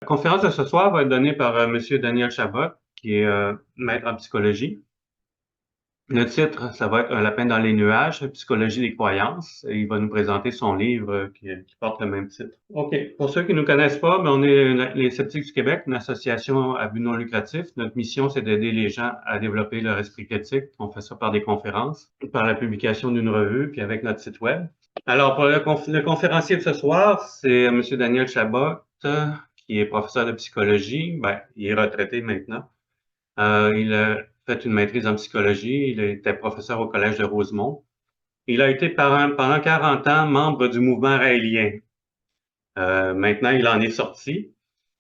conférence de ce soir va être donnée par Monsieur Daniel Chabot, qui est maître en psychologie. Le titre, ça va être Un lapin dans les nuages, psychologie des croyances. Et il va nous présenter son livre qui porte le même titre. OK. Pour ceux qui ne nous connaissent pas, on est les Sceptiques du Québec, une association à but non lucratif. Notre mission, c'est d'aider les gens à développer leur esprit critique. On fait ça par des conférences, par la publication d'une revue, puis avec notre site web. Alors, pour le conférencier de ce soir, c'est Monsieur Daniel Chabot, qui est professeur de psychologie. Ben, il est retraité maintenant. Il a fait une maîtrise en psychologie. Il était professeur au Collège de Rosemont. Il a été pendant 40 ans membre du mouvement raélien. Maintenant, il en est sorti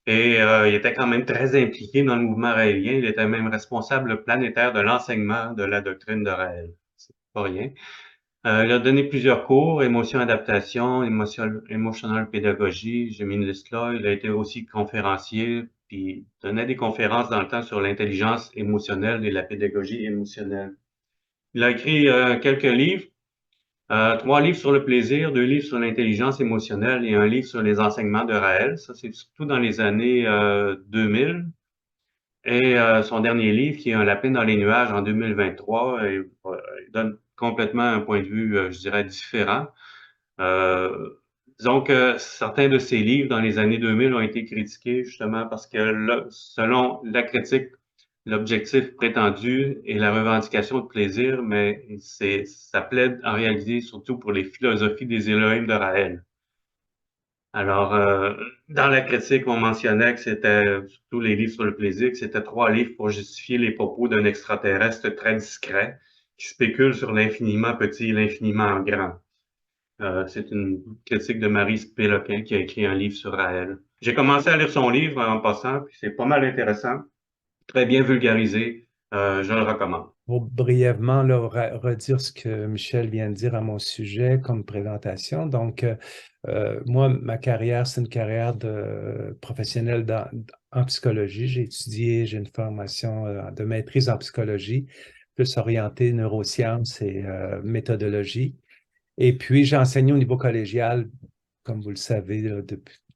et il était quand même très impliqué dans le mouvement raélien. Il était même responsable planétaire de l'enseignement de la doctrine de Raël. C'est pas rien. Il a donné plusieurs cours, émotion, adaptation, emotional pédagogie, j'ai mis une liste là. Il a été aussi conférencier, puis donnait des conférences dans le temps sur l'intelligence émotionnelle et la pédagogie émotionnelle. Il a écrit quelques livres, 3 livres sur le plaisir, 2 livres sur l'intelligence émotionnelle et un livre sur les enseignements de Raël. Ça, c'est surtout dans les années 2000. Et son dernier livre, qui est Un lapin dans les nuages en 2023, il donne complètement un point de vue, je dirais, différent. Euh, Disons que certains de ses livres dans les années 2000 ont été critiqués justement parce que selon la critique, l'objectif prétendu est la revendication de plaisir, mais ça plaide en réalité surtout pour les philosophies des Élohim de Raël. Alors, dans la critique, on mentionnait que c'était, surtout les livres sur le plaisir, que c'était 3 livres pour justifier les propos d'un extraterrestre très discret qui spécule sur l'infiniment petit et l'infiniment grand. C'est une critique de Marie Péloquin qui a écrit un livre sur Raël. J'ai commencé à lire son livre en passant, puis c'est pas mal intéressant, très bien vulgarisé. Je le recommande. Pour brièvement là, redire ce que Michel vient de dire à mon sujet comme présentation. Donc, moi, ma carrière, c'est une carrière de professionnel en psychologie. J'ai une formation de maîtrise en psychologie, plus orientée neurosciences et méthodologie. Et puis, j'ai enseigné au niveau collégial, comme vous le savez, là,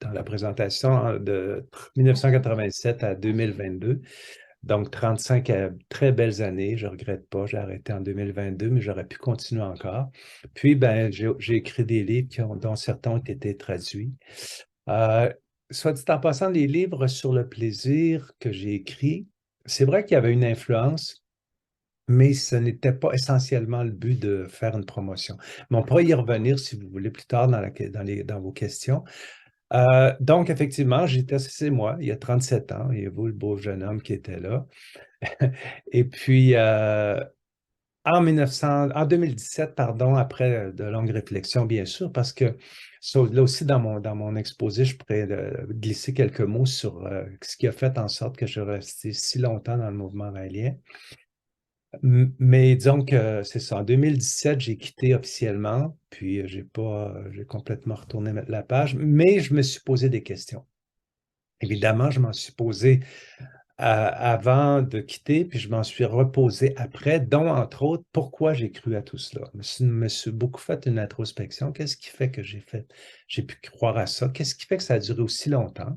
dans la présentation, de 1987 à 2022. Donc, 35 très belles années. Je ne regrette pas. J'ai arrêté en 2022, mais j'aurais pu continuer encore. Puis, ben, j'ai écrit des livres dont certains ont été traduits. Euh, Soit dit en passant, les livres sur le plaisir que j'ai écrits, c'est vrai qu'il y avait une influence, mais ce n'était pas essentiellement le but de faire une promotion. Mais on pourrait y revenir, si vous voulez, plus tard dans vos questions. Donc, effectivement, c'est moi, il y a 37 ans, et vous, le beau jeune homme qui était là. Et puis, en 2017, pardon, après de longues réflexions, bien sûr, parce que là aussi, dans mon exposé, je pourrais glisser quelques mots sur ce qui a fait en sorte que je restais si longtemps dans le mouvement raélien. Mais disons que c'est ça. En 2017, j'ai quitté officiellement, puis j'ai complètement retourné la page, mais je me suis posé des questions. Évidemment, je m'en suis posé avant de quitter, puis je m'en suis reposé après, dont entre autres, pourquoi j'ai cru à tout cela. Je me suis beaucoup fait une introspection. Qu'est-ce qui fait que j'ai pu croire à ça? Qu'est-ce qui fait que ça a duré aussi longtemps?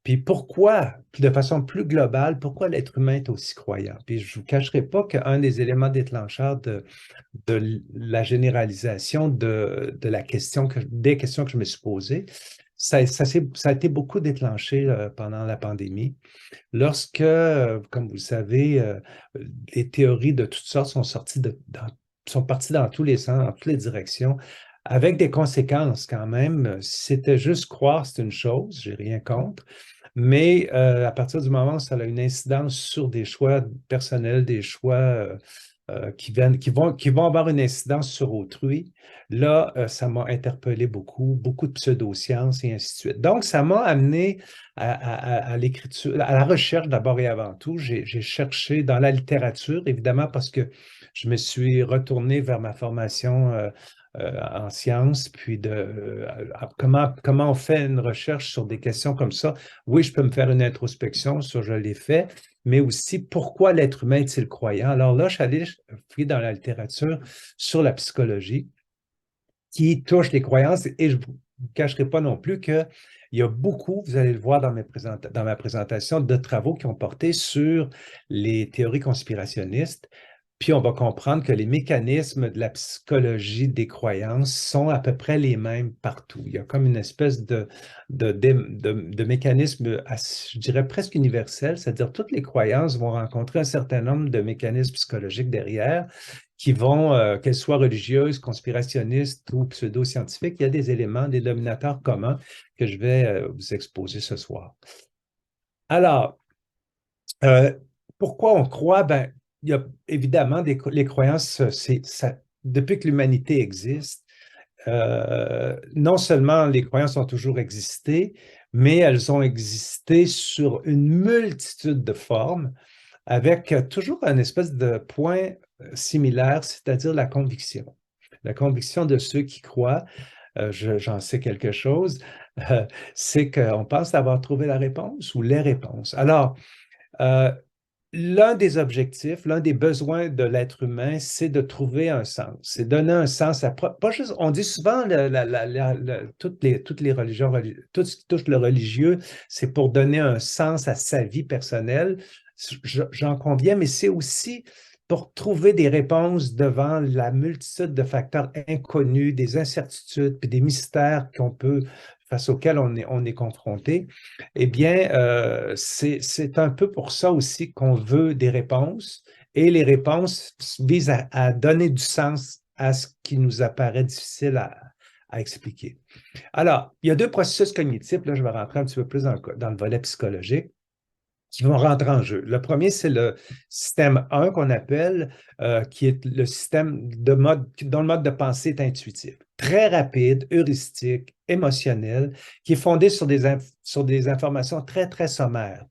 Puis pourquoi, de façon plus globale, pourquoi l'être humain est aussi croyant? Puis je ne vous cacherai pas qu'un des éléments déclencheurs de la généralisation de la question des questions que je me suis posées, ça a été beaucoup déclenché pendant la pandémie. Lorsque, comme vous le savez, les théories de toutes sortes sont parties dans tous les sens, dans toutes les directions, avec des conséquences quand même. Si c'était juste croire, c'est une chose, j'ai rien contre. Mais à partir du moment où ça a une incidence sur des choix personnels, des choix qui vont avoir une incidence sur autrui, là, ça m'a interpellé beaucoup, beaucoup de pseudosciences et ainsi de suite. Donc, ça m'a amené à l'écriture, à la recherche d'abord et avant tout. J'ai cherché dans la littérature, évidemment, parce que je me suis retourné vers ma formation en sciences, puis comment on fait une recherche sur des questions comme ça. Oui, je peux me faire une introspection, ça je l'ai fait, mais aussi pourquoi l'être humain est-il croyant? Alors là, je suis allé fouiller dans la littérature sur la psychologie qui touche les croyances et vous cacherai pas non plus qu'il y a beaucoup, vous allez le voir dans ma présentation, de travaux qui ont porté sur les théories conspirationnistes. Puis on va comprendre que les mécanismes de la psychologie des croyances sont à peu près les mêmes partout. Il y a comme une espèce de mécanisme, je dirais presque universel, c'est-à-dire toutes les croyances vont rencontrer un certain nombre de mécanismes psychologiques derrière qui vont, qu'elles soient religieuses, conspirationnistes ou pseudo-scientifiques, il y a des éléments, des dominateurs communs que je vais vous exposer ce soir. Alors, euh, pourquoi on croit? Ben, il y a évidemment les croyances, depuis que l'humanité existe, non seulement les croyances ont toujours existé, mais elles ont existé sur une multitude de formes, avec toujours un espèce de point similaire, c'est-à-dire la conviction. La conviction de ceux qui croient, j'en sais quelque chose, euh, c'est qu'on pense avoir trouvé la réponse ou les réponses. Alors, euh, l'un des objectifs, l'un des besoins de l'être humain, c'est de trouver un sens. C'est donner un sens à... Pas juste, on dit souvent, toutes les religions, tout ce qui touche le religieux, c'est pour donner un sens à sa vie personnelle. J'en conviens, mais c'est aussi pour trouver des réponses devant la multitude de facteurs inconnus, des incertitudes, puis des mystères face auxquels on est confronté. Eh bien, c'est un peu pour ça aussi qu'on veut des réponses, et les réponses visent à donner du sens à ce qui nous apparaît difficile à expliquer. Alors, il y a deux processus cognitifs, là je vais rentrer un petit peu plus dans le volet psychologique, qui vont rentrer en jeu. Le premier, c'est le système 1 qu'on appelle, qui est le système dont le mode de pensée est intuitif. Très rapide, heuristique, émotionnel, qui est fondé sur des informations très, très sommaires.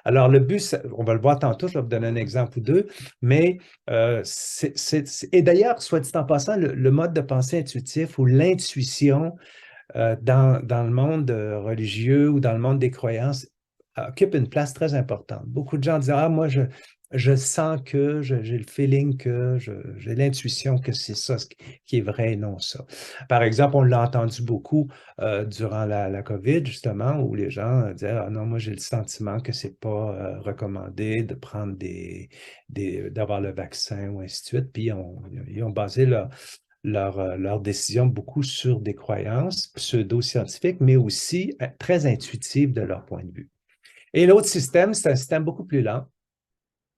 Alors, le but, on va le voir tantôt, je vais vous donner un exemple ou deux, mais et d'ailleurs, soit dit en passant, le mode de pensée intuitif ou l'intuition dans le monde religieux ou dans le monde des croyances occupe une place très importante. Beaucoup de gens disent, ah, moi, je sens que, j'ai le feeling que, j'ai l'intuition que c'est ça qui est vrai et non ça. Par exemple, on l'a entendu beaucoup durant la COVID, justement, où les gens disaient, ah non, moi, j'ai le sentiment que c'est pas recommandé de prendre d'avoir le vaccin ou ainsi de suite. Puis, ils ont basé leur décision beaucoup sur des croyances pseudo-scientifiques, mais aussi très intuitives de leur point de vue. Et l'autre système, c'est un système beaucoup plus lent,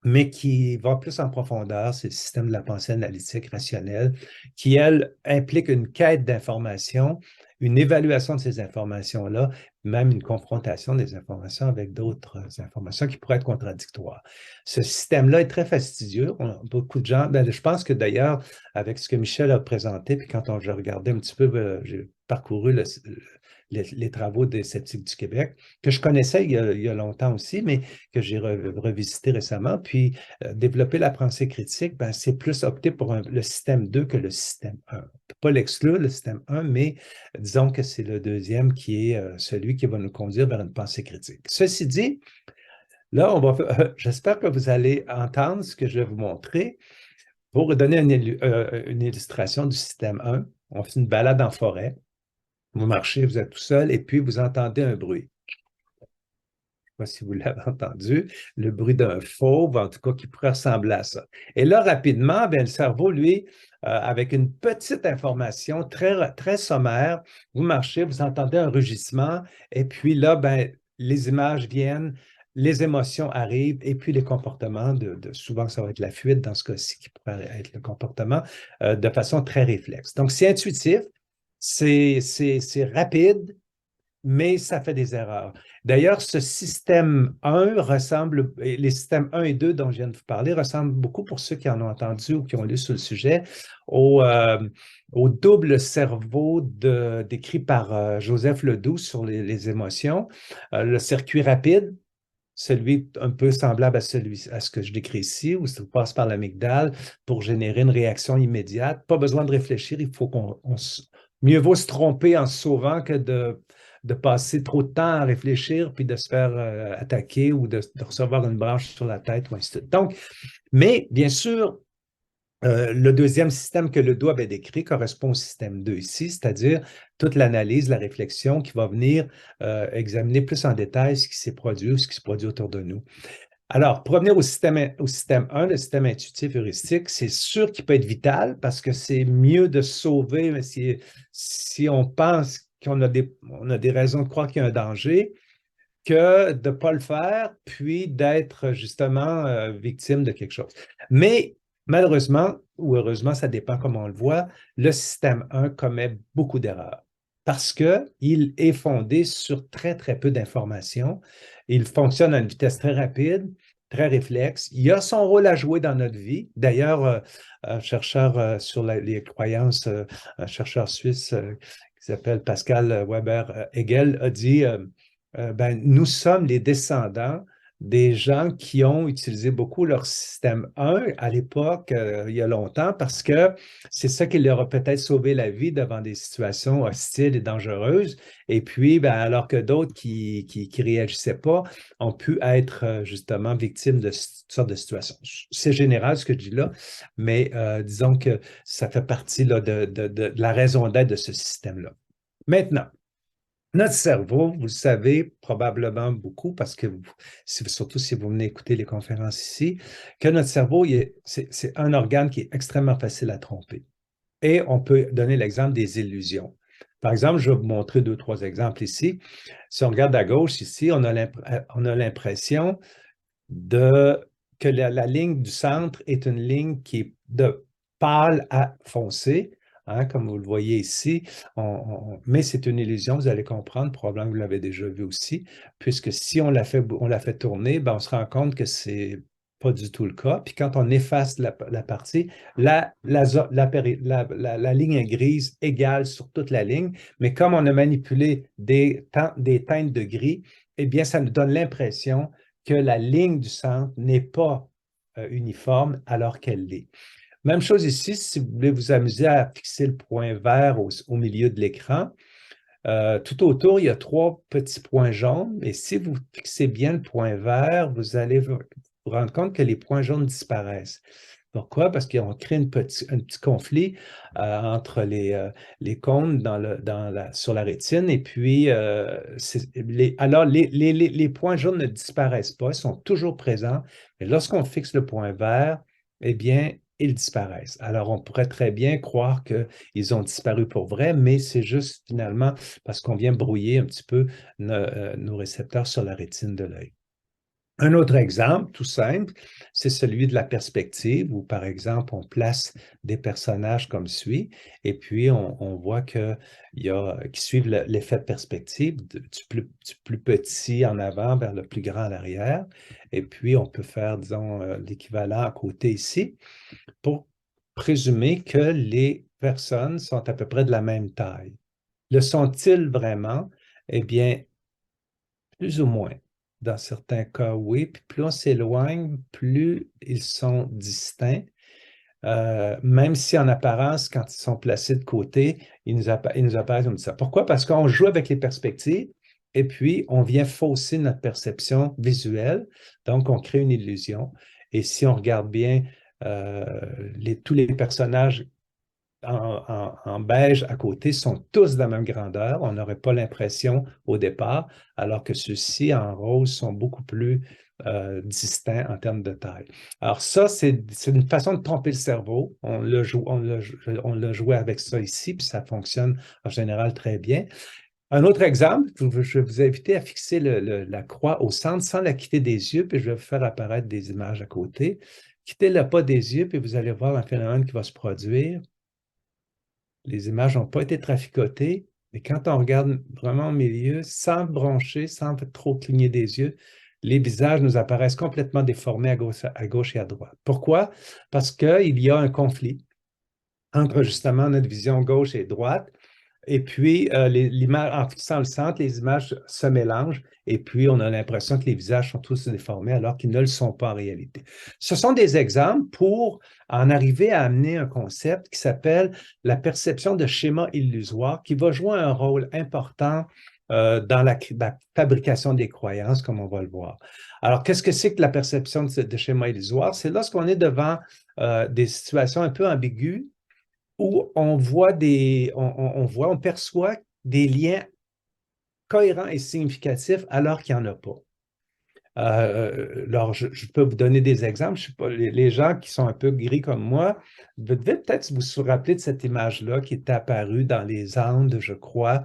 mais qui va plus en profondeur, c'est le système de la pensée analytique rationnelle, qui, elle, implique une quête d'informations, une évaluation de ces informations-là, même une confrontation des informations avec d'autres informations qui pourraient être contradictoires. Ce système-là est très fastidieux. Beaucoup de gens, je pense que d'ailleurs, avec ce que Michel a présenté, puis quand je regardais un petit peu, j'ai parcouru les travaux des sceptiques du Québec, que je connaissais il y a longtemps aussi, mais que j'ai revisité récemment. Puis, développer la pensée critique, ben, c'est plus opter pour le système 2 que le système 1. On ne peut pas l'exclure, le système 1, mais disons que c'est le deuxième qui est celui qui va nous conduire vers une pensée critique. Ceci dit, là, j'espère que vous allez entendre ce que je vais vous montrer. Pour donner une illustration du système 1, on fait une balade en forêt. Vous marchez, vous êtes tout seul, et puis vous entendez un bruit. Je ne sais pas si vous l'avez entendu, le bruit d'un fauve, en tout cas, qui pourrait ressembler à ça. Et là, rapidement, bien, le cerveau, lui, avec une petite information très, très sommaire, vous marchez, vous entendez un rugissement, et puis là, ben, les images viennent, les émotions arrivent, et puis les comportements, souvent ça va être la fuite dans ce cas-ci, qui pourrait être le comportement, de façon très réflexe. Donc, c'est intuitif, c'est rapide, mais ça fait des erreurs. D'ailleurs, ce système 1 les systèmes 1 et 2 dont je viens de vous parler ressemblent beaucoup, pour ceux qui en ont entendu ou qui ont lu sur le sujet, au double cerveau décrit par Joseph Ledoux sur les émotions. Le circuit rapide, celui un peu semblable à ce que je décris ici, où ça passe par l'amygdale pour générer une réaction immédiate. Pas besoin de réfléchir, mieux vaut se tromper en se sauvant que de passer trop de temps à réfléchir puis de se faire attaquer ou de recevoir une branche sur la tête ou ainsi de suite. Donc, mais bien sûr, Le deuxième système que Ledoux avait décrit correspond au système 2 ici, c'est-à-dire toute l'analyse, la réflexion qui va venir examiner plus en détail ce qui s'est produit ou ce qui se produit autour de nous. Alors, pour revenir au système 1, le système intuitif heuristique, c'est sûr qu'il peut être vital parce que c'est mieux de sauver, mais si on pense qu'on a on a des raisons de croire qu'il y a un danger, que de ne pas le faire, puis d'être justement victime de quelque chose. Mais malheureusement, ou heureusement, ça dépend comment on le voit, le système 1 commet beaucoup d'erreurs parce qu'il est fondé sur très, très peu d'informations. Il fonctionne à une vitesse très rapide, très réflexe. Il a son rôle à jouer dans notre vie. D'ailleurs, un chercheur sur les croyances, un chercheur suisse qui s'appelle Pascal Weber-Hegel a dit ben, nous sommes les descendants des gens qui ont utilisé beaucoup leur système 1 à l'époque, il y a longtemps, parce que c'est ça qui leur a peut-être sauvé la vie devant des situations hostiles et dangereuses. Et puis, ben, alors que d'autres qui réagissaient pas ont pu être justement victimes de toutes sortes de situations. C'est général ce que je dis là, mais disons que ça fait partie là, de la raison d'être de ce système-là. Maintenant, notre cerveau, vous le savez probablement beaucoup parce que, surtout si vous venez écouter les conférences ici, que notre cerveau, c'est un organe qui est extrêmement facile à tromper. Et on peut donner l'exemple des illusions. Par exemple, je vais vous montrer deux, trois exemples ici. Si on regarde à gauche ici, on a l'impression que la ligne du centre est une ligne qui est de pâle à foncé, hein, comme vous le voyez ici. Mais c'est une illusion, vous allez comprendre, probablement que vous l'avez déjà vu aussi, puisque si on la fait tourner, ben, on se rend compte que c'est pas du tout le cas. Puis quand on efface la partie, la ligne est grise égale sur toute la ligne, mais comme on a manipulé des teintes de gris, eh bien, ça nous donne l'impression que la ligne du centre n'est pas uniforme alors qu'elle l'est. Même chose ici, si vous voulez vous amuser à fixer le point vert au milieu de l'écran, tout autour, il y a trois petits points jaunes, et si vous fixez bien le point vert, vous allez vous rendre compte que les points jaunes disparaissent. Pourquoi? Parce qu'on crée un petit conflit entre les cônes sur la rétine et puis alors les points jaunes ne disparaissent pas, ils sont toujours présents, mais lorsqu'on fixe le point vert, eh bien, ils disparaissent. Alors, on pourrait très bien croire qu'ils ont disparu pour vrai, mais c'est juste finalement parce qu'on vient brouiller un petit peu nos récepteurs sur la rétine de l'œil. Un autre exemple, tout simple, c'est celui de la perspective, où par exemple, on place des personnages comme suit, et puis on voit qu'ils suivent l'effet de perspective du plus petit en avant vers le plus grand à l'arrière, et puis on peut faire, disons, l'équivalent à côté ici, pour présumer que les personnes sont à peu près de la même taille. Le sont-ils vraiment? Eh bien, plus ou moins. Dans certains cas, oui. Puis plus on s'éloigne, plus ils sont distincts. Même si en apparence, quand ils sont placés de côté, ils nous apparaissent comme ça. Pourquoi? Parce qu'on joue avec les perspectives et puis on vient fausser notre perception visuelle. Donc, on crée une illusion. Et si on regarde bien tous les personnages en beige à côté sont tous de la même grandeur. On n'aurait pas l'impression au départ, alors que ceux-ci en rose sont beaucoup plus distincts en termes de taille. Alors ça, c'est une façon de tromper le cerveau. On l'a joué avec ça ici, puis ça fonctionne en général très bien. Un autre exemple, je vais vous inviter à fixer la croix au centre sans la quitter des yeux, puis je vais vous faire apparaître des images à côté. Quittez-la pas des yeux, puis vous allez voir un phénomène qui va se produire. Les images n'ont pas été traficotées, mais quand on regarde vraiment au milieu, sans broncher, sans trop cligner des yeux, les visages nous apparaissent complètement déformés à gauche et à droite. Pourquoi? Parce qu'il y a un conflit entre justement notre vision gauche et droite. Et puis, en fixant le centre, les images se mélangent et puis on a l'impression que les visages sont tous déformés alors qu'ils ne le sont pas en réalité. Ce sont des exemples pour en arriver à amener un concept qui s'appelle la perception de schéma illusoire qui va jouer un rôle important dans la fabrication des croyances, comme on va le voir. Alors, qu'est-ce que c'est que la perception de schéma illusoire? C'est lorsqu'on est devant des situations un peu ambiguës où on perçoit des liens cohérents et significatifs alors qu'il n'y en a pas. Alors, je peux vous donner des exemples. Je sais pas, les gens qui sont un peu gris comme moi, vous devez peut-être vous rappeler de cette image-là qui est apparue dans les Andes, je crois,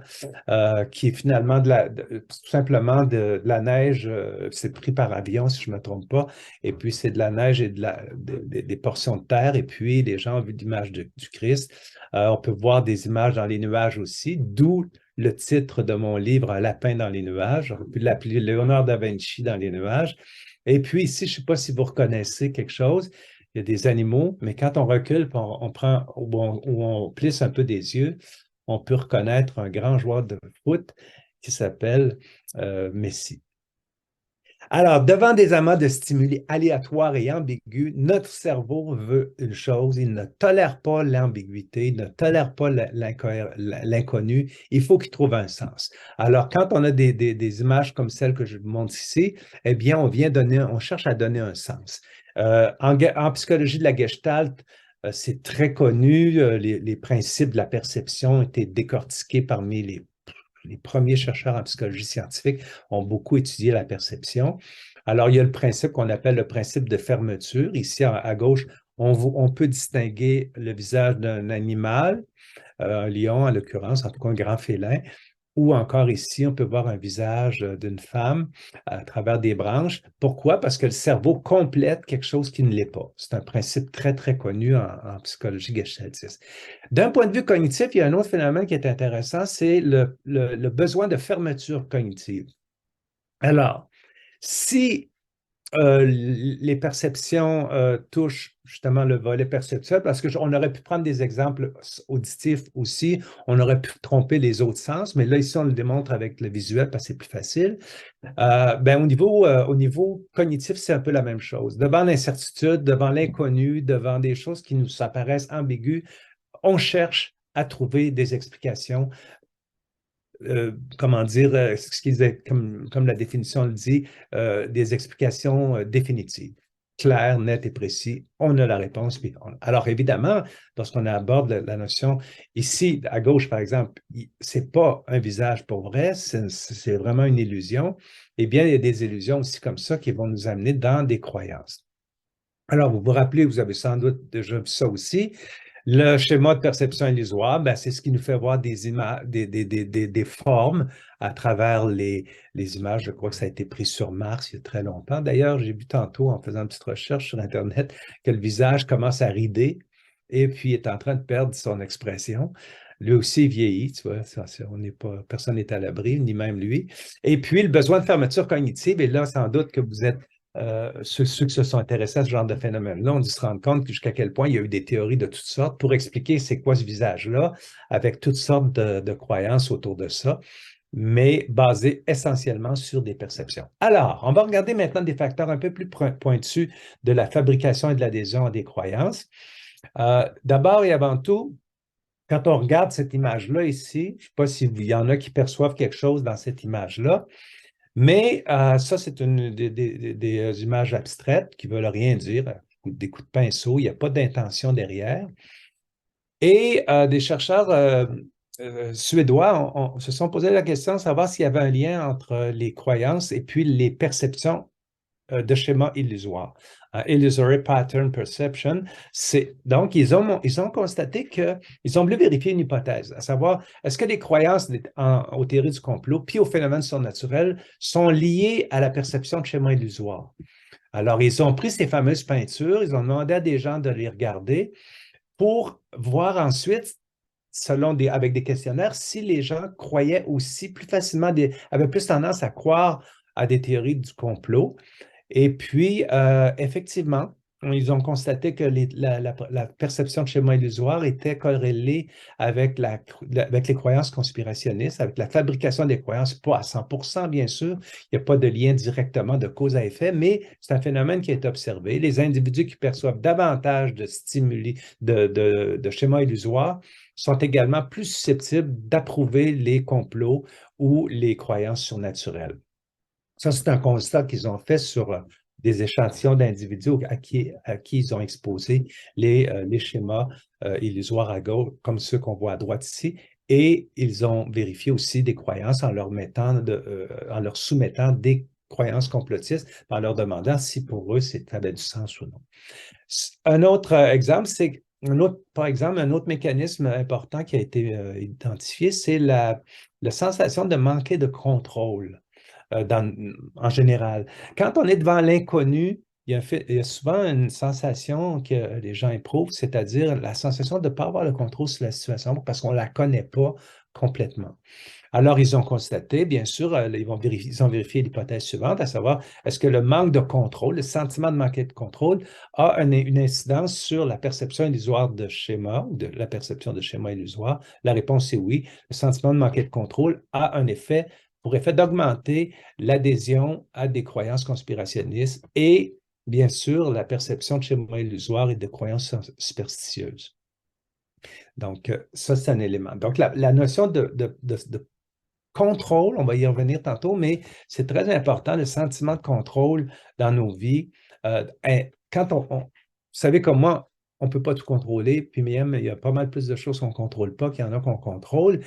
qui est finalement tout simplement de la neige. C'est pris par avion, si je ne me trompe pas. Et puis, c'est de la neige et des portions de terre. Et puis, les gens ont vu l'image du Christ. On peut voir des images dans les nuages aussi, d'où le titre de mon livre, Un lapin dans les nuages. J'aurais pu l'appeler Léonard da Vinci dans les nuages. Et puis ici, je ne sais pas si vous reconnaissez quelque chose. Il y a des animaux, mais quand on recule, on prend, ou on plisse un peu des yeux, on peut reconnaître un grand joueur de foot qui s'appelle Messi. Alors, devant des amas de stimuli aléatoires et ambigus, notre cerveau veut une chose, il ne tolère pas l'ambiguïté, il ne tolère pas l'inconnu, il faut qu'il trouve un sens. Alors, quand on a des images comme celles que je vous montre ici, eh bien, on cherche à donner un sens. En psychologie de la Gestalt, c'est très connu, les principes de la perception ont été décortiqués parmi les premiers chercheurs en psychologie scientifique ont beaucoup étudié la perception. Alors, il y a le principe qu'on appelle le principe de fermeture. Ici, à gauche, on peut distinguer le visage d'un animal, un lion en l'occurrence, en tout cas un grand félin, ou encore ici, on peut voir un visage d'une femme à travers des branches. Pourquoi? Parce que le cerveau complète quelque chose qui ne l'est pas. C'est un principe très, très connu en psychologie gestaltiste. D'un point de vue cognitif, il y a un autre phénomène qui est intéressant, c'est le besoin de fermeture cognitive. Alors, si les perceptions touchent justement le volet perceptuel, parce qu'on aurait pu prendre des exemples auditifs aussi, on aurait pu tromper les autres sens, mais là, ici, on le démontre avec le visuel parce que c'est plus facile. Au niveau cognitif, c'est un peu la même chose. Devant l'incertitude, devant l'inconnu, devant des choses qui nous apparaissent ambiguës, on cherche à trouver des explications, comment dire, comme la définition le dit, des explications définitives, claires, nettes et précises. On a la réponse. Alors, évidemment, lorsqu'on aborde la notion, ici, à gauche, par exemple, ce n'est pas un visage pour vrai, c'est vraiment une illusion. Eh bien, il y a des illusions aussi comme ça qui vont nous amener dans des croyances. Alors, vous vous rappelez, vous avez sans doute déjà vu ça aussi, le schéma de perception illusoire, ben, c'est ce qui nous fait voir des images, des formes à travers les images. Je crois que ça a été pris sur Mars il y a très longtemps. D'ailleurs, j'ai vu tantôt, en faisant une petite recherche sur Internet, que le visage commence à rider et puis est en train de perdre son expression. Lui aussi il vieillit, tu vois, personne n'est à l'abri, ni même lui. Et puis, le besoin de fermeture cognitive, et là, sans doute que vous êtes ceux qui se sont intéressés à ce genre de phénomène-là ont dû se rendre compte jusqu'à quel point il y a eu des théories de toutes sortes pour expliquer c'est quoi ce visage-là, avec toutes sortes de croyances autour de ça, mais basées essentiellement sur des perceptions. Alors, on va regarder maintenant des facteurs un peu plus pointus de la fabrication et de l'adhésion à des croyances. D'abord et avant tout, quand on regarde cette image-là ici, je ne sais pas s'il y en a qui perçoivent quelque chose dans cette image-là, mais ça, c'est des images abstraites qui ne veulent rien dire, des coups de pinceau, il n'y a pas d'intention derrière. Et des chercheurs suédois se sont posé la question de savoir s'il y avait un lien entre les croyances et puis les perceptions de schémas illusoires. Illusory Pattern Perception. Donc, ils ont constaté qu'ils ont voulu vérifier une hypothèse, à savoir, est-ce que les croyances aux théories du complot puis aux phénomènes surnaturels sont liées à la perception de schémas illusoires? Alors, ils ont pris ces fameuses peintures, ils ont demandé à des gens de les regarder pour voir ensuite, avec des questionnaires, si les gens croyaient aussi plus facilement, avaient plus tendance à croire à des théories du complot. Et puis, effectivement, Ils ont constaté que la perception de schéma illusoire était corrélée avec, avec les croyances conspirationnistes, avec la fabrication des croyances, pas à 100%, bien sûr. Il n'y a pas de lien directement de cause à effet, mais c'est un phénomène qui est observé. Les individus qui perçoivent davantage de stimuli, de schémas illusoires, sont également plus susceptibles d'approuver les complots ou les croyances surnaturelles. Ça, c'est un constat qu'ils ont fait sur des échantillons d'individus à qui ils ont exposé les schémas illusoires à gauche, comme ceux qu'on voit à droite ici, et ils ont vérifié aussi des croyances en en leur soumettant des croyances complotistes, en leur demandant si pour eux, ça avait du sens ou non. Un autre exemple, par exemple, un autre mécanisme important qui a été identifié, c'est la sensation de manquer de contrôle en général. Quand on est devant l'inconnu, il y a souvent une sensation que les gens éprouvent, c'est-à-dire la sensation de ne pas avoir le contrôle sur la situation parce qu'on ne la connaît pas complètement. Alors, ils ont constaté, bien sûr, ils ont vérifié l'hypothèse suivante, à savoir, est-ce que le manque de contrôle, le sentiment de manquer de contrôle, a une incidence sur la perception illusoire de schéma ou de la perception de schéma illusoire? La réponse est oui. Le sentiment de manquer de contrôle a un effet, pour effet d'augmenter l'adhésion à des croyances conspirationnistes et, bien sûr, la perception de schéma illusoire et de croyances superstitieuses. Donc, ça, c'est un élément. Donc, la notion de contrôle, on va y revenir tantôt, mais c'est très important, le sentiment de contrôle dans nos vies. Quand vous savez comme moi, on ne peut pas tout contrôler, puis même, il y a pas mal plus de choses qu'on ne contrôle pas qu'il y en a qu'on contrôle.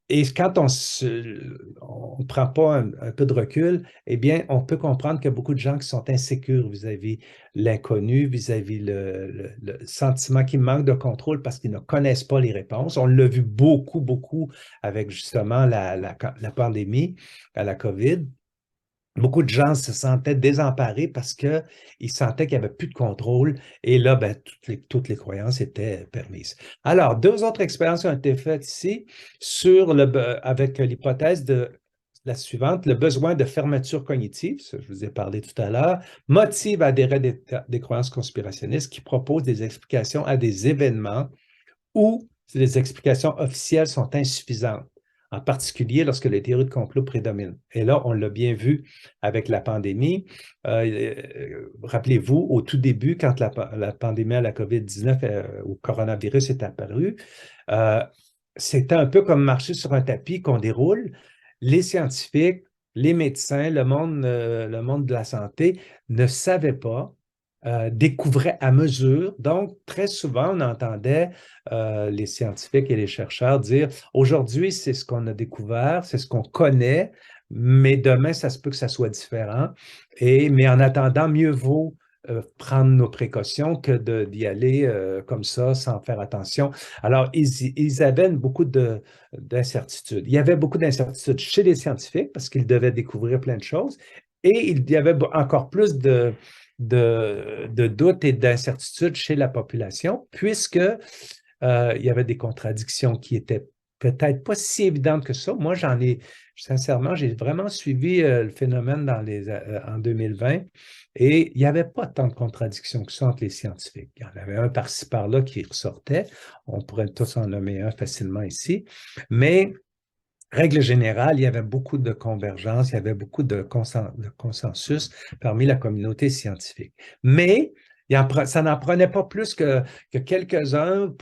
Et quand on ne prend pas un peu de recul, eh bien, on peut comprendre qu'il y a beaucoup de gens qui sont insécures vis-à-vis l'inconnu, vis-à-vis le sentiment qu'ils manquent de contrôle parce qu'ils ne connaissent pas les réponses. On l'a vu beaucoup, beaucoup avec justement la pandémie, à la COVID. Beaucoup de gens se sentaient désemparés parce qu'ils sentaient qu'il n'y avait plus de contrôle et là, ben, toutes les croyances étaient permises. Alors, deux autres expériences ont été faites ici avec l'hypothèse de la suivante, le besoin de fermeture cognitive, ça, je vous ai parlé tout à l'heure, motive à adhérer des croyances conspirationnistes qui proposent des explications à des événements où les explications officielles sont insuffisantes, en particulier lorsque les théories de complot prédominent. Et là, on l'a bien vu avec la pandémie. Rappelez-vous, au tout début, quand la pandémie à la COVID-19 ou coronavirus est apparu, c'était un peu comme marcher sur un tapis qu'on déroule. Les scientifiques, les médecins, le monde de la santé ne savaient pas, découvraient à mesure. Donc, très souvent, on entendait les scientifiques et les chercheurs dire, aujourd'hui, c'est ce qu'on a découvert, c'est ce qu'on connaît, mais demain, ça se peut que ça soit différent. Mais en attendant, mieux vaut prendre nos précautions que d'y aller comme ça sans faire attention. Alors, ils avaient beaucoup d'incertitudes. Il y avait beaucoup d'incertitudes chez les scientifiques parce qu'ils devaient découvrir plein de choses et il y avait encore plus de doutes et d'incertitudes chez la population puisque il y avait des contradictions qui étaient peut-être pas si évidentes que ça. Moi, sincèrement, j'ai vraiment suivi le phénomène en 2020 et il n'y avait pas tant de contradictions que ça entre les scientifiques. Il y en avait un par-ci, par-là qui ressortait. On pourrait tous en nommer un facilement ici. Mais, règle générale, il y avait beaucoup de convergence, il y avait beaucoup de consensus parmi la communauté scientifique. Mais, ça n'en prenait pas plus que quelques-uns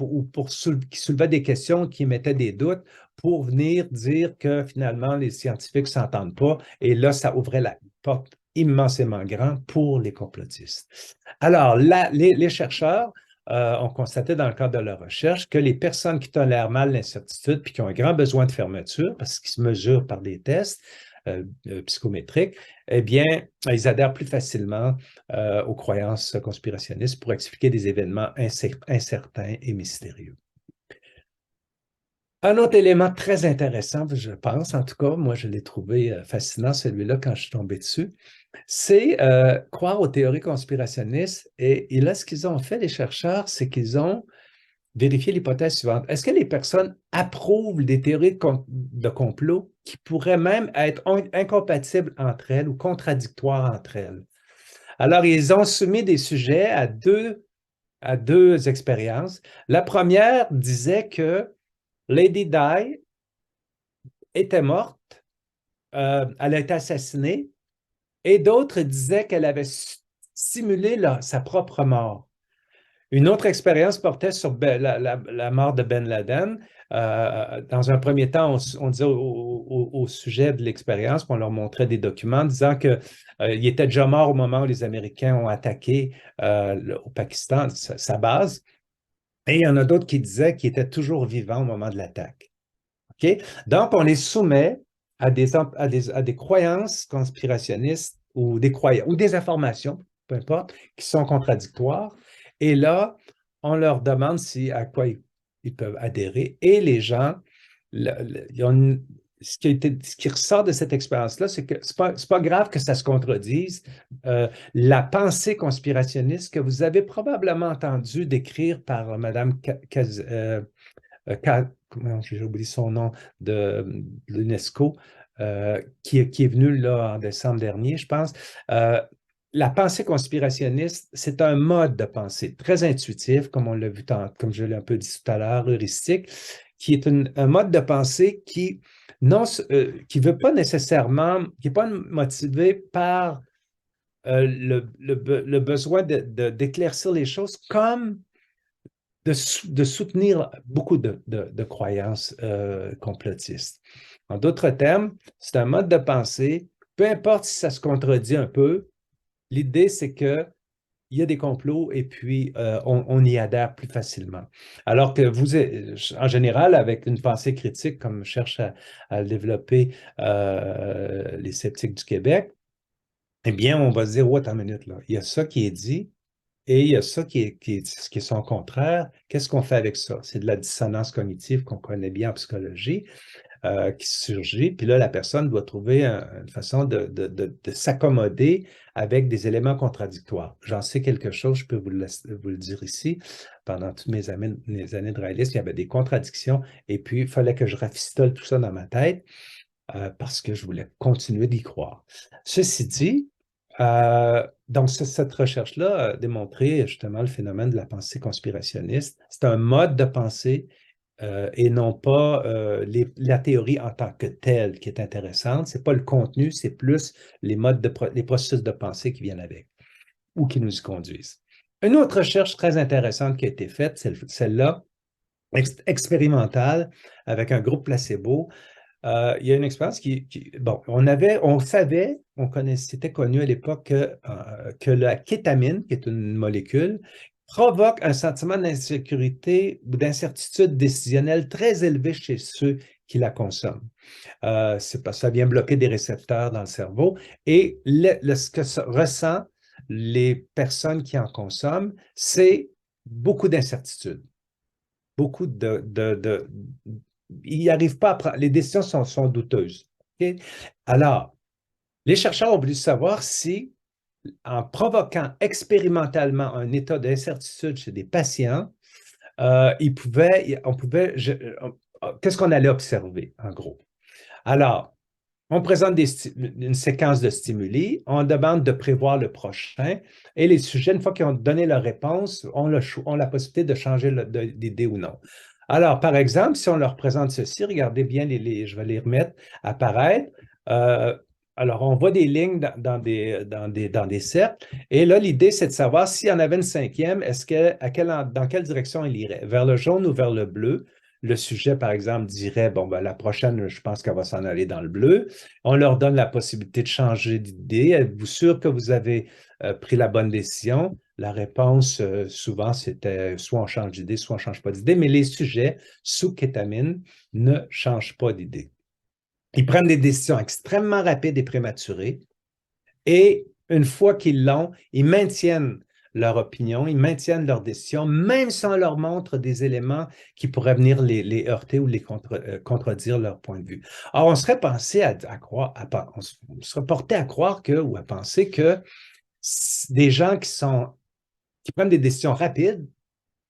qui soulevaient des questions, qui mettaient des doutes pour venir dire que finalement, les scientifiques ne s'entendent pas. Et là, ça ouvrait la porte immensément grande pour les complotistes. Alors, les chercheurs ont constaté dans le cadre de leur recherche que les personnes qui tolèrent mal l'incertitude puis qui ont un grand besoin de fermeture parce qu'ils se mesurent par des tests psychométriques, eh bien, ils adhèrent plus facilement aux croyances conspirationnistes pour expliquer des événements incertains et mystérieux. Un autre élément très intéressant, je pense, en tout cas, moi je l'ai trouvé fascinant, celui-là, quand je suis tombé dessus, c'est croire aux théories conspirationnistes. Et là, ce qu'ils ont fait, les chercheurs, c'est qu'ils ont vérifié l'hypothèse suivante. Est-ce que les personnes approuvent des théories de complot qui pourraient même être incompatibles entre elles ou contradictoires entre elles? Alors, ils ont soumis des sujets à deux expériences. La première disait que Lady Di était morte, elle a été assassinée, et d'autres disaient qu'elle avait simulé sa propre mort. Une autre expérience portait sur la mort de Ben Laden. Dans un premier temps, on disait au sujet de l'expérience, on leur montrait des documents disant qu'il était déjà mort au moment où les Américains ont attaqué au Pakistan, sa base. Et il y en a d'autres qui disaient qu'il était toujours vivant au moment de l'attaque. OK? Donc, on les soumet à des croyances conspirationnistes ou des informations, peu importe, qui sont contradictoires. Et là, on leur demande à quoi ils peuvent adhérer. Et les gens, ce qui ressort de cette expérience-là, c'est que c'est pas grave que ça se contredise. La pensée conspirationniste que vous avez probablement entendu décrire par Mme comment j'ai oublié son nom, de l'UNESCO, qui est venu là en décembre dernier, je pense. La pensée conspirationniste, c'est un mode de pensée très intuitif, comme on l'a vu, comme je l'ai un peu dit tout à l'heure, heuristique, qui est un mode de pensée qui veut pas nécessairement, qui n'est pas motivé par le besoin d'éclaircir les choses comme de soutenir beaucoup de croyances complotistes. En d'autres termes, c'est un mode de pensée, peu importe si ça se contredit un peu, l'idée c'est qu'il y a des complots et puis on y adhère plus facilement. Alors que en général, avec une pensée critique, comme cherchent à le développer les sceptiques du Québec, eh bien, on va se dire, ouais, attends une minute, là. Il y a ça qui est dit, et il y a ça qui est son contraire. Qu'est-ce qu'on fait avec ça? C'est de la dissonance cognitive qu'on connaît bien en psychologie, qui surgit. Puis là, la personne doit trouver une façon de s'accommoder avec des éléments contradictoires. J'en sais quelque chose, je peux vous le dire ici. Pendant toutes mes années de réalisme, il y avait des contradictions et puis il fallait que je rafistole tout ça dans ma tête parce que je voulais continuer d'y croire. Ceci dit, donc cette recherche-là a démontré justement le phénomène de la pensée conspirationniste. C'est un mode de pensée et non pas la théorie en tant que telle qui est intéressante. C'est pas le contenu, c'est plus les processus de pensée qui viennent avec ou qui nous y conduisent. Une autre recherche très intéressante qui a été faite, celle-là, expérimentale, avec un groupe placebo. Il y a une expérience bon, on savait, c'était connu à l'époque que la kétamine, qui est une molécule, provoque un sentiment d'insécurité ou d'incertitude décisionnelle très élevé chez ceux qui la consomment. C'est parce que ça vient bloquer des récepteurs dans le cerveau et ce que ressent les personnes qui en consomment, c'est beaucoup d'incertitude, beaucoup ils n'arrivent pas à prendre, les décisions sont douteuses. OK? Alors, les chercheurs ont voulu savoir si, en provoquant expérimentalement un état d'incertitude chez des patients, qu'est-ce qu'on allait observer, en gros? Alors, on présente une séquence de stimuli, on demande de prévoir le prochain, et les sujets, une fois qu'ils ont donné leur réponse, ont la possibilité de changer d'idée ou non. Alors, par exemple, si on leur présente ceci, regardez bien, je vais les remettre apparaître. Euh, alors, on voit des lignes dans des cercles, et là, l'idée, c'est de savoir s'il y en avait une cinquième, dans quelle direction il irait, vers le jaune ou vers le bleu. Le sujet, par exemple, dirait, bon, ben, la prochaine, je pense qu'elle va s'en aller dans le bleu. On leur donne la possibilité de changer d'idée. Êtes-vous sûr que vous avez pris la bonne décision? La réponse, souvent, c'était soit on change d'idée, soit on ne change pas d'idée, mais les sujets sous kétamine ne changent pas d'idée. Ils prennent des décisions extrêmement rapides et prématurées et une fois qu'ils l'ont, ils maintiennent leur opinion, ils maintiennent leur décision, même si on leur montre des éléments qui pourraient venir les heurter ou contredire leur point de vue. Alors, on serait on serait porté à croire ou à penser que des gens qui prennent des décisions rapides,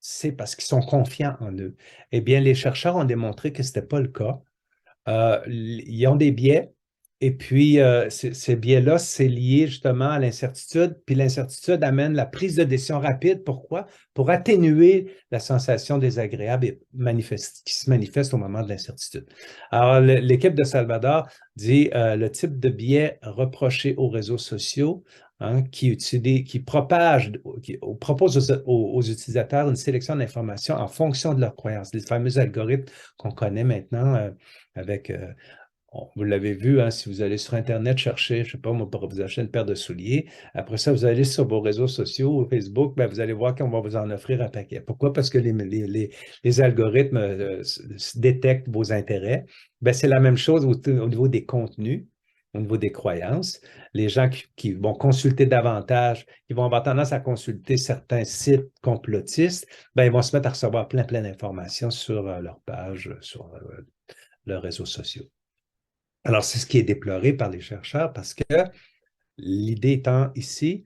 c'est parce qu'ils sont confiants en eux. Eh bien, les chercheurs ont démontré que ce n'était pas le cas. Ils ont des biais Et puis, ces biais-là, c'est lié justement à l'incertitude. Puis l'incertitude amène la prise de décision rapide. Pourquoi? Pour atténuer la sensation désagréable qui se manifeste au moment de l'incertitude. Alors, l'équipe de Salvador dit le type de biais reproché aux réseaux sociaux qui propose aux utilisateurs une sélection d'informations en fonction de leurs croyances. Les fameux algorithmes qu'on connaît maintenant avec vous l'avez vu, hein, si vous allez sur Internet chercher, je ne sais pas, moi, pour vous acheter une paire de souliers, après ça, vous allez sur vos réseaux sociaux, Facebook, ben, vous allez voir qu'on va vous en offrir un paquet. Pourquoi? Parce que les algorithmes détectent vos intérêts. Ben, c'est la même chose au niveau des contenus, au niveau des croyances. Les gens qui vont consulter davantage, qui vont avoir tendance à consulter certains sites complotistes, ben, ils vont se mettre à recevoir plein d'informations sur leur page, sur leurs réseaux sociaux. Alors, c'est ce qui est déploré par les chercheurs parce que l'idée étant ici,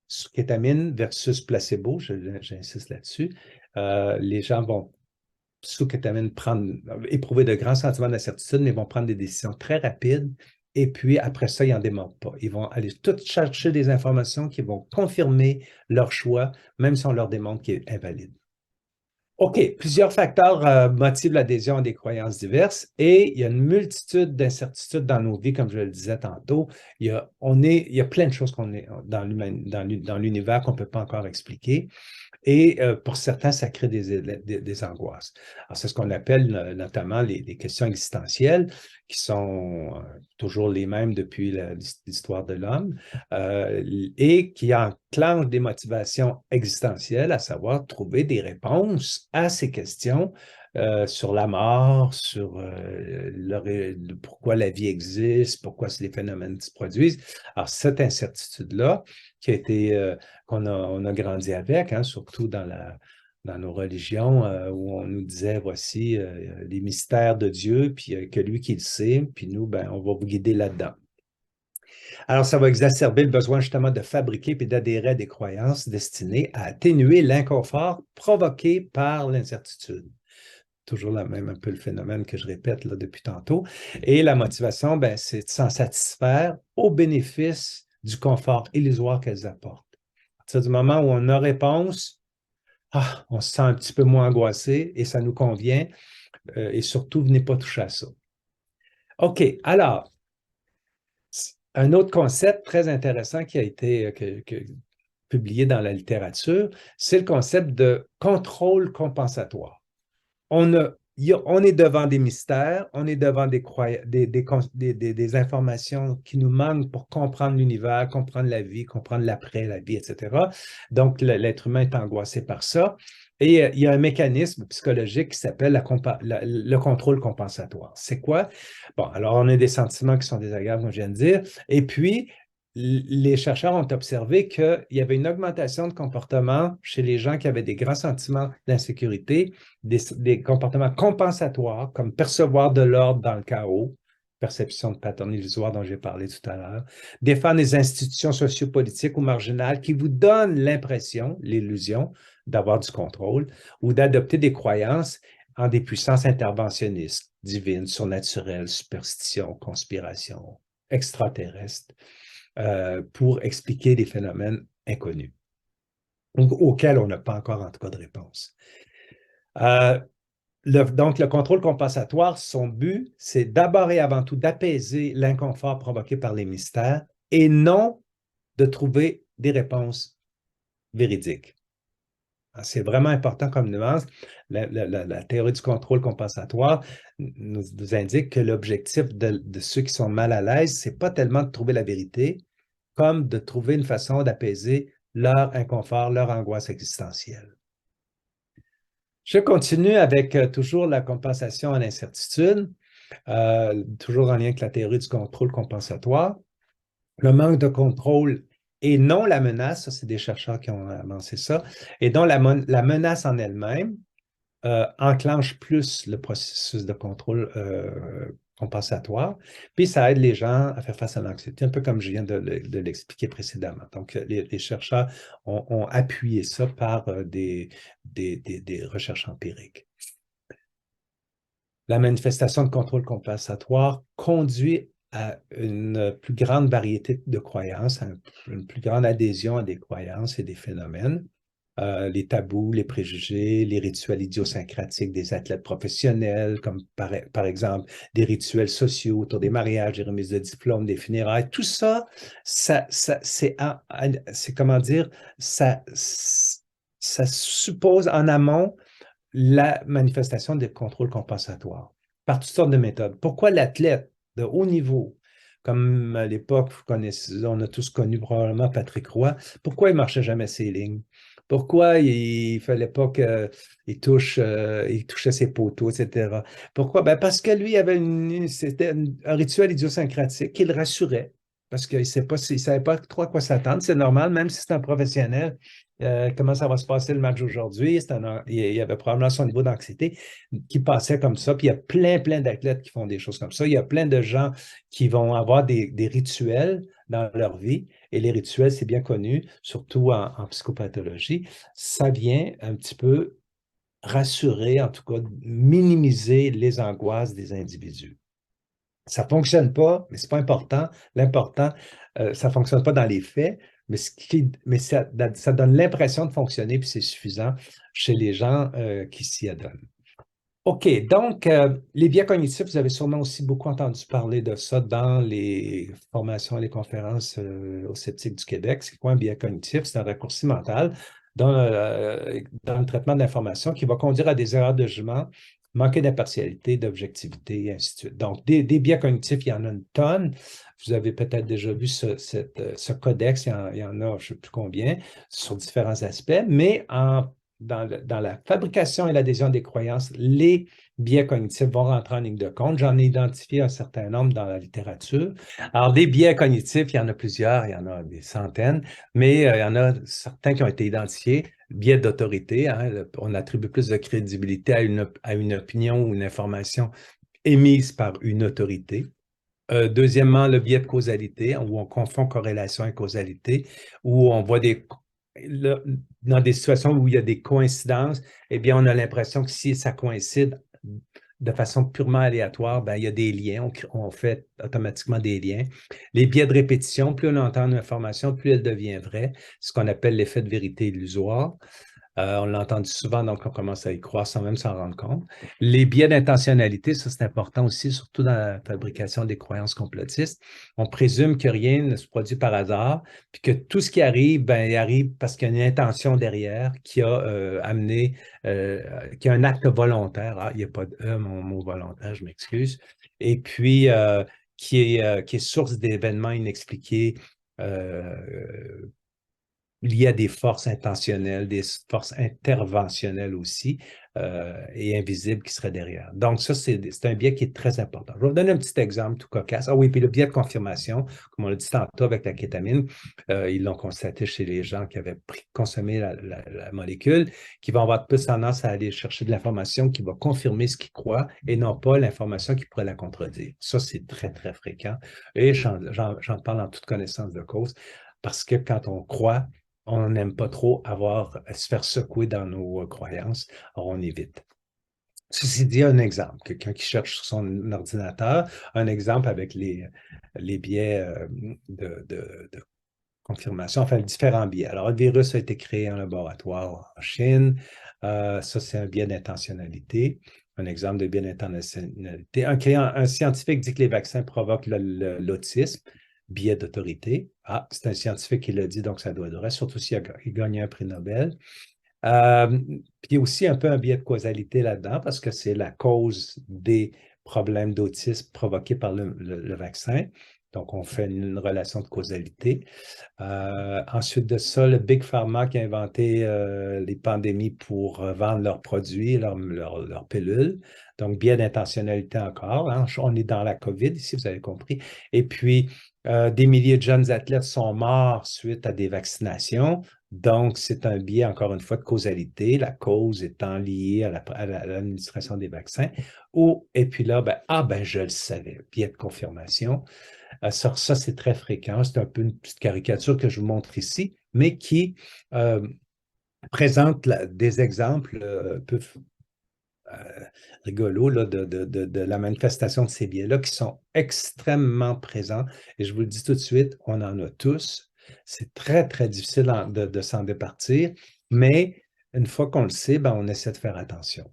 sous-kétamine versus placebo, j'insiste là-dessus, les gens vont sous-kétamine éprouver de grands sentiments d'incertitude, mais vont prendre des décisions très rapides. Et puis, après ça, ils n'en démordent pas. Ils vont aller tout chercher des informations qui vont confirmer leur choix, même si on leur démontre qu'il est invalide. OK, plusieurs facteurs motivent l'adhésion à des croyances diverses et il y a une multitude d'incertitudes dans nos vies, comme je le disais tantôt. Il y a plein de choses qu'on est dans l'univers qu'on ne peut pas encore expliquer. Et pour certains, ça crée des angoisses. Alors, c'est ce qu'on appelle notamment les questions existentielles, qui sont toujours les mêmes depuis l'histoire de l'homme, et qui enclenchent des motivations existentielles, à savoir trouver des réponses à ces questions sur la mort, sur pourquoi la vie existe, pourquoi ces phénomènes se produisent. Alors, cette incertitude-là, qui a été on a grandi avec, hein, surtout dans nos religions, où on nous disait, voici les mystères de Dieu, puis que lui qui le sait, puis nous, ben, on va vous guider là-dedans. Alors, ça va exacerber le besoin justement de fabriquer et d'adhérer à des croyances destinées à atténuer l'inconfort provoqué par l'incertitude. Toujours même un peu le phénomène que je répète là, depuis tantôt. Et la motivation, ben, c'est de s'en satisfaire au bénéfice du confort illusoire qu'elles apportent. À partir du moment où on a réponse, on se sent un petit peu moins angoissé et ça nous convient. Et surtout, venez pas toucher à ça. OK, alors, un autre concept très intéressant qui a été publié dans la littérature, c'est le concept de contrôle compensatoire. On est devant des mystères, on est devant des informations qui nous manquent pour comprendre l'univers, comprendre la vie, comprendre l'après, la vie, etc. Donc, l'être humain est angoissé par ça. Et il y a un mécanisme psychologique qui s'appelle le contrôle compensatoire. C'est quoi? Bon, alors on a des sentiments qui sont désagréables, comme je viens de dire. Et puis, les chercheurs ont observé qu'il y avait une augmentation de comportement chez les gens qui avaient des grands sentiments d'insécurité, des comportements compensatoires, comme percevoir de l'ordre dans le chaos, perception de pattern illusoire dont j'ai parlé tout à l'heure, défendre les institutions sociopolitiques ou marginales qui vous donnent l'impression, l'illusion d'avoir du contrôle, ou d'adopter des croyances en des puissances interventionnistes, divines, surnaturelles, superstitions, conspirations, extraterrestres, pour expliquer des phénomènes inconnus, auxquels on n'a pas encore en tout cas de réponse. Donc, le contrôle compensatoire, son but, c'est d'abord et avant tout d'apaiser l'inconfort provoqué par les mystères et non de trouver des réponses véridiques. C'est vraiment important comme nuance. La théorie du contrôle compensatoire nous indique que l'objectif de ceux qui sont mal à l'aise, ce n'est pas tellement de trouver la vérité, comme de trouver une façon d'apaiser leur inconfort, leur angoisse existentielle. Je continue avec toujours la compensation à l'incertitude, toujours en lien avec la théorie du contrôle compensatoire. Le manque de contrôle et non la menace, ça c'est des chercheurs qui ont avancé ça, et donc la menace en elle-même enclenche plus le processus de contrôle compensatoire, puis ça aide les gens à faire face à l'anxiété, un peu comme je viens de l'expliquer précédemment. Donc, les chercheurs ont appuyé ça par des recherches empiriques. La manifestation de contrôle compensatoire conduit à une plus grande variété de croyances, à une plus grande adhésion à des croyances et des phénomènes. Les tabous, les préjugés, les rituels idiosyncratiques des athlètes professionnels, comme par exemple des rituels sociaux autour des mariages, des remises de diplômes, des funérailles, tout ça, c'est comment dire, ça suppose en amont la manifestation des contrôles compensatoires par toutes sortes de méthodes. Pourquoi l'athlète de haut niveau, comme à l'époque, vous connaissez, on a tous connu probablement Patrick Roy, pourquoi il ne marchait jamais ses lignes? Pourquoi il ne fallait pas qu'il il touchait ses poteaux, etc. Pourquoi? Ben parce que lui avait c'était un rituel idiosyncratique qui le rassurait. Parce qu'il ne savait pas trop à quoi s'attendre. C'est normal, même si c'est un professionnel. Comment ça va se passer le match aujourd'hui? Il y avait probablement son niveau d'anxiété qui passait comme ça. Puis il y a plein d'athlètes qui font des choses comme ça. Il y a plein de gens qui vont avoir des rituels dans leur vie. Et les rituels, c'est bien connu, surtout en psychopathologie. Ça vient un petit peu rassurer, en tout cas, minimiser les angoisses des individus. Ça ne fonctionne pas, mais ce n'est pas important. L'important, ça ne fonctionne pas dans les faits, mais ça donne l'impression de fonctionner, puis c'est suffisant chez les gens qui s'y adonnent. OK, donc les biais cognitifs, vous avez sûrement aussi beaucoup entendu parler de ça dans les formations et les conférences au Sceptique du Québec. C'est quoi un biais cognitif? C'est un raccourci mental dans le traitement de l'information qui va conduire à des erreurs de jugement, manquer d'impartialité, d'objectivité, et ainsi de suite. Donc, des biais cognitifs, il y en a une tonne. Vous avez peut-être déjà vu ce codex, il y en a, je ne sais plus combien, sur différents aspects, mais dans la fabrication et l'adhésion des croyances, les biais cognitifs vont rentrer en ligne de compte. J'en ai identifié un certain nombre dans la littérature. Alors, des biais cognitifs, il y en a plusieurs, il y en a des centaines, mais il y en a certains qui ont été identifiés. Biais d'autorité, hein, on attribue plus de crédibilité à une opinion ou une information émise par une autorité. Deuxièmement, le biais de causalité, où on confond corrélation et causalité, où on voit dans des situations où il y a des coïncidences, eh bien, on a l'impression que si ça coïncide de façon purement aléatoire, ben, il y a des liens, on fait automatiquement des liens. Les biais de répétition, plus on entend une information, plus elle devient vraie, ce qu'on appelle l'effet de vérité illusoire. On l'a entendu souvent, donc on commence à y croire sans même s'en rendre compte. Les biais d'intentionnalité, ça c'est important aussi, surtout dans la fabrication des croyances complotistes. On présume que rien ne se produit par hasard, puis que tout ce qui arrive, ben, il arrive parce qu'il y a une intention derrière qui a amené, qui a un acte volontaire. Ah, il n'y a pas de mon mot volontaire, je m'excuse. Et puis, qui est source d'événements inexpliqués, lié à des forces intentionnelles, des forces interventionnelles aussi, et invisibles qui seraient derrière. Donc, ça, c'est un biais qui est très important. Je vais vous donner un petit exemple tout cocasse. Ah oui, puis le biais de confirmation, comme on l'a dit tantôt avec la kétamine, ils l'ont constaté chez les gens qui avaient consommé la molécule, qui vont avoir plus tendance à aller chercher de l'information qui va confirmer ce qu'ils croient et non pas l'information qui pourrait la contredire. Ça, c'est très fréquent. Et j'en parle en toute connaissance de cause parce que quand on croit, on n'aime pas trop se faire secouer dans nos croyances, alors on évite. Ceci dit, un exemple, quelqu'un qui cherche sur son ordinateur, un exemple avec les biais de confirmation, enfin différents biais. Alors, le virus a été créé en laboratoire en Chine, ça c'est un biais d'intentionnalité. Un exemple de biais d'intentionnalité. Un scientifique dit que les vaccins provoquent l'autisme, biais d'autorité. Ah, c'est un scientifique qui l'a dit, donc ça doit être vrai, surtout s'il a gagné un prix Nobel. Puis il y a aussi un peu un biais de causalité là-dedans parce que c'est la cause des problèmes d'autisme provoqués par le vaccin. Donc, on fait une relation de causalité. Ensuite de ça, le Big Pharma qui a inventé les pandémies pour vendre leurs produits, leurs pilules. Donc, biais d'intentionnalité encore. Hein. On est dans la COVID ici, vous avez compris. Et puis, des milliers de jeunes athlètes sont morts suite à des vaccinations. Donc, c'est un biais, encore une fois, de causalité, la cause étant liée à l'administration des vaccins. Et puis là, je le savais, biais de confirmation. Ça, c'est très fréquent. C'est un peu une petite caricature que je vous montre ici, mais qui présente des exemples rigolos là, de la manifestation de ces biais-là qui sont extrêmement présents. Et je vous le dis tout de suite, on en a tous. C'est très, très difficile de s'en départir, mais une fois qu'on le sait, ben, on essaie de faire attention.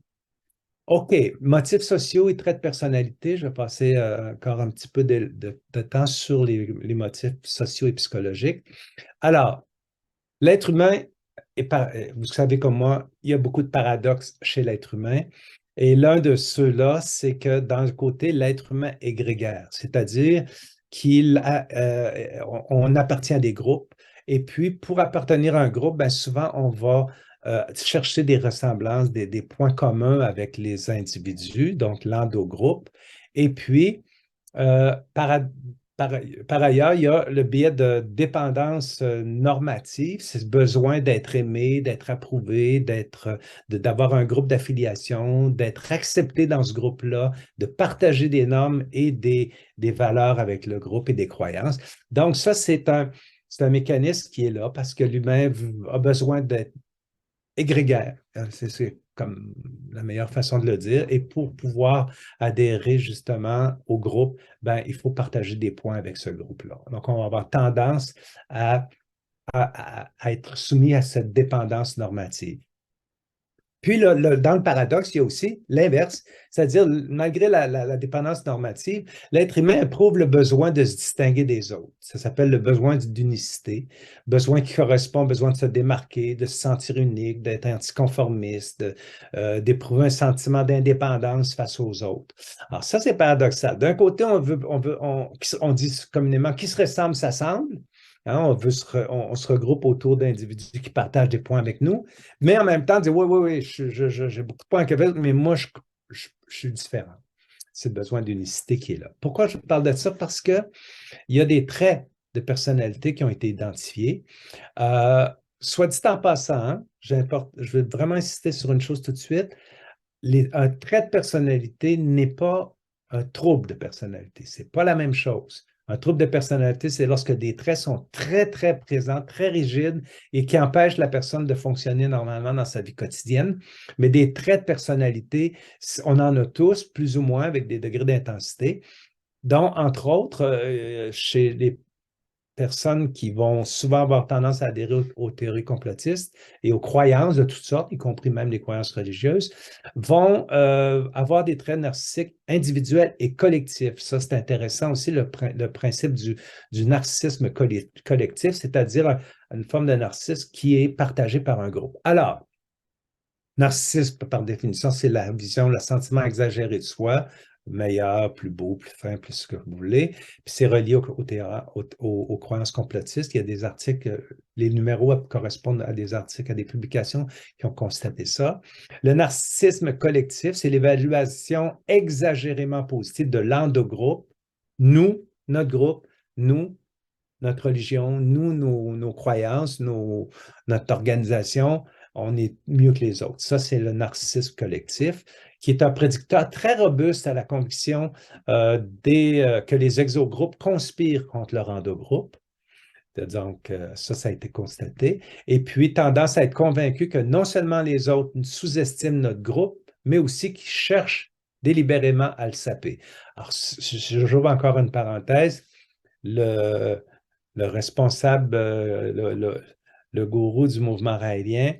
OK, motifs sociaux et traits de personnalité. Je vais passer encore un petit peu de temps sur les motifs sociaux et psychologiques. Alors, l'être humain, vous savez comme moi, il y a beaucoup de paradoxes chez l'être humain. Et l'un de ceux-là, c'est que dans le côté, l'être humain est grégaire, c'est-à-dire on appartient à des groupes. Et puis, pour appartenir à un groupe, ben souvent, on va chercher des ressemblances, des points communs avec les individus, donc l'endogroupe. Et puis, par, par, par ailleurs, il y a le biais de dépendance normative, c'est ce besoin d'être aimé, d'être approuvé, d'avoir un groupe d'affiliation, d'être accepté dans ce groupe-là, de partager des normes et des valeurs avec le groupe et des croyances. Donc, ça, c'est un mécanisme qui est là parce que l'humain a besoin d'être et grégaire. C'est comme la meilleure façon de le dire. Et pour pouvoir adhérer justement au groupe, ben, il faut partager des points avec ce groupe-là. Donc, on va avoir tendance à être soumis à cette dépendance normative. Puis, dans le paradoxe, il y a aussi l'inverse, c'est-à-dire, malgré la dépendance normative, l'être humain éprouve le besoin de se distinguer des autres. Ça s'appelle le besoin d'unicité, besoin qui correspond au besoin de se démarquer, de se sentir unique, d'être anticonformiste, d'éprouver un sentiment d'indépendance face aux autres. Alors, ça, c'est paradoxal. D'un côté, on dit communément qui se ressemble s'assemble. Hein, on se regroupe autour d'individus qui partagent des points avec nous, mais en même temps, dire oui, oui, oui, j'ai beaucoup de points avec eux, mais moi, je suis différent. C'est le besoin d'unicité qui est là. Pourquoi je parle de ça? Parce qu'il y a des traits de personnalité qui ont été identifiés. Soit dit en passant, hein, je vais vraiment insister sur une chose tout de suite. Un trait de personnalité n'est pas un trouble de personnalité. Ce n'est pas la même chose. Un trouble de personnalité, c'est lorsque des traits sont très, très présents, très rigides et qui empêchent la personne de fonctionner normalement dans sa vie quotidienne. Mais des traits de personnalité, on en a tous, plus ou moins, avec des degrés d'intensité, dont, entre autres, chez les personnes qui vont souvent avoir tendance à adhérer aux théories complotistes et aux croyances de toutes sortes, y compris même les croyances religieuses, vont avoir des traits narcissiques individuels et collectifs. Ça, c'est intéressant aussi, le principe du narcissisme collectif, c'est-à-dire une forme de narcissisme qui est partagée par un groupe. Alors, narcissisme, par définition, c'est la vision, le sentiment exagéré de soi, meilleur, plus beau, plus fin, plus ce que vous voulez. Puis c'est relié aux croyances complotistes. Il y a des articles, les numéros correspondent à des articles, à des publications qui ont constaté ça. Le narcissisme collectif, c'est l'évaluation exagérément positive de l'endogroupe. Nous, notre groupe, nous, notre religion, nous, nos croyances, notre organisation, on est mieux que les autres. Ça, c'est le narcissisme collectif, qui est un prédicteur très robuste à la conviction que les exogroupes conspirent contre leur endogroupe. Donc, ça a été constaté. Et puis, tendance à être convaincu que non seulement les autres sous-estiment notre groupe, mais aussi qu'ils cherchent délibérément à le saper. Alors, j'ouvre encore une parenthèse. Le responsable, le gourou du mouvement raélien,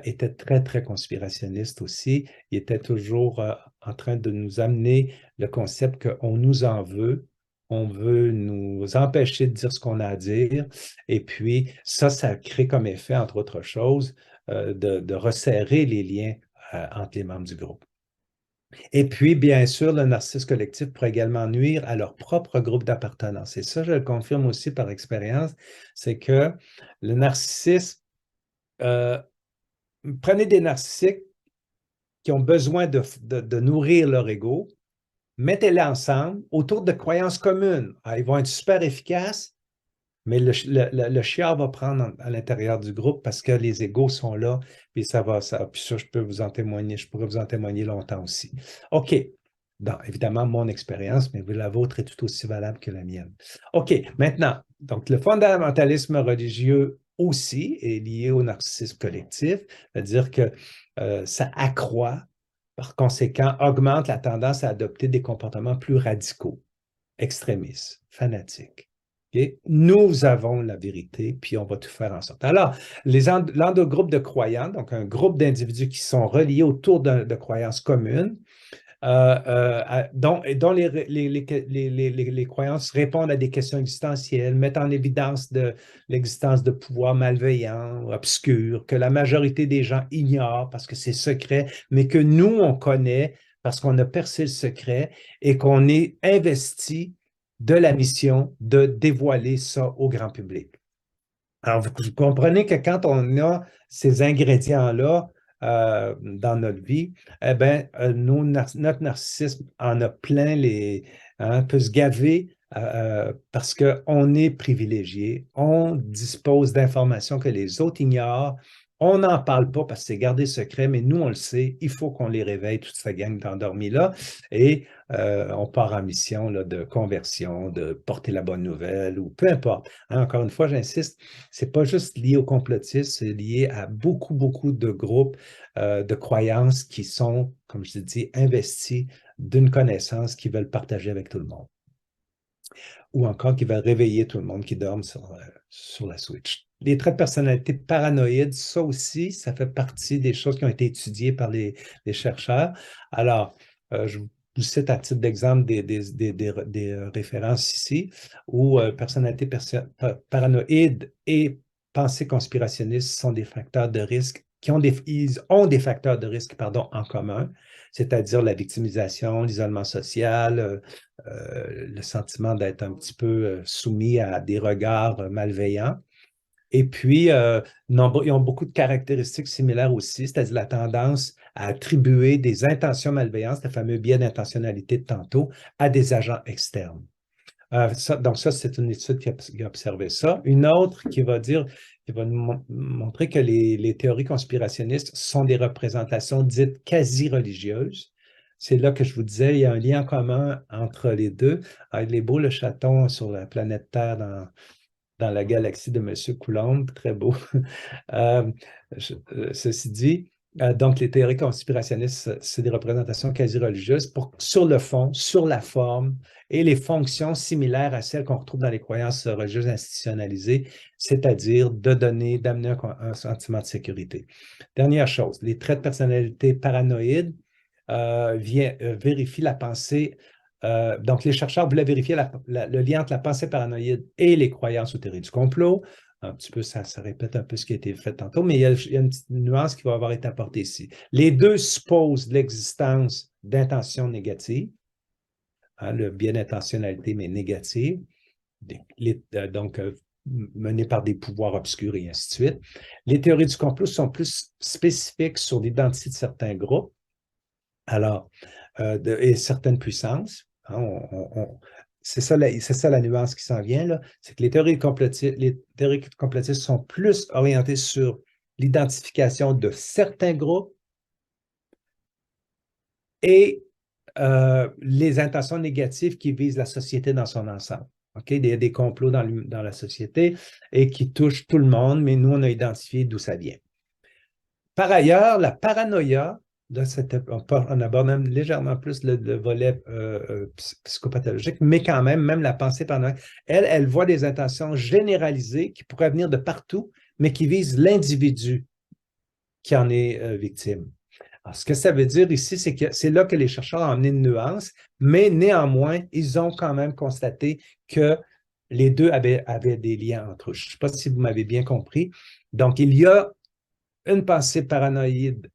était très, très conspirationniste aussi. Il était toujours en train de nous amener le concept qu'on nous en veut, on veut nous empêcher de dire ce qu'on a à dire. Et puis, ça crée comme effet, entre autres choses, de resserrer les liens entre les membres du groupe. Et puis, bien sûr, le narcissisme collectif pourrait également nuire à leur propre groupe d'appartenance. Et ça, je le confirme aussi par expérience, c'est que le narcissisme, prenez des narcissiques qui ont besoin de nourrir leur ego, mettez-les ensemble autour de croyances communes. Alors, ils vont être super efficaces, mais le chiard va prendre à l'intérieur du groupe parce que les égos sont là, puis puis ça, je pourrais vous en témoigner longtemps aussi. OK. Non, évidemment, mon expérience, mais la vôtre est tout aussi valable que la mienne. OK, maintenant, donc le fondamentalisme religieux aussi est lié au narcissisme collectif, c'est-à-dire que ça accroît par conséquent, augmente la tendance à adopter des comportements plus radicaux, extrémistes, fanatiques. Okay? Nous avons la vérité, puis on va tout faire en sorte. Alors, l'endogroupe de croyants, donc un groupe d'individus qui sont reliés autour de croyances communes, dont les croyances répondent à des questions existentielles, mettent en évidence l'existence de pouvoirs malveillants, obscurs, que la majorité des gens ignorent parce que c'est secret, mais que nous, on connaît parce qu'on a percé le secret et qu'on est investi de la mission de dévoiler ça au grand public. Alors, vous comprenez que quand on a ces ingrédients-là dans notre vie, eh bien, notre narcissisme en a plein peut se gaver parce qu'on est privilégié, on dispose d'informations que les autres ignorent, on n'en parle pas parce que c'est gardé secret, mais nous, on le sait, il faut qu'on les réveille, toute cette gang d'endormis-là, et on part en mission là, de conversion, de porter la bonne nouvelle, ou peu importe. Hein, encore une fois, j'insiste, c'est pas juste lié au complotisme, c'est lié à beaucoup, beaucoup de groupes de croyances qui sont, comme je l'ai dit, investis d'une connaissance qu'ils veulent partager avec tout le monde. Ou encore qui veulent réveiller tout le monde qui dorme sur la Switch. Les traits de personnalité paranoïdes, ça aussi, ça fait partie des choses qui ont été étudiées par les chercheurs. Alors, je vous cite à titre d'exemple des références ici, où personnalité paranoïde et pensée conspirationniste sont des facteurs de risque ils ont des facteurs de risque en commun, c'est-à-dire la victimisation, l'isolement social, le sentiment d'être un petit peu soumis à des regards malveillants. Et puis, ils ont beaucoup de caractéristiques similaires aussi, c'est-à-dire la tendance à attribuer des intentions malveillantes, le fameux biais d'intentionnalité de tantôt, à des agents externes. Donc ça, c'est une étude qui a observé ça. Une autre qui va nous montrer que les théories conspirationnistes sont des représentations dites quasi-religieuses. C'est là que je vous disais, il y a un lien commun entre les deux. Il est beau le chaton sur la planète Terre dans la galaxie de M. Coulomb, très beau. Ceci dit, donc les théories conspirationnistes, c'est des représentations quasi-religieuses sur le fond, sur la forme et les fonctions similaires à celles qu'on retrouve dans les croyances religieuses institutionnalisées, c'est-à-dire d'amener un sentiment de sécurité. Dernière chose, les traits de personnalité paranoïdes vérifient la pensée. Donc, les chercheurs voulaient vérifier le lien entre la pensée paranoïde et les croyances aux théories du complot. Un petit peu, ça répète un peu ce qui a été fait tantôt, mais il y a une petite nuance qui va avoir été apportée ici. Les deux supposent l'existence d'intentions négatives, le biais d'intentionnalité, mais négative, donc menées par des pouvoirs obscurs et ainsi de suite. Les théories du complot sont plus spécifiques sur l'identité de certains groupes, alors, et certaines puissances. Hein, c'est ça la nuance qui s'en vient, là. C'est que les théories complotistes sont plus orientées sur l'identification de certains groupes et les intentions négatives qui visent la société dans son ensemble. Okay? Il y a des complots dans la société et qui touchent tout le monde, mais nous, on a identifié d'où ça vient. Par ailleurs, la paranoïa, là, on aborde même légèrement plus le volet psychopathologique, mais quand même la pensée paranoïaque, elle voit des intentions généralisées qui pourraient venir de partout, mais qui visent l'individu qui en est victime. Alors, ce que ça veut dire ici, c'est que c'est là que les chercheurs ont amené une nuance, mais néanmoins, ils ont quand même constaté que les deux avaient des liens entre eux. Je ne sais pas si vous m'avez bien compris. Donc, il y a une pensée paranoïde,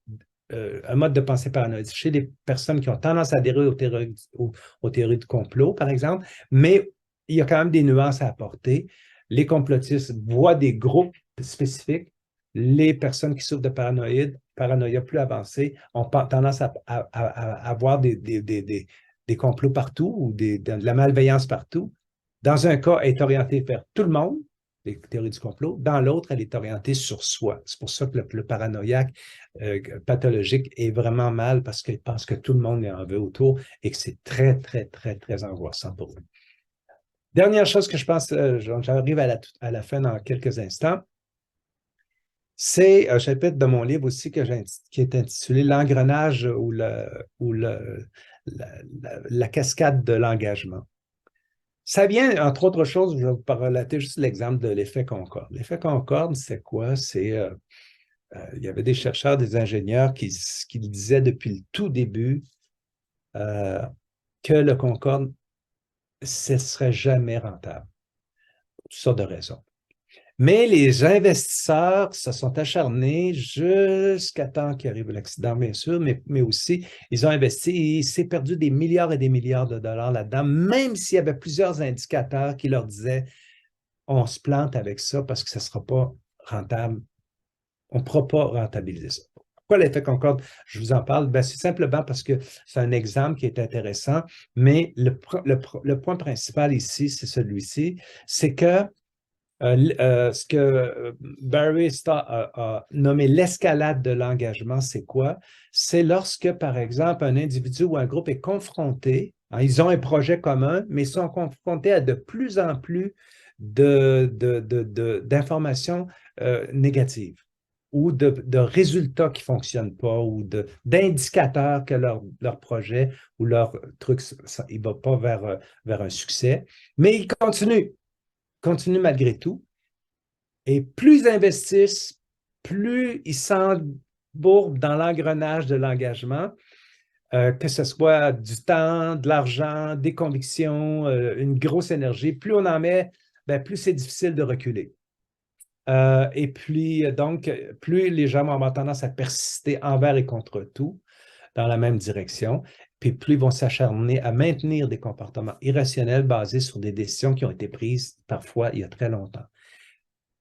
un mode de pensée paranoïde chez les personnes qui ont tendance à adhérer aux théories de complot, par exemple, mais il y a quand même des nuances à apporter. Les complotistes voient des groupes spécifiques. Les personnes qui souffrent de paranoïa plus avancée, ont tendance à avoir des complots partout ou de la malveillance partout. Dans un cas, elle est orientée vers tout le monde, les théories du complot. Dans l'autre, elle est orientée sur soi. C'est pour ça que le paranoïaque pathologique est vraiment mal parce qu'il pense que tout le monde est en veut autour et que c'est très, très, très, très angoissant pour lui. Dernière chose que je pense, j'arrive à la fin dans quelques instants, C'est un chapitre de mon livre aussi qui est intitulé L'engrenage ou la cascade de l'engagement. Ça vient, entre autres choses, je vais vous relater juste l'exemple de l'effet Concorde. L'effet Concorde, c'est quoi? Il y avait des chercheurs, des ingénieurs qui disaient depuis le tout début euh, que le Concorde, ce ne serait jamais rentable, pour toutes sortes de raisons. Mais les investisseurs se sont acharnés jusqu'à temps qu'il arrive l'accident, bien sûr, mais aussi, ils ont investi et il s'est perdu des milliards et des milliards de dollars là-dedans, même s'il y avait plusieurs indicateurs qui leur disaient on se plante avec ça parce que ça ne sera pas rentable. On ne pourra pas rentabiliser ça. Pourquoi l'effet Concorde? Je vous en parle. Ben, c'est simplement parce que c'est un exemple qui est intéressant, mais le point principal ici, c'est celui-ci, c'est que ce que Barry Starr a nommé l'escalade de l'engagement, c'est quoi? C'est lorsque, par exemple, un individu ou un groupe est confronté, hein, ils ont un projet commun, mais ils sont confrontés à de plus en plus d'informations négatives ou de résultats qui ne fonctionnent pas ou d'indicateurs que leur projet ou leur truc, il ne va pas vers un succès, mais ils continuent malgré tout. Et plus ils investissent, plus ils s'embourbent dans l'engrenage de l'engagement, que ce soit du temps, de l'argent, des convictions, une grosse énergie. Plus on en met, ben, plus c'est difficile de reculer. Et puis, donc, plus les gens vont avoir tendance à persister envers et contre tout dans la même direction, puis plus ils vont s'acharner à maintenir des comportements irrationnels basés sur des décisions qui ont été prises parfois il y a très longtemps.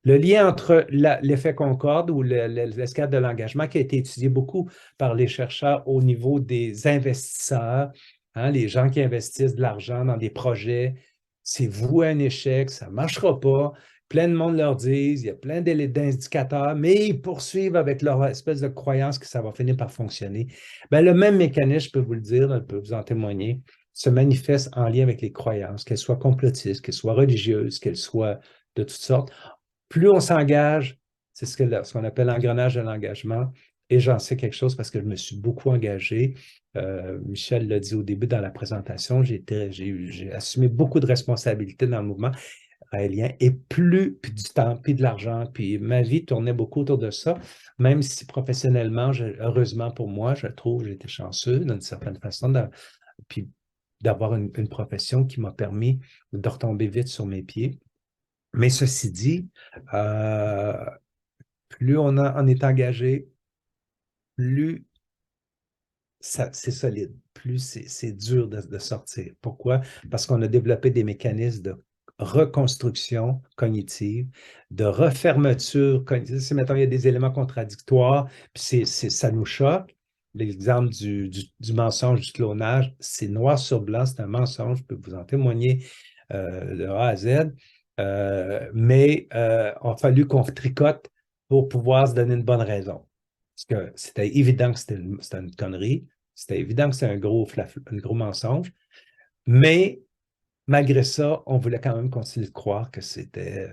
Le lien entre l'effet Concorde ou l'escalade de l'engagement qui a été étudié beaucoup par les chercheurs au niveau des investisseurs, hein, les gens qui investissent de l'argent dans des projets, c'est voué à un échec, ça ne marchera pas. Plein de monde leur dit, il y a plein d'indicateurs, mais ils poursuivent avec leur espèce de croyance que ça va finir par fonctionner. Bien, le même mécanisme, je peux vous le dire, je peux vous en témoigner, se manifeste en lien avec les croyances, qu'elles soient complotistes, qu'elles soient religieuses, qu'elles soient de toutes sortes. Plus on s'engage, c'est ce qu'on appelle l'engrenage de l'engagement. Et j'en sais quelque chose parce que je me suis beaucoup engagé. Michel l'a dit au début dans la présentation, j'ai assumé beaucoup de responsabilités dans le mouvement raélien et puis du temps, puis de l'argent, puis ma vie tournait beaucoup autour de ça, même si professionnellement, heureusement pour moi, je trouve que j'étais chanceux d'une certaine façon, puis d'avoir une profession qui m'a permis de retomber vite sur mes pieds. Mais ceci dit, euh, plus on est engagé, plus c'est solide, plus c'est dur de sortir. Pourquoi? Parce qu'on a développé des mécanismes de reconstruction cognitive, de refermeture cognitive. Si maintenant il y a des éléments contradictoires, puis ça nous choque. L'exemple du mensonge, du clonage, c'est noir sur blanc, c'est un mensonge, je peux vous en témoigner de A à Z. Mais il a fallu qu'on tricote pour pouvoir se donner une bonne raison. Parce que c'était évident que c'était une connerie, c'était évident que c'était un gros mensonge, mais malgré ça, on voulait quand même continuer de croire que c'était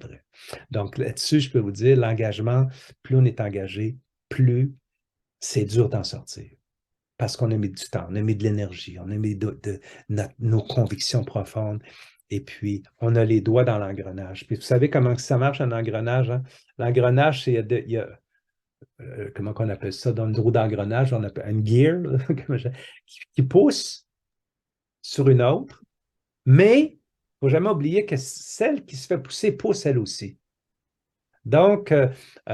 vrai. Donc là-dessus, je peux vous dire, l'engagement, plus on est engagé, plus c'est dur d'en sortir. Parce qu'on a mis du temps, on a mis de l'énergie, on a mis nos convictions profondes, et puis on a les doigts dans l'engrenage. Puis vous savez comment ça marche un engrenage, hein? L'engrenage, il y a comment on appelle ça, dans une roue d'engrenage, on appelle une gear, là, qui pousse sur une autre, mais il ne faut jamais oublier que celle qui se fait pousser pousse elle aussi. Donc,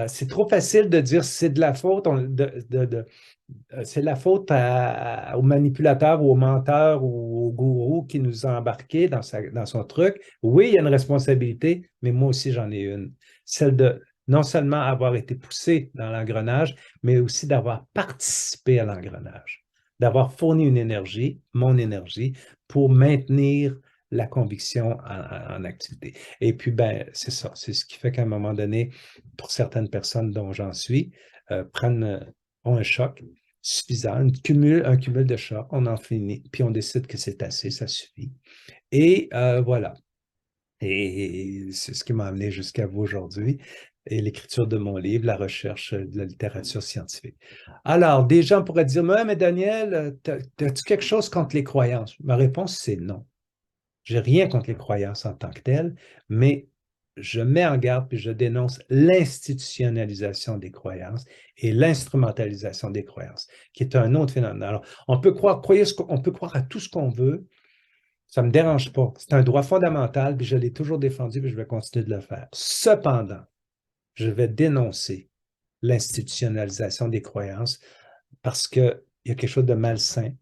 c'est trop facile de dire c'est de la faute, c'est la faute au manipulateur ou au menteur ou au gourou qui nous a embarqués dans son truc. Oui, il y a une responsabilité, mais moi aussi, j'en ai une. Celle de non seulement avoir été poussé dans l'engrenage, mais aussi d'avoir participé à l'engrenage, d'avoir fourni une énergie, mon énergie, pour maintenir la conviction en activité. Et puis, ben, c'est ça. C'est ce qui fait qu'à un moment donné, pour certaines personnes dont j'en suis, ont un choc suffisant, un cumul de chocs, on en finit, puis on décide que c'est assez, ça suffit. Et voilà. Et c'est ce qui m'a amené jusqu'à vous aujourd'hui. et l'écriture de mon livre, la recherche de la littérature scientifique. Alors, des gens pourraient dire, mais Daniel, as-tu quelque chose contre les croyances? Ma réponse, c'est non. J'ai rien contre les croyances en tant que telles, mais je mets en garde et je dénonce l'institutionnalisation des croyances et l'instrumentalisation des croyances, qui est un autre phénomène. Alors, on peut croire, on peut croire à tout ce qu'on veut, ça ne me dérange pas. C'est un droit fondamental, puis je l'ai toujours défendu, puis je vais continuer de le faire. Cependant, je vais dénoncer l'institutionnalisation des croyances parce qu'il y a quelque chose de malsain.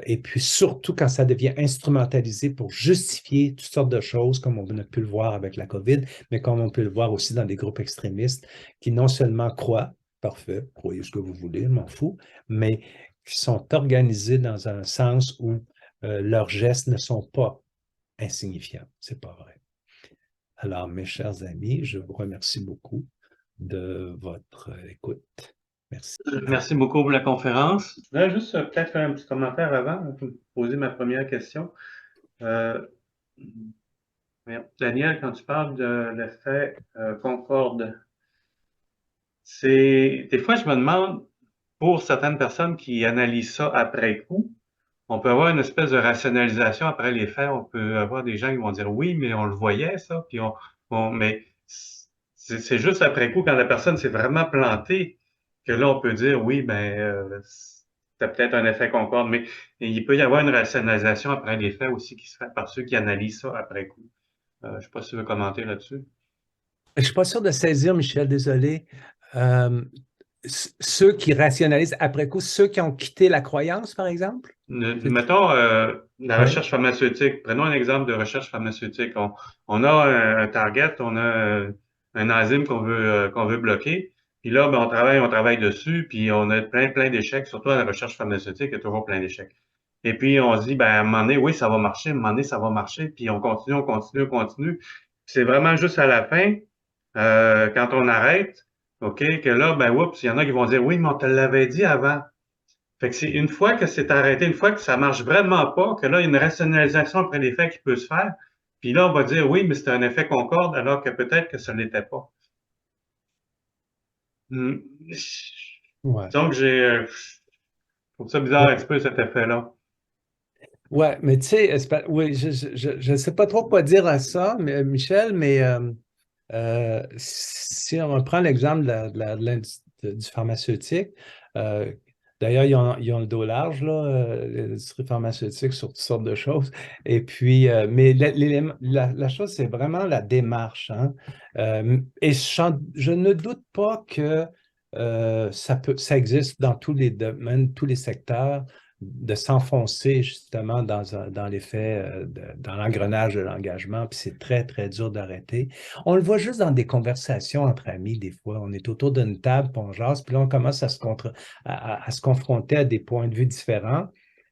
Et puis surtout quand ça devient instrumentalisé pour justifier toutes sortes de choses, comme on a pu le voir avec la COVID, mais comme on peut le voir aussi dans des groupes extrémistes qui non seulement croient, parfait, croyez ce que vous voulez, je m'en fous, mais qui sont organisés dans un sens où leurs gestes ne sont pas insignifiants. C'est pas vrai. Alors, mes chers amis, je vous remercie beaucoup de votre écoute. Merci. Merci beaucoup pour la conférence. Je voudrais juste peut-être faire un petit commentaire avant de poser ma première question. Euh, Daniel, quand tu parles de l'effet Concorde, des fois je me demande, pour certaines personnes qui analysent ça après coup, on peut avoir une espèce de rationalisation après les faits. On peut avoir des gens qui vont dire oui, mais on le voyait ça, puis mais c'est juste après coup quand la personne s'est vraiment plantée que là on peut dire oui, ben c'était peut-être un effet concorde, mais il peut y avoir une rationalisation après les faits aussi qui se fait par ceux qui analysent ça après coup. Je ne sais pas si tu veux commenter là-dessus. Je ne suis pas sûr de saisir, Michel, désolé. Euh, Ceux qui rationalisent après coup, ceux qui ont quitté la croyance, par exemple? Mettons la Oui. recherche pharmaceutique. Prenons un exemple de recherche pharmaceutique. On a un target, on a un enzyme qu'on veut bloquer. Puis là, ben, on travaille dessus, puis on a plein d'échecs. Surtout à la recherche pharmaceutique, il y a toujours plein d'échecs. Et puis on se dit, ben, à un moment donné, oui, ça va marcher, à un moment donné, ça va marcher, puis on continue, on continue, on continue. C'est vraiment juste à la fin, quand on arrête, OK, que là, ben, oups, il y en a qui vont dire, oui, mais on te l'avait dit avant. Fait que c'est une fois que c'est arrêté, une fois que ça marche vraiment pas, que là, il y a une rationalisation après les faits qui peut se faire. Puis là, on va dire oui, mais c'est un effet concorde, alors que peut-être que ça ne l'était pas. Hmm. Ouais. Donc, je trouve ça bizarre un Ouais. petit peu cet effet-là. Ouais, mais tu sais, oui, je ne sais pas trop quoi dire à ça, mais, Michel, mais si on prend l'exemple du pharmaceutique, euh, d'ailleurs, ils ont le dos large, là, l'industrie pharmaceutique, sur toutes sortes de choses. Et puis, mais la chose, c'est vraiment la démarche, hein. Et je ne doute pas que ça existe dans tous les domaines, tous les secteurs, de s'enfoncer justement dans l'effet, dans l'engrenage de l'engagement, puis c'est très, très dur d'arrêter. On le voit juste dans des conversations entre amis, des fois. On est autour d'une table, puis on jase, puis là, on commence à se confronter à des points de vue différents.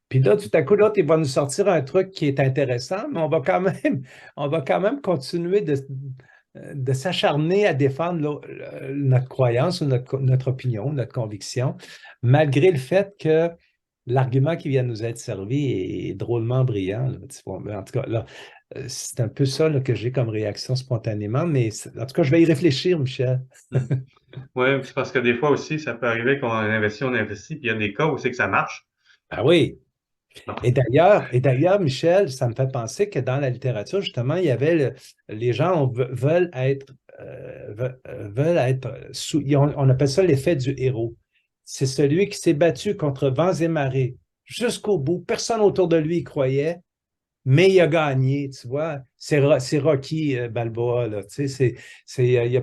Puis là, tout à coup, l'autre, il va nous sortir un truc qui est intéressant, mais on va quand même continuer de s'acharner à défendre notre croyance ou notre opinion, notre conviction, malgré le fait que l'argument qui vient de nous être servi est drôlement brillant, là, tu vois. Mais en tout cas, là, c'est un peu ça là, que j'ai comme réaction spontanément, mais en tout cas, je vais y réfléchir, Michel. Hmm. Oui, c'est parce que des fois aussi, ça peut arriver qu'on investit, puis il y a des cas où c'est que ça marche. Ah oui. Et d'ailleurs, Michel, ça me fait penser que dans la littérature, justement, il y avait les gens veulent être on appelle ça l'effet du héros. C'est celui qui s'est battu contre vents et marées jusqu'au bout. Personne autour de lui y croyait, mais il a gagné, tu vois. C'est Rocky Balboa, là. Tu sais, il a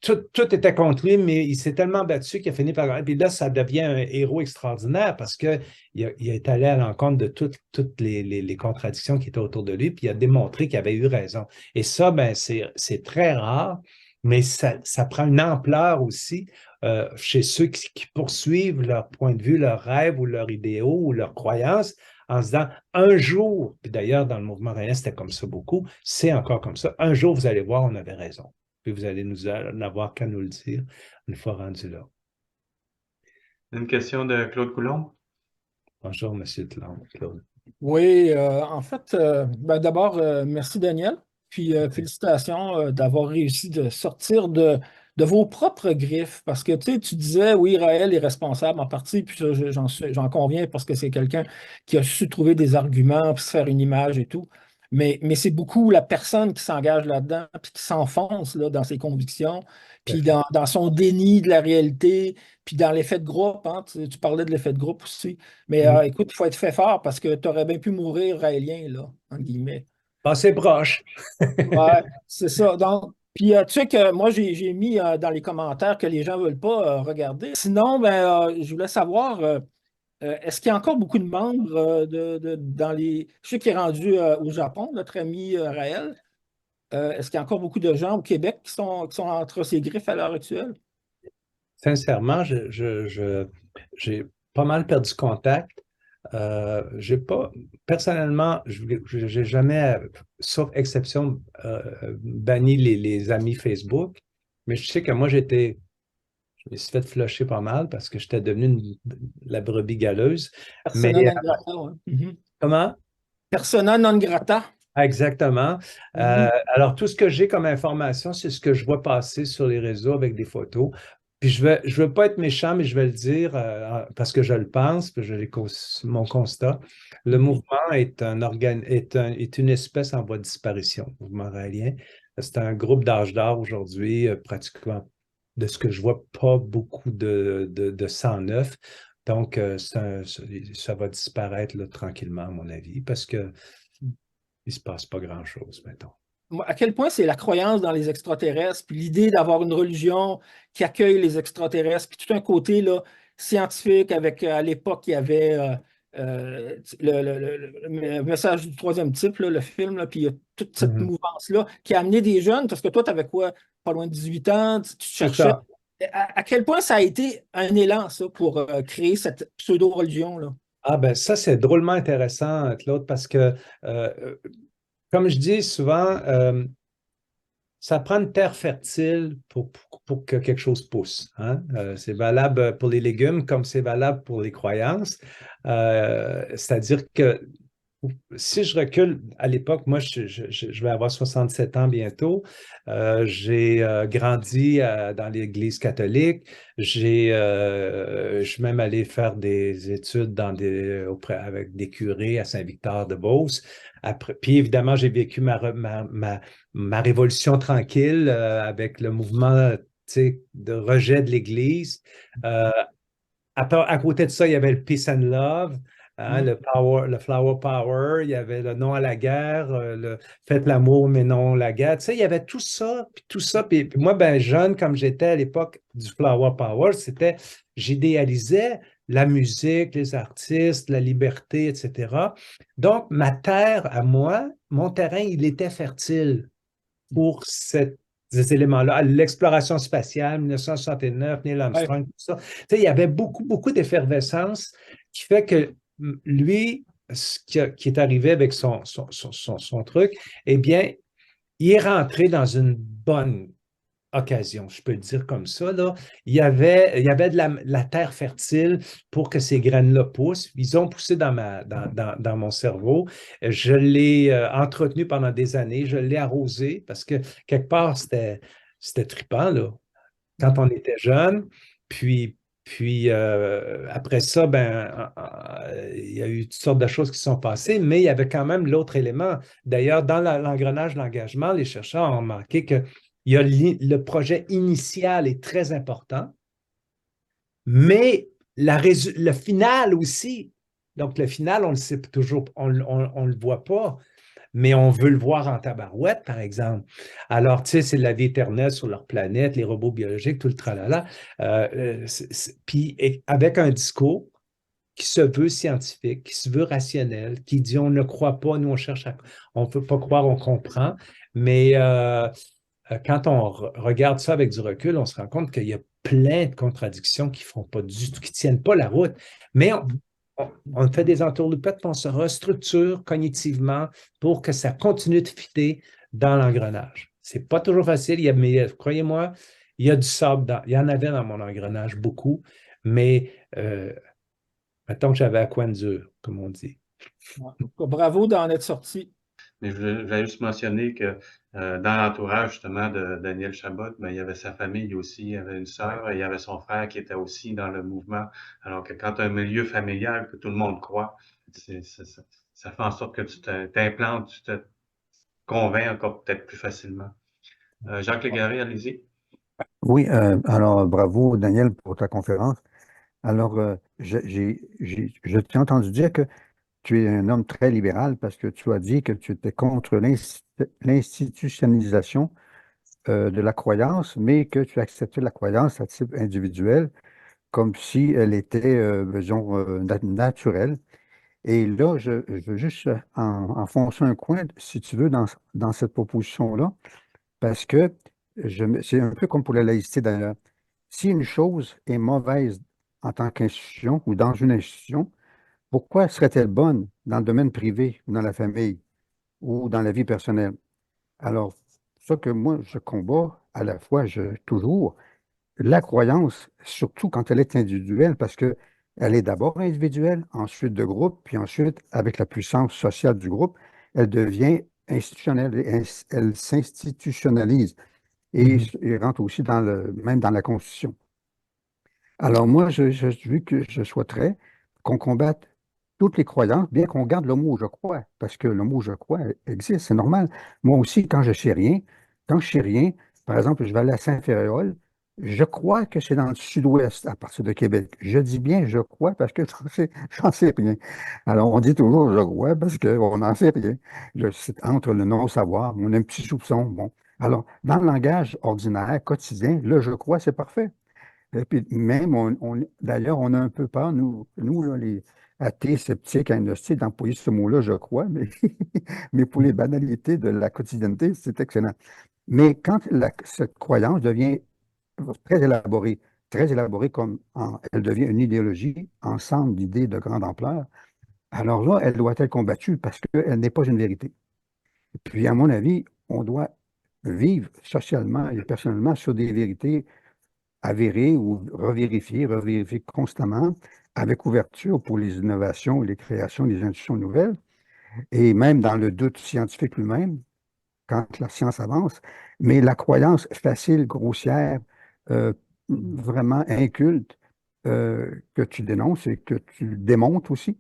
tout était contre lui, mais il s'est tellement battu qu'il a fini par gagner. Puis là, ça devient un héros extraordinaire parce qu'il est allé à l'encontre de toutes les contradictions qui étaient autour de lui, puis il a démontré qu'il avait eu raison. Et ça, ben, c'est très rare, mais ça prend une ampleur aussi chez ceux qui poursuivent leur point de vue, leurs rêves ou leurs idéaux ou leurs croyances en se disant un jour, puis d'ailleurs dans le mouvement réel, c'était comme ça beaucoup, c'est encore comme ça, un jour vous allez voir, on avait raison. Puis vous allez n'avoir qu'à nous le dire une fois rendu là. Une question de Claude Coulomb. Bonjour, M. Claude. Oui, en fait, ben d'abord, merci Daniel. Puis félicitations d'avoir réussi de sortir de vos propres griffes. Parce que tu disais, oui, Raël est responsable en partie, puis ça, j'en conviens parce que c'est quelqu'un qui a su trouver des arguments, puis se faire une image et tout. Mais c'est beaucoup la personne qui s'engage là-dedans, puis qui s'enfonce là, dans ses convictions, puis dans son déni de la réalité, puis dans l'effet de groupe. Hein. Tu parlais de l'effet de groupe aussi. Mais Mm. écoute, il faut être fait fort parce que tu aurais bien pu mourir raélien, là, en guillemets. Passez proche. Ouais, c'est ça. Donc, puis tu sais que moi, j'ai mis dans les commentaires que les gens ne veulent pas regarder. Sinon, ben, je voulais savoir, est-ce qu'il y a encore beaucoup de membres dans les. Je sais qu'il est rendu au Japon, notre ami Raël. Est-ce qu'il y a encore beaucoup de gens au Québec qui sont entre ses griffes à l'heure actuelle? Sincèrement, j'ai pas mal perdu contact. J'ai pas, personnellement, j'ai jamais, sauf exception, banni les amis Facebook. Mais je sais que moi, je me suis fait flusher pas mal parce que j'étais devenu la brebis galeuse. Mais Persona non grata, ouais. Mhm. comment? Persona non grata. Exactement. Mhm. Alors, tout ce que j'ai comme information, c'est ce que je vois passer sur les réseaux avec des photos. Puis je veux pas être méchant, mais je vais le dire parce que je le pense, puis mon constat. Le Mhm. mouvement est est une espèce en voie de disparition, le mouvement raélien. C'est un groupe d'âge d'or aujourd'hui, pratiquement, de ce que je vois, pas beaucoup de sang neuf. Donc, ça va disparaître là, tranquillement, à mon avis, parce que il ne se passe pas grand-chose, mettons. À quel point c'est la croyance dans les extraterrestres, puis l'idée d'avoir une religion qui accueille les extraterrestres, puis tout un côté là, scientifique avec, à l'époque, il y avait le message du troisième type, là, le film, là, puis il y a toute cette Mhm. mouvance-là qui a amené des jeunes, parce que toi, tu avais quoi, pas loin de 18 ans, tu C'est cherchais. ça. À quel point ça a été un élan, ça, pour créer cette pseudo-religion, là? Ah ben ça, c'est drôlement intéressant, Claude, parce que, euh, comme je dis souvent, ça prend une terre fertile pour que quelque chose pousse. Hein. C'est valable pour les légumes comme c'est valable pour les croyances. C'est-à-dire que si je recule à l'époque, moi, je vais avoir 67 ans bientôt. J'ai grandi dans l'Église catholique. Je suis même allé faire des études avec des curés à Saint-Victor-de-Beauce. Après, puis évidemment, j'ai vécu ma révolution tranquille avec le mouvement, tu sais, de rejet de l'Église. Euh, à côté de ça, il y avait le Peace and Love, hein, Mm. le Flower Power, il y avait le non à la guerre, le faites l'amour mais non la guerre. Tu sais, il y avait tout ça, puis tout ça. Puis moi, ben, jeune comme j'étais à l'époque du Flower Power, j'idéalisais la musique, les artistes, la liberté, etc. Donc, ma terre à moi, mon terrain, il était fertile pour ces éléments-là. L'exploration spatiale, 1969, Neil Ouais. Armstrong, tout ça. Tu sais, il y avait beaucoup, beaucoup d'effervescence qui fait que lui, qui est arrivé avec son truc, eh bien, il est rentré dans une bonne occasion, je peux le dire comme ça, là. Il y avait de la terre fertile pour que ces graines-là poussent. Ils ont poussé dans mon cerveau. Je l'ai entretenu pendant des années. Je l'ai arrosé parce que quelque part, c'était trippant, là, quand on était jeune. Puis, après ça, ben, il y a eu toutes sortes de choses qui sont passées, mais il y avait quand même l'autre élément. D'ailleurs, dans l'engrenage de l'engagement, les chercheurs ont remarqué que le projet initial est très important, mais le final aussi. Donc, le final, on le sait toujours, on le voit pas, mais on veut le voir en tabarouette, par exemple. Alors, tu sais, c'est la vie éternelle sur leur planète, les robots biologiques, tout le tralala. Puis, avec un discours qui se veut scientifique, qui se veut rationnel, qui dit on ne croit pas, nous on cherche on ne peut pas croire, on comprend. Mais quand on regarde ça avec du recul, on se rend compte qu'il y a plein de contradictions qui font pas du tout, qui tiennent pas la route. Mais on fait des entourloupettes, puis on se restructure cognitivement pour que ça continue de fitter dans l'engrenage. C'est pas toujours facile, mais croyez-moi, il y a du sable il y en avait dans mon engrenage beaucoup, mais mettons que j'avais à coin dur, comme on dit. Ouais. Bravo d'en être sorti. Mais je voulais juste mentionner que dans l'entourage justement de Daniel Chabot, ben, il y avait sa famille aussi, il y avait une sœur, et il y avait son frère qui était aussi dans le mouvement. Alors que quand tu as un milieu familial que tout le monde croit, ça fait en sorte que tu t'implantes, tu te convaincs encore peut-être plus facilement. Jacques Légaré, allez-y. Oui, alors bravo Daniel pour ta conférence. Alors, je t'ai entendu dire que tu es un homme très libéral parce que tu as dit que tu étais contre l'institutionnalisation de la croyance, mais que tu acceptais la croyance à type individuel comme si elle était, disons, naturelle. Et là, je veux juste enfoncer un coin, si tu veux, dans cette proposition-là, parce que c'est un peu comme pour la laïcité d'ailleurs. Si une chose est mauvaise en tant qu'institution ou dans une institution, pourquoi serait-elle bonne dans le domaine privé ou dans la famille ou dans la vie personnelle? Alors, ça que moi, je combats à la fois, toujours, la croyance, surtout quand elle est individuelle, parce que elle est d'abord individuelle, ensuite de groupe, puis ensuite, avec la puissance sociale du groupe, elle devient institutionnelle, elle s'institutionnalise et, Mhm. et rentre aussi même dans la Constitution. Alors moi, vu que je souhaiterais qu'on combatte toutes les croyances, bien qu'on garde le mot je crois, parce que le mot je crois existe, c'est normal. Moi aussi, quand je sais rien, par exemple, je vais aller à Saint-Féréol, je crois que c'est dans le sud-ouest, à partir de Québec. Je dis bien je crois parce que j'en sais rien. Alors, on dit toujours je crois parce qu'on n'en sait rien. C'est entre le non-savoir, on a un petit soupçon. Bon. Alors, dans le langage ordinaire, quotidien, le je crois, c'est parfait. Et puis même, d'ailleurs, on a un peu peur, nous là, les athées, sceptiques, agnostiques, d'employer ce mot-là, je crois, mais, mais pour les banalités de la quotidienneté, c'est excellent. Mais quand cette croyance devient très élaborée comme elle devient une idéologie, ensemble d'idées de grande ampleur, alors là, elle doit être combattue parce qu'elle n'est pas une vérité. Puis, à mon avis, on doit vivre socialement et personnellement sur des vérités avérées ou revérifier constamment avec ouverture pour les innovations et les créations des institutions nouvelles, et même dans le doute scientifique lui-même, quand la science avance, mais la croyance facile, grossière, euh, vraiment inculte, que tu dénonces et que tu démontes aussi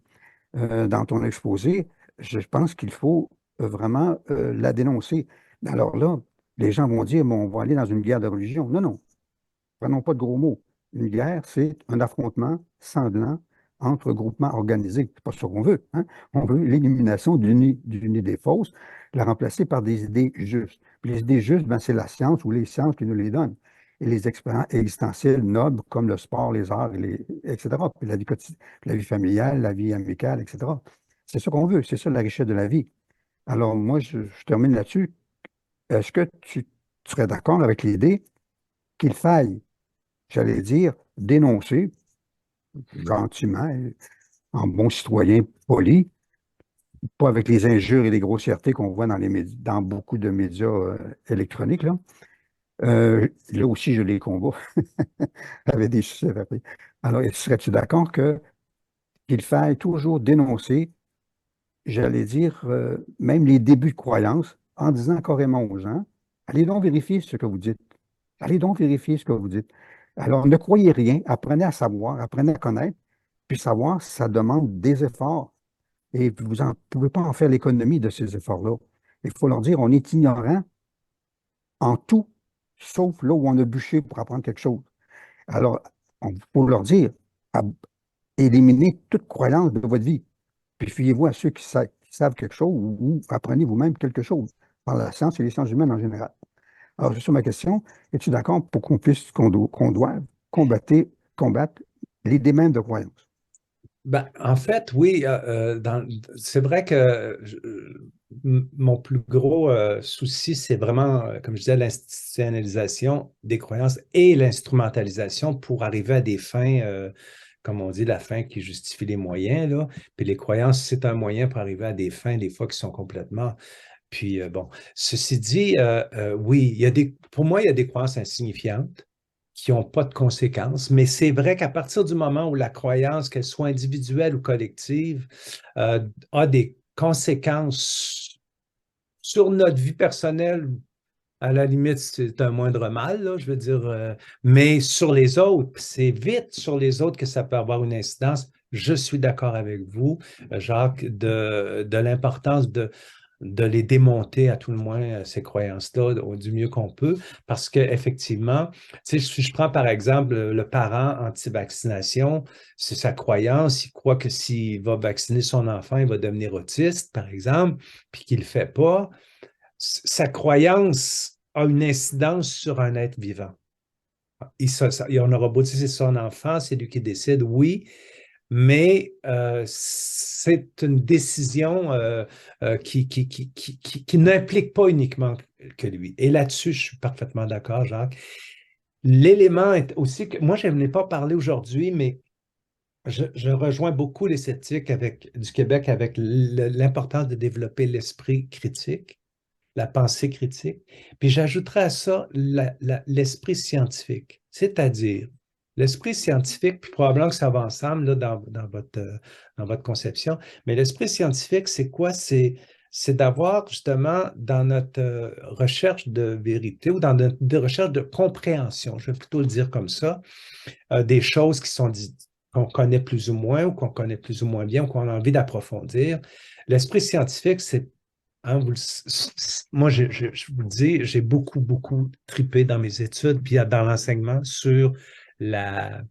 dans ton exposé, je pense qu'il faut vraiment la dénoncer. Alors là, les gens vont dire, bon, on va aller dans une guerre de religion. Non, non, prenons pas de gros mots. Une guerre, c'est un affrontement sanglant entre groupements organisés. C'est pas ce qu'on veut, hein. On veut l'élimination d'une idée fausse, la remplacer par des idées justes. Puis les idées justes, ben, c'est la science ou les sciences qui nous les donnent. Et les expériences existentielles nobles comme le sport, les arts, etc. Puis la vie quotidienne, la vie familiale, la vie amicale, etc. C'est ça qu'on veut, c'est ça la richesse de la vie. Alors moi, je termine là-dessus. Est-ce que tu serais d'accord avec l'idée qu'il faille, j'allais dire, dénoncer gentiment, en bon citoyen poli, pas avec les injures et les grossièretés qu'on voit dans beaucoup de médias électroniques, là. Là aussi, je les combats avec des succès. Alors, serais-tu d'accord qu'il faille toujours dénoncer, j'allais dire, même les débuts de croyance, en disant carrément aux gens, allez donc vérifier ce que vous dites. Allez donc vérifier ce que vous dites. Alors, ne croyez rien, apprenez à savoir, apprenez à connaître, puis savoir, ça demande des efforts. Et vous ne pouvez pas en faire l'économie de ces efforts-là. Il faut leur dire, on est ignorant en tout, sauf là où on a bûché pour apprendre quelque chose. Alors, il faut leur dire, éliminez toute croyance de votre vie. Puis fiez-vous à ceux qui savent quelque chose ou apprenez vous-même quelque chose par la science et les sciences humaines en général. Alors, c'est sur ma question. Es-tu d'accord pour qu'on doive combattre les démons de croyance? Ben, en fait, oui, c'est vrai que mon plus gros souci, c'est vraiment, comme je disais, l'institutionnalisation des croyances et l'instrumentalisation pour arriver à des fins, comme on dit, la fin qui justifie les moyens, là. Puis les croyances, c'est un moyen pour arriver à des fins, des fois, qui sont complètement. Puis bon, ceci dit, oui, pour moi, il y a des croyances insignifiantes qui n'ont pas de conséquences. Mais c'est vrai qu'à partir du moment où la croyance, qu'elle soit individuelle ou collective, a des conséquences Sur notre vie personnelle, à la limite, c'est un moindre mal, là, je veux dire, mais sur les autres, c'est vite sur les autres que ça peut avoir une incidence. Je suis d'accord avec vous, Jacques, de l'importance de les démonter à tout le moins, ces croyances-là, du mieux qu'on peut, parce qu'effectivement, tu sais, si je prends par exemple le parent anti-vaccination, c'est sa croyance, il croit que s'il va vacciner son enfant, il va devenir autiste, par exemple, puis qu'il ne le fait pas. Sa croyance a une incidence sur un être vivant. On aura beau dire c'est son enfant, c'est lui qui décide, oui, mais c'est une décision qui n'implique pas uniquement que lui. Et là-dessus, je suis parfaitement d'accord, Jacques. L'élément est aussi que moi, je n'ai pas parlé aujourd'hui, mais je rejoins beaucoup les sceptiques du Québec avec l'importance de développer l'esprit critique, la pensée critique. Puis j'ajouterais à ça l'esprit scientifique, c'est-à-dire l'esprit scientifique, puis probablement que ça va ensemble là, dans votre conception, mais l'esprit scientifique, c'est quoi? C'est d'avoir justement dans notre recherche de vérité ou dans notre recherche de compréhension, je vais plutôt le dire comme ça, des choses qui sont dites qu'on connaît plus ou moins ou qu'on connaît plus ou moins bien ou qu'on a envie d'approfondir. L'esprit scientifique, c'est hein, moi, je vous le dis, j'ai beaucoup, beaucoup tripé dans mes études puis dans l'enseignement sur la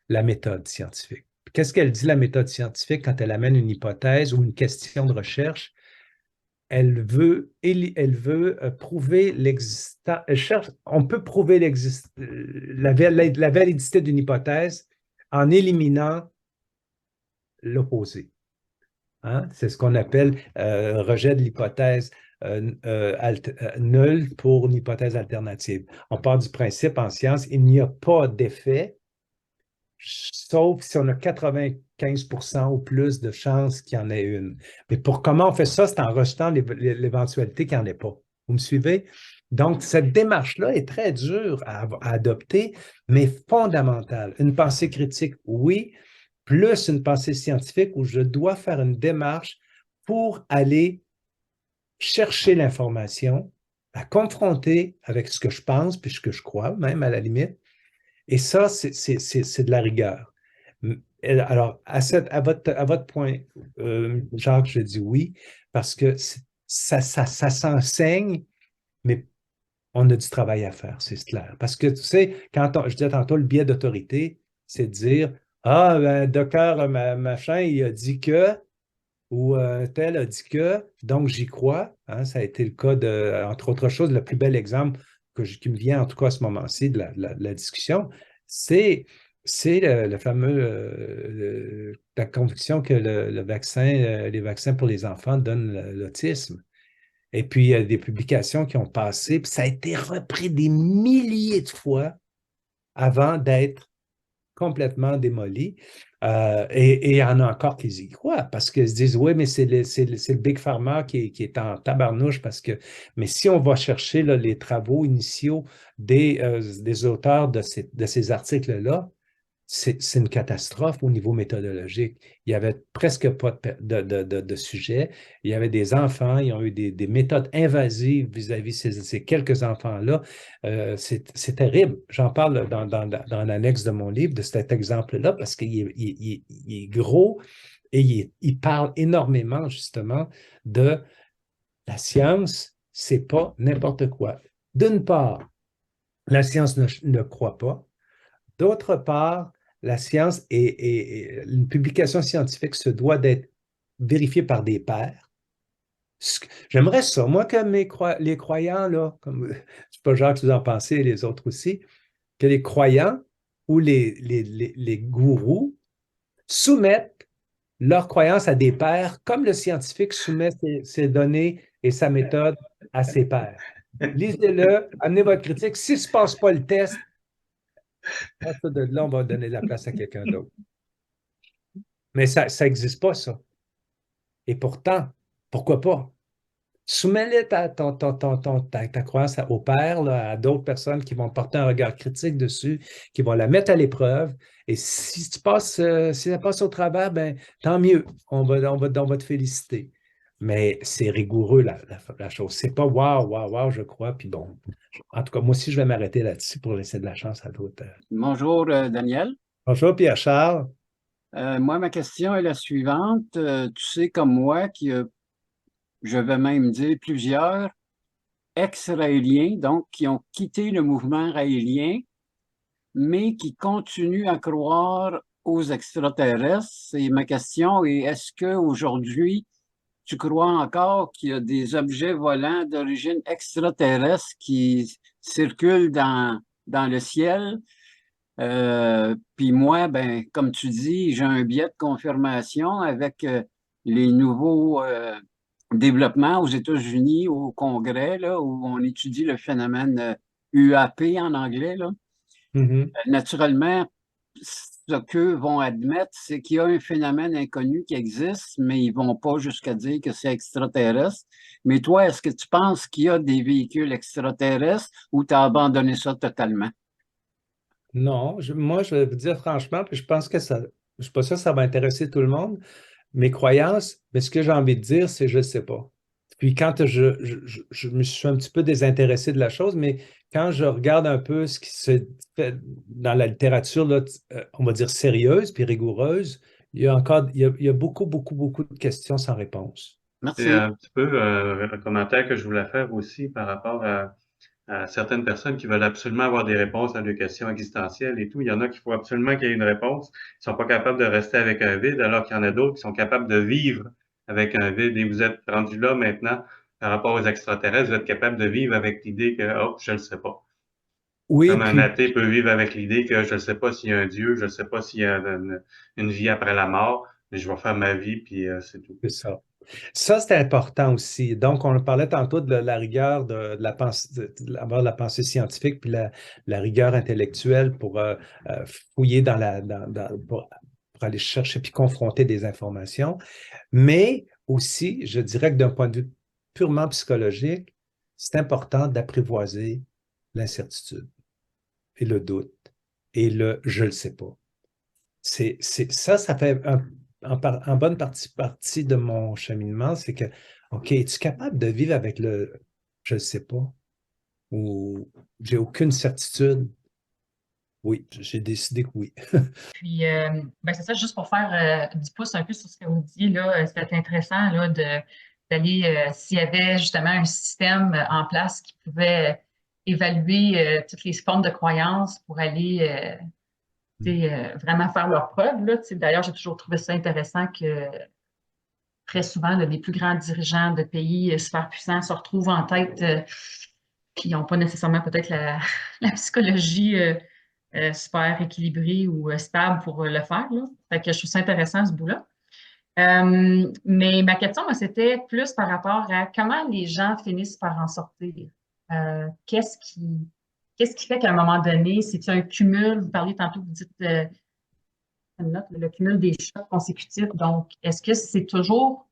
méthode scientifique. Qu'est-ce qu'elle dit, la méthode scientifique, quand elle amène une hypothèse ou une question de recherche? Elle veut prouver l'existence. On peut prouver la validité d'une hypothèse en éliminant l'opposé. Hein? C'est ce qu'on appelle rejet de l'hypothèse nulle pour une hypothèse alternative. On part du principe en science, il n'y a pas d'effet, sauf si on a 95% ou plus de chances qu'il y en ait une. Mais comment on fait ça? C'est en rejetant l'éventualité qu'il n'y en ait pas. Vous me suivez? Donc, cette démarche-là est très dure à adopter, mais fondamentale. Une pensée critique, oui, plus une pensée scientifique où je dois faire une démarche pour aller chercher l'information, la confronter avec ce que je pense, puis ce que je crois, même à la limite. Et ça, c'est de la rigueur. Alors, à votre point, Jacques, je dis oui, parce que ça s'enseigne, mais on a du travail à faire, c'est clair. Parce que, tu sais, je disais tantôt, le biais d'autorité, c'est de dire, ah, ben, docteur machin, il a dit que, ou tel a dit que, donc j'y crois. Hein, ça a été le cas de, entre autres choses, le plus bel exemple qui me vient en tout cas à ce moment-ci de la discussion, c'est le fameux, la conviction que le vaccin, les vaccins pour les enfants donnent l'autisme. Et puis, il y a des publications qui ont passé, puis ça a été repris des milliers de fois avant d'être complètement démoli. Et il y en a encore qui y croient parce qu'ils se disent, oui, mais c'est le Big Pharma qui est en tabarnouche parce que, mais si on va chercher là, les travaux initiaux des auteurs de ces articles-là, c'est une catastrophe au niveau méthodologique. Il n'y avait presque pas de sujet. Il y avait des enfants, ils ont eu des méthodes invasives vis-à-vis ces quelques enfants-là. C'est terrible. J'en parle dans l'annexe de mon livre de cet exemple-là parce qu'il est gros et il parle énormément justement de la science, c'est pas n'importe quoi. D'une part, la science ne croit pas. D'autre part, la science et une publication scientifique se doit d'être vérifiée par des pairs. J'aimerais ça, moi, que les croyants, là, comme je ne sais pas Jacques, vous en pensez, et les autres aussi, que les croyants ou les gourous soumettent leurs croyances à des pairs, comme le scientifique soumet ses données et sa méthode à ses pairs. Lisez-le, amenez votre critique. Si ne se passe pas le test, de là, on va donner la place à quelqu'un d'autre. Mais ça n'existe pas, ça. Et pourtant, pourquoi pas? Soumets-le ta croyance au père, là, à d'autres personnes qui vont porter un regard critique dessus, qui vont la mettre à l'épreuve. Et si ça passe au travers, ben, tant mieux. On va te féliciter. mais c'est rigoureux la chose. C'est pas wow, wow, wow, je crois. Puis bon, en tout cas, moi aussi, je vais m'arrêter là-dessus pour laisser de la chance à d'autres. Bonjour, Daniel. Bonjour, Pierre-Charles. Moi, ma question est la suivante. Tu sais, comme moi, je vais même dire plusieurs ex-raéliens, donc qui ont quitté le mouvement raélien, mais qui continuent à croire aux extraterrestres. Et ma question est, est-ce qu'aujourd'hui, tu crois encore qu'il y a des objets volants d'origine extraterrestre qui circulent dans le ciel? Puis moi, ben, comme tu dis, j'ai un biais de confirmation avec les nouveaux développements aux États-Unis, au Congrès, là, où on étudie le phénomène UAP en anglais, là. Mhm. Naturellement, ce qu'eux vont admettre, c'est qu'il y a un phénomène inconnu qui existe, mais ils ne vont pas jusqu'à dire que c'est extraterrestre. Mais toi, est-ce que tu penses qu'il y a des véhicules extraterrestres ou tu as abandonné ça totalement? Non, moi, je vais vous dire franchement, puis je pense que ça, je suis pas sûr que ça va intéresser tout le monde. Mes croyances, mais ce que j'ai envie de dire, c'est je ne sais pas. Puis quand je me suis un petit peu désintéressé de la chose, mais quand je regarde un peu ce qui se fait dans la littérature, là, on va dire sérieuse puis rigoureuse, il y a encore il y a beaucoup, beaucoup, beaucoup de questions sans réponse. C'est Merci. un petit peu un commentaire que je voulais faire aussi par rapport à certaines personnes qui veulent absolument avoir des réponses à leurs questions existentielles et tout. Il y en a qui faut absolument qu'il y ait une réponse. Ils sont pas capables de rester avec un vide, alors qu'il y en a d'autres qui sont capables de vivre avec un vide. Et vous êtes rendu là maintenant par rapport aux extraterrestres, vous êtes capable de vivre avec l'idée que, oh, je ne sais pas. Oui, Comme un puis athée peut vivre avec l'idée que je ne sais pas s'il y a un Dieu, je ne sais pas s'il y a une vie après la mort, mais je vais faire ma vie, puis c'est tout. c'est ça. Ça, c'est important aussi. Donc, on parlait tantôt de la rigueur de la pensée, de la pensée scientifique, puis la rigueur intellectuelle pour fouiller pour aller chercher puis confronter des informations. Mais aussi, je dirais que d'un point de vue purement psychologique, c'est important d'apprivoiser l'incertitude et le doute et le je ne le sais pas. Ça fait en bonne partie de mon cheminement, c'est que, OK, es-tu capable de vivre avec le je ne sais pas ou j'ai aucune certitude? Oui, j'ai décidé que oui. Puis, ben c'est ça, juste pour faire du pouce un peu sur ce que vous dites, là, c'était intéressant là, d'aller, s'il y avait justement un système en place qui pouvait évaluer toutes les formes de croyances pour aller vraiment faire leurs preuves. Là. D'ailleurs, j'ai toujours trouvé ça intéressant que très souvent, là, les plus grands dirigeants de pays super puissants se retrouvent en tête, qui n'ont pas nécessairement peut-être la psychologie super équilibrée ou stable pour le faire. Là. Fait que je trouve ça intéressant ce bout-là. Mais ma question, moi, c'était plus par rapport à comment les gens finissent par en sortir. Qu'est-ce qui fait qu'à un moment donné, c'est un cumul, vous parliez tantôt, vous dites une note, le cumul des chocs consécutifs. Donc, est-ce que c'est toujours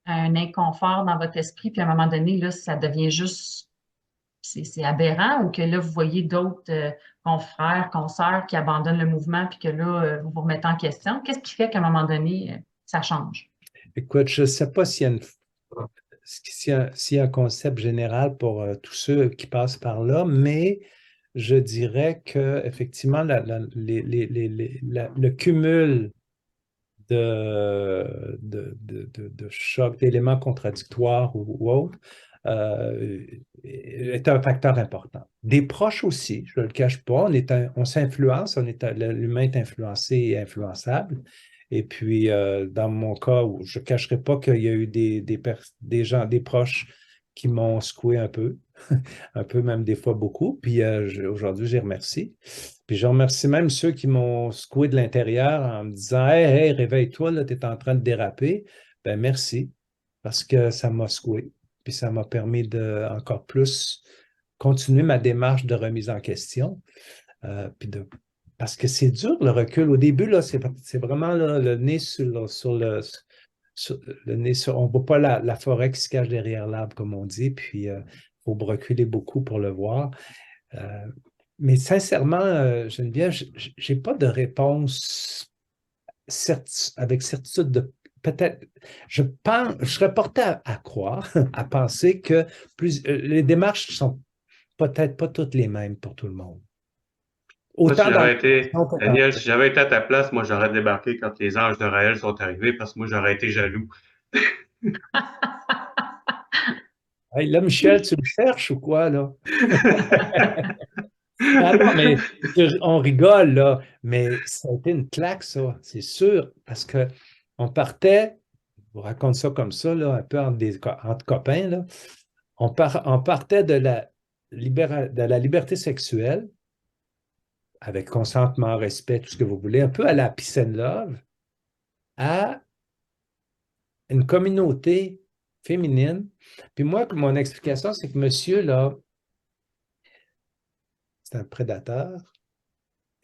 un inconfort dans votre esprit, puis à un moment donné, là, ça devient juste, c'est aberrant, ou que là, vous voyez d'autres confrères, consoeurs qui abandonnent le mouvement, puis que là, vous vous remettez en question? Qu'est-ce qui fait qu'à un moment donné, ça change? Écoute, je ne sais pas s'il y a un concept général pour tous ceux qui passent par là, mais je dirais que effectivement, le cumul de chocs, d'éléments contradictoires ou autres, est un facteur important. Des proches aussi, je ne le cache pas, on s'influence, l'humain est influencé et influençable. Et puis, dans mon cas, je ne cacherai pas qu'il y a eu des gens, des proches qui m'ont secoué un peu, un peu même des fois beaucoup. Puis aujourd'hui, je les remercie. Puis je remercie même ceux qui m'ont secoué de l'intérieur en me disant Hey, hey, réveille-toi, là, tu es en train de déraper. Ben merci, parce que ça m'a secoué. Puis ça m'a permis de encore plus continuer ma démarche de remise en question. Parce que c'est dur le recul. Au début, là, c'est vraiment là, le nez on ne voit pas la forêt qui se cache derrière l'arbre, comme on dit, puis il faut reculer beaucoup pour le voir. Mais sincèrement, Geneviève, je n'ai pas de réponse avec certitude peut-être, je serais porté à croire, à penser que les démarches sont peut-être pas toutes les mêmes pour tout le monde. Moi, si Autant dans j'avais été, l'éducation que Daniel, si j'avais été à ta place, moi, j'aurais débarqué quand les anges de Raël sont arrivés parce que moi, j'aurais été jaloux. Hey, là, Michel, tu me cherches ou quoi, là? Ah non, mais on rigole, là, mais ça a été une claque, ça, c'est sûr, parce que on partait, je vous raconte ça comme ça, là, un peu entre copains, là. On partait de la liberté sexuelle, avec consentement, respect, tout ce que vous voulez, un peu à la peace and love, à une communauté féminine. Puis moi, mon explication, c'est que monsieur, là, c'est un prédateur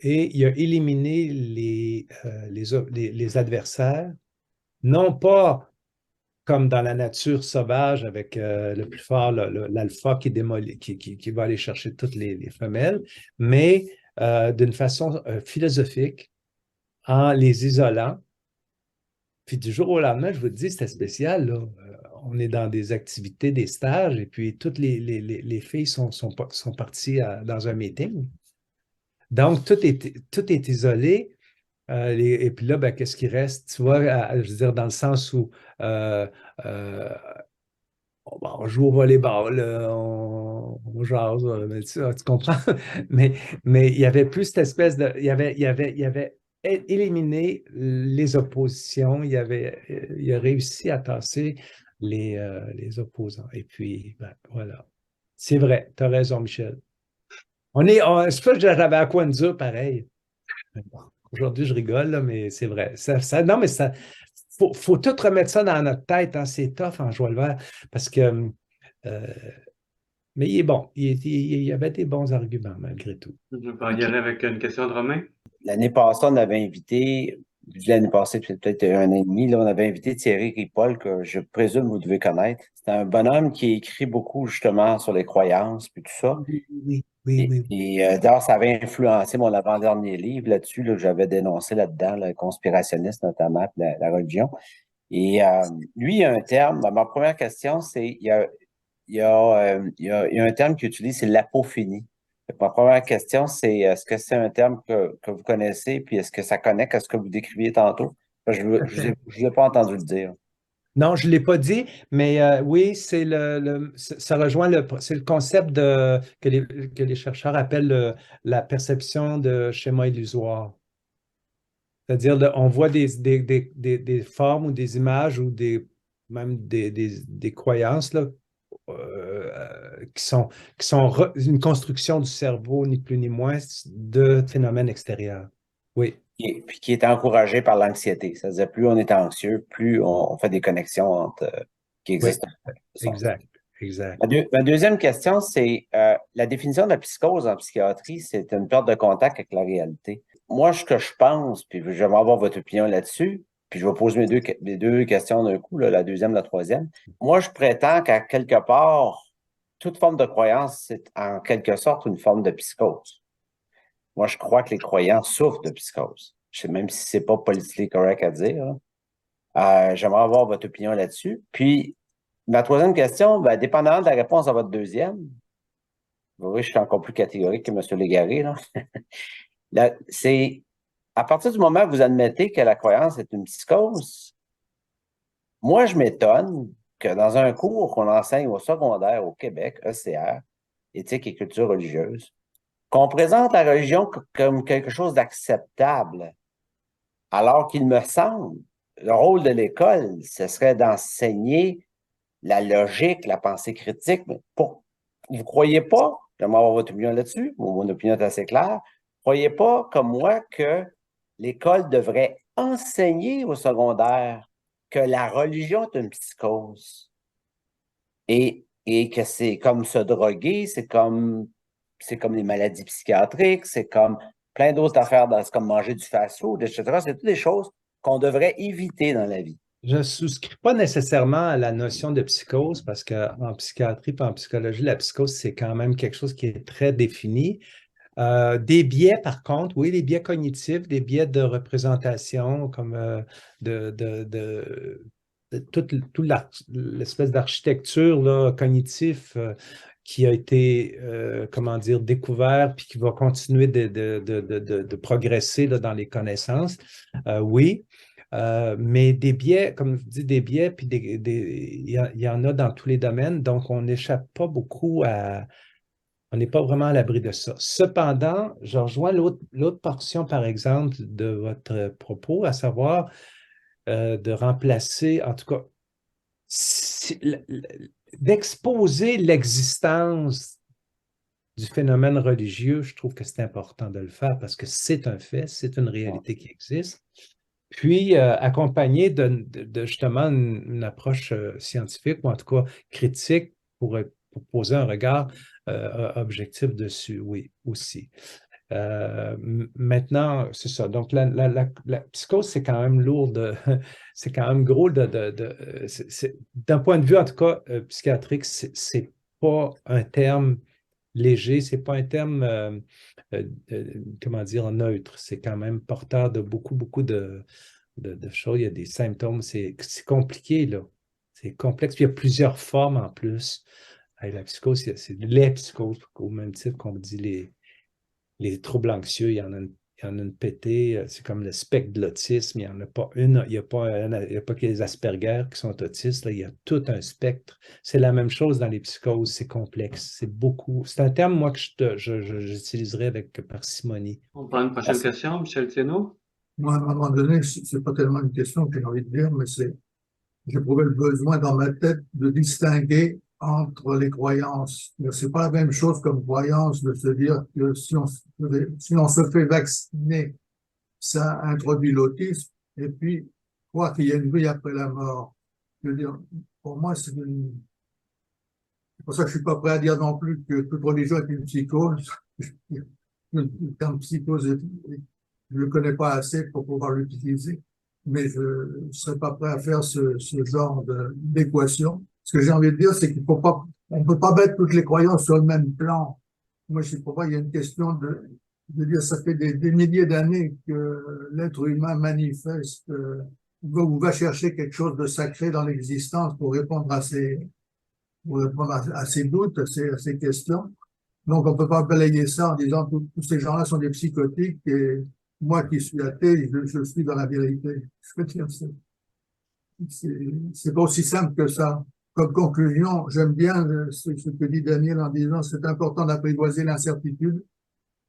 et il a éliminé les adversaires, non pas comme dans la nature sauvage avec le plus fort, l'alpha qui démolit, qui va aller chercher toutes les femelles, mais d'une façon philosophique, en les isolant. Puis du jour au lendemain, je vous dis, c'était spécial, là. On est dans des activités, des stages, et puis toutes les filles sont parties dans un meeting. Donc, tout est isolé. Et puis là, ben, qu'est-ce qui reste? Tu vois, je veux dire, dans le sens où euh, on joue au volleyball, on jase, mais tu comprends? Mais il y avait plus cette espèce de. Il y avait éliminé les oppositions, il a réussi à tasser les opposants. Et puis, ben, voilà. C'est vrai, tu as raison, Michel. C'est pas que j'avais à quoi me dire pareil. Bon, aujourd'hui, je rigole, là, mais c'est vrai. Non, mais ça, faut tout remettre ça dans notre tête, hein. C'est tough en jouant le vert. Parce que, mais il est bon. Il y avait des bons arguments, malgré tout. Je vais y aller avec une question de Romain. L'année passée, on avait invité, l'année passée, peut-être un an et demi, là, on avait invité Thierry Ripoll, que je présume vous devez connaître. C'est un bonhomme qui écrit beaucoup, justement, sur les croyances, puis tout ça. Oui. Et d'ailleurs, ça avait influencé mon avant-dernier livre là-dessus, là, que j'avais dénoncé là-dedans, le conspirationniste notamment, puis la religion. Et lui, il y a un terme, ma première question, c'est, il y a un terme qu'il utilise, c'est l'apophénie. Ma première question, c'est est-ce que c'est un terme que vous connaissez, puis est-ce que ça connecte à ce que vous décriviez tantôt? Je ne vous ai pas entendu le dire. Non, je ne l'ai pas dit, mais oui, ça rejoint c'est le concept que les chercheurs appellent la perception de schéma illusoire. C'est-à-dire, on voit des formes ou des images ou même des croyances là, qui sont une construction du cerveau, ni plus ni moins, de phénomènes extérieurs. Oui. Puis qui est encouragé par l'anxiété. C'est-à-dire, plus on est anxieux, plus on fait des connexions qui existent. Oui, exact. Ma deuxième question, c'est la définition de la psychose en psychiatrie, c'est une perte de contact avec la réalité. Moi, ce que je pense, puis je vais avoir votre opinion là-dessus, puis je vais poser mes deux questions d'un coup, là, la deuxième, la troisième. Moi, je prétends qu'à quelque part, toute forme de croyance, c'est en quelque sorte une forme de psychose. Moi, je crois que les croyants souffrent de psychose. Je sais même si c'est pas politiquement correct à dire. J'aimerais avoir votre opinion là-dessus. Puis, ma troisième question, ben, dépendamment de la réponse à votre deuxième, vous voyez, je suis encore plus catégorique que M. Légaré, là. C'est à partir du moment où vous admettez que la croyance est une psychose, moi, je m'étonne que dans un cours qu'on enseigne au secondaire au Québec, ECR, éthique et culture religieuse, qu'on présente la religion comme quelque chose d'acceptable, alors qu'il me semble, le rôle de l'école, ce serait d'enseigner la logique, la pensée critique. Vous ne croyez pas, j'aimerais avoir votre opinion là-dessus, mon opinion est assez claire, vous ne croyez pas, comme moi, que l'école devrait enseigner au secondaire que la religion est une psychose et que c'est comme se droguer, c'est comme les maladies psychiatriques, c'est comme plein d'autres affaires, c'est comme manger du fast-food, etc. C'est toutes des choses qu'on devrait éviter dans la vie. Je ne souscris pas nécessairement à la notion de psychose parce qu'en psychiatrie et en psychologie, la psychose, c'est quand même quelque chose qui est très défini. Des biais, par contre, oui, les biais cognitifs, des biais de représentation, comme toute l'espèce d'architecture là, cognitif qui a été, comment dire, découvert puis qui va continuer de progresser là, dans les connaissances. Oui. Mais des biais, comme je dis, des biais, puis il y en a dans tous les domaines, donc on n'échappe pas beaucoup à. On n'est pas vraiment à l'abri de ça. Cependant, je rejoins l'autre portion, par exemple, de votre propos, à savoir de remplacer, en tout cas, d'exposer l'existence du phénomène religieux. Je trouve que c'est important de le faire parce que c'est un fait, c'est une réalité qui existe. Puis, accompagné de justement une approche scientifique ou en tout cas critique pour poser un regard objectif dessus, oui, aussi. Maintenant, c'est ça. Donc, la psychose, c'est quand même lourd c'est quand même gros d'un point de vue, en tout cas, psychiatrique, c'est pas un terme léger, c'est pas un terme, comment dire, neutre. C'est quand même porteur de beaucoup de choses. Il y a des symptômes. C'est compliqué, là. C'est complexe. Puis il y a plusieurs formes en plus. La psychose, c'est les psychoses, au même titre qu'on dit les troubles anxieux, il y en a une pétée, c'est comme le spectre de l'autisme, il n'y en a pas une, il n'y a pas que les Asperger qui sont autistes, là, il y a tout un spectre. C'est la même chose dans les psychoses, c'est complexe, c'est beaucoup. C'est un terme, moi, que j'utiliserais avec parcimonie. On prend une prochaine question, Michel Thienot. Moi, à un moment donné, c'est pas tellement une question que j'ai envie de dire, mais j'éprouvais le besoin dans ma tête de distinguer entre les croyances. C'est pas la même chose comme croyance de se dire que si on se fait vacciner, ça introduit l'autisme, et puis croire qu'il y a une vie après la mort. Je veux dire, pour moi, c'est pour ça que je suis pas prêt à dire non plus que toute religion est une psychose. Le terme psychose, je le connais pas assez pour pouvoir l'utiliser, mais je ne serais pas prêt à faire ce genre d'équation. Ce que j'ai envie de dire, c'est qu'il faut pas, on peut pas mettre toutes les croyances sur le même plan. Moi, je sais pas, il y a une question de dire, ça fait des milliers d'années que l'être humain manifeste, ou va chercher quelque chose de sacré dans l'existence pour répondre à ses doutes, à ses questions. Donc, on peut pas balayer ça en disant que tous ces gens-là sont des psychotiques et moi qui suis athée, je suis dans la vérité. Je veux dire, c'est pas aussi simple que ça. Comme conclusion, j'aime bien ce que dit Daniel en disant c'est important d'apprivoiser l'incertitude.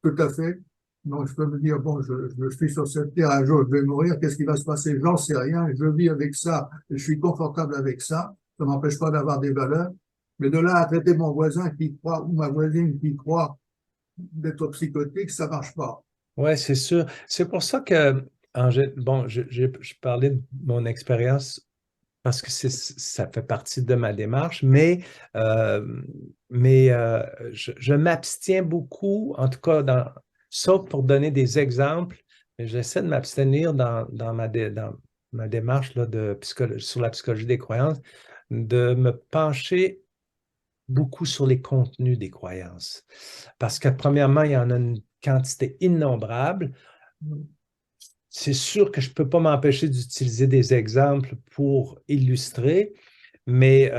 Tout à fait. Donc, je peux me dire, bon, je suis sur cette terre, un jour, je vais mourir, qu'est-ce qui va se passer? J'en sais rien, je vis avec ça, je suis confortable avec ça, ça m'empêche pas d'avoir des valeurs. Mais de là à traiter mon voisin qui croit, ou ma voisine qui croit d'être psychotique, ça marche pas. Oui, c'est sûr. C'est pour ça que, bon, je parlais de mon expérience parce que ça fait partie de ma démarche, mais je m'abstiens beaucoup, en tout cas, sauf pour donner des exemples, mais j'essaie de m'abstenir dans ma démarche là, sur la psychologie des croyances, de me pencher beaucoup sur les contenus des croyances. Parce que, premièrement, il y en a une quantité innombrable. C'est sûr que je ne peux pas m'empêcher d'utiliser des exemples pour illustrer, mais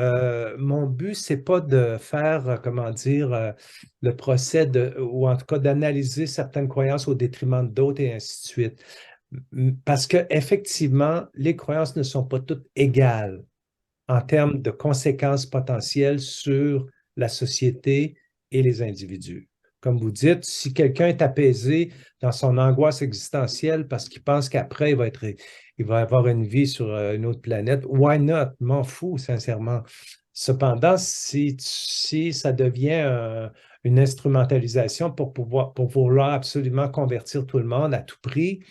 mon but, ce n'est pas de faire, comment dire, le procès ou en tout cas d'analyser certaines croyances au détriment d'autres et ainsi de suite. Parce qu'effectivement, les croyances ne sont pas toutes égales en termes de conséquences potentielles sur la société et les individus. Comme vous dites, si quelqu'un est apaisé dans son angoisse existentielle parce qu'il pense qu'après, il va avoir une vie sur une autre planète, why not? M'en fous, sincèrement. Cependant, si ça devient une instrumentalisation pour vouloir absolument convertir tout le monde à tout prix,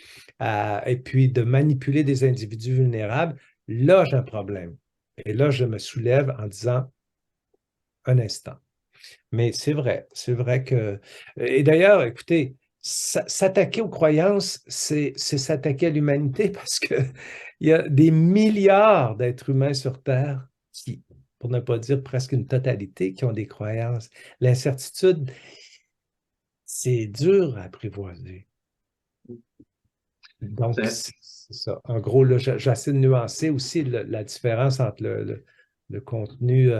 et puis de manipuler des individus vulnérables, là, j'ai un problème. Et là, je me soulève en disant un instant. Mais c'est vrai que... Et d'ailleurs, écoutez, s'attaquer aux croyances, c'est s'attaquer à l'humanité parce qu'il y a des milliards d'êtres humains sur Terre qui, pour ne pas dire presque une totalité, qui ont des croyances. L'incertitude, c'est dur à apprivoiser. Donc, C'est- c'est ça. En gros, là, j'essaie de nuancer aussi la différence entre le contenu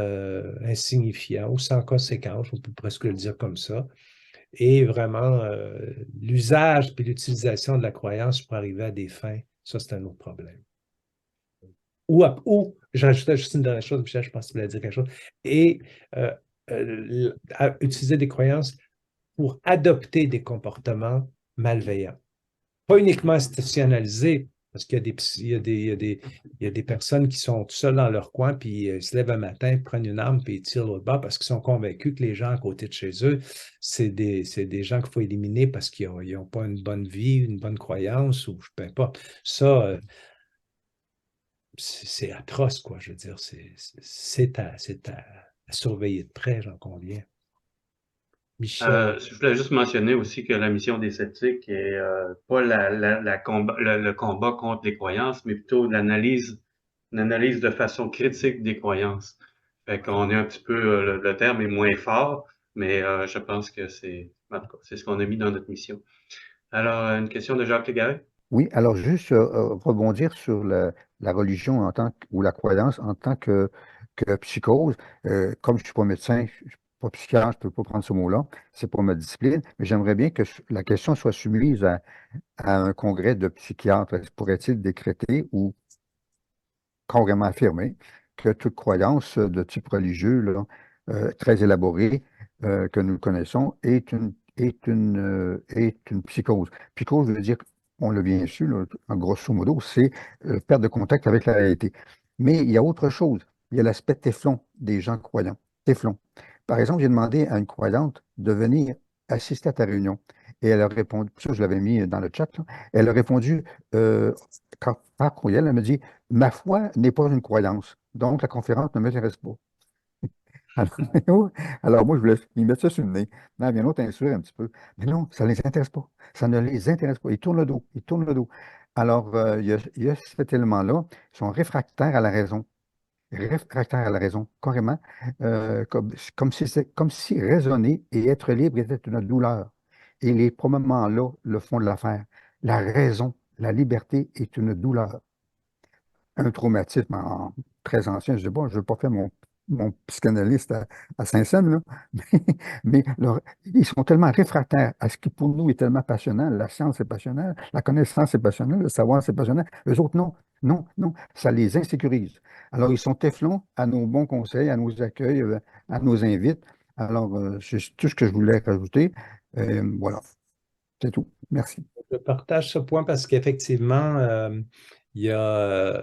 insignifiant ou sans conséquence, on peut presque le dire comme ça, et vraiment l'usage puis l'utilisation de la croyance pour arriver à des fins. Ça, c'est un autre problème. Ou j'ajoutais juste une dernière chose, Michel, je pense que tu voulais dire quelque chose, et utiliser des croyances pour adopter des comportements malveillants. Pas uniquement institutionnalisés, parce qu'il y a il y a des personnes qui sont tout seules dans leur coin, puis ils se lèvent un matin, prennent une arme, puis ils tirent l'autre bord parce qu'ils sont convaincus que les gens à côté de chez eux, c'est des gens qu'il faut éliminer parce qu'ils n'ont pas une bonne vie, une bonne croyance, ou peu importe. Ça, c'est atroce, quoi. Je veux dire, c'est à surveiller de près, j'en conviens. Michel. Je voulais juste mentionner aussi que la mission des sceptiques est pas le combat contre les croyances, mais plutôt l'analyse de façon critique des croyances. Fait qu'on est un petit peu, le terme est moins fort, mais je pense que en tout cas, c'est ce qu'on a mis dans notre mission. Alors, une question de Jacques Légaré? Oui, alors juste rebondir sur la religion ou la croyance en tant que psychose. Comme je ne suis pas médecin, je ne suis pas psychiatre, je ne peux pas prendre ce mot-là, c'est pas ma discipline, mais j'aimerais bien que la question soit soumise à un congrès de psychiatres. Pourrait-il décréter ou carrément affirmer que toute croyance de type religieux, là, très élaborée, que nous connaissons, est une psychose. Psychose veut dire, on l'a bien su, là, en grosso modo, c'est perte de contact avec la réalité. Mais il y a autre chose. Il y a l'aspect téflon des gens croyants. Téflon. Par exemple, j'ai demandé à une croyante de venir assister à ta réunion. Et elle a répondu, ça je l'avais mis dans le chat, là. Elle a répondu par courriel, elle me dit, ma foi n'est pas une croyance, donc la conférence ne m'intéresse pas. Alors, moi, je voulais lui mettre ça sur le nez. Non, bien l'autre insurer un petit peu. Mais non, ça ne les intéresse pas. Ça ne les intéresse pas. Ils tournent le dos. Ils tournent le dos. Alors, il y a cet élément-là. Ils sont réfractaires à la raison. Réfractaires à la raison, carrément. Comme si raisonner et être libre était une douleur. Et les probablement là le fond de l'affaire. La raison, la liberté est une douleur. Un traumatisme très ancien. Je dis, bon, je ne veux pas faire mon psychanalyste à Saint-Saëns, là. Mais ils sont tellement réfractaires à ce qui pour nous est tellement passionnant. La science est passionnante, la connaissance est passionnante, le savoir c'est passionnant. Eux autres, non, non, non, ça les insécurise. Alors, ils sont téflons à nos bons conseils, à nos accueils, à nos invites. Alors, c'est tout ce que je voulais rajouter. Voilà, c'est tout. Merci. Je partage ce point parce qu'effectivement, il y a,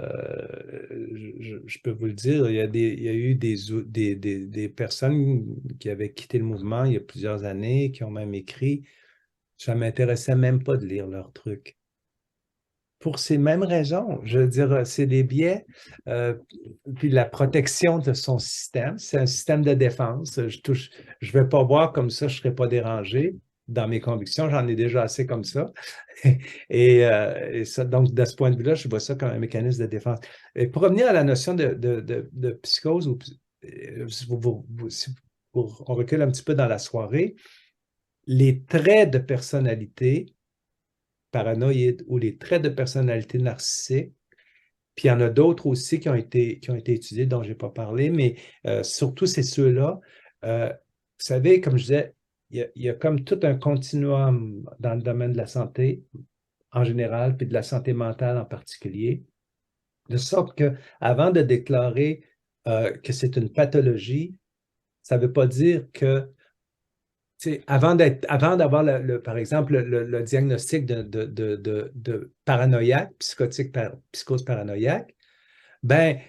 je peux vous le dire, il y a eu des personnes qui avaient quitté le mouvement il y a plusieurs années, qui ont même écrit, ça ne m'intéressait même pas de lire leurs trucs. Pour ces mêmes raisons, je veux dire, c'est des biais, puis la protection de son système, c'est un système de défense. Je vais pas voir comme ça, je ne serai pas dérangé dans mes convictions, j'en ai déjà assez comme ça. Et ça, donc, de ce point de vue-là, je vois ça comme un mécanisme de défense. Et pour revenir à la notion de psychose, si on recule un petit peu dans la soirée, les traits de personnalité paranoïdes ou les traits de personnalité narcissique, puis il y en a d'autres aussi qui ont été étudiés, dont je n'ai pas parlé, mais surtout c'est ceux-là. Vous savez, comme je disais, il y a comme tout un continuum dans le domaine de la santé en général, puis de la santé mentale en particulier, de sorte qu'avant de déclarer que c'est une pathologie, ça ne veut pas dire que avant d'avoir, par exemple, le diagnostic de paranoïaque, psychose paranoïaque, ben,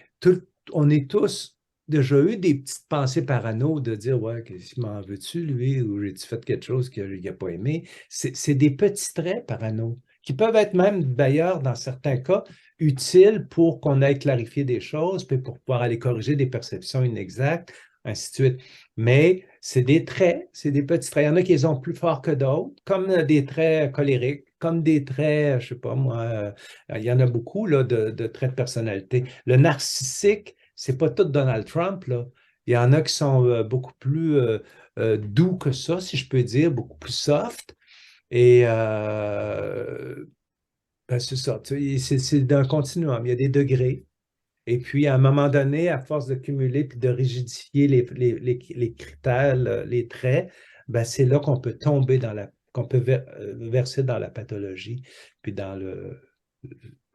on est tous déjà eu des petites pensées parano de dire, ouais, qu'est-ce qu'il m'en veux-tu, lui, ou j'ai-tu fait quelque chose qu'il n'a pas aimé? C'est des petits traits parano qui peuvent être même, d'ailleurs, dans certains cas, utiles pour qu'on aille clarifier des choses, puis pour pouvoir aller corriger des perceptions inexactes, ainsi de suite. Mais c'est des traits, c'est des petits traits. Il y en a qui les ont plus forts que d'autres, comme des traits colériques, comme des traits, je ne sais pas moi, il y en a beaucoup là, de traits de personnalité. Le narcissique, c'est pas tout Donald Trump, là. Il y en a qui sont beaucoup plus doux que ça, si je peux dire, beaucoup plus soft. Et ben, c'est ça, c'est d'un continuum, il y a des degrés. Et puis, à un moment donné, à force de cumuler puis de rigidifier les critères, les traits, ben, c'est là qu'on peut tomber qu'on peut verser dans la pathologie, puis dans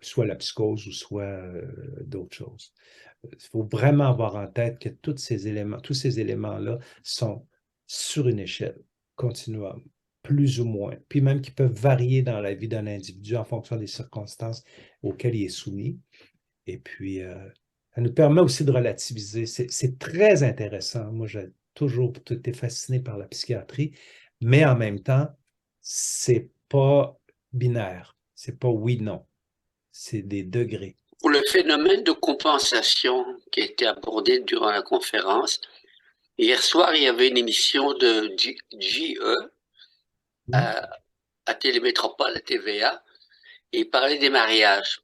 soit la psychose ou soit d'autres choses. Il faut vraiment avoir en tête que tous ces éléments-là sont sur une échelle continuum, plus ou moins, puis même qui peuvent varier dans la vie d'un individu en fonction des circonstances auxquelles il est soumis. Et puis, ça nous permet aussi de relativiser. C'est très intéressant. Moi, j'ai toujours été fasciné par la psychiatrie, mais en même temps, c'est pas binaire. C'est pas oui-non. C'est des degrés. Pour le phénomène de compensation qui a été abordé durant la conférence, hier soir, il y avait une émission de JE à Télémétropole, à TVA, et il parlait des mariages.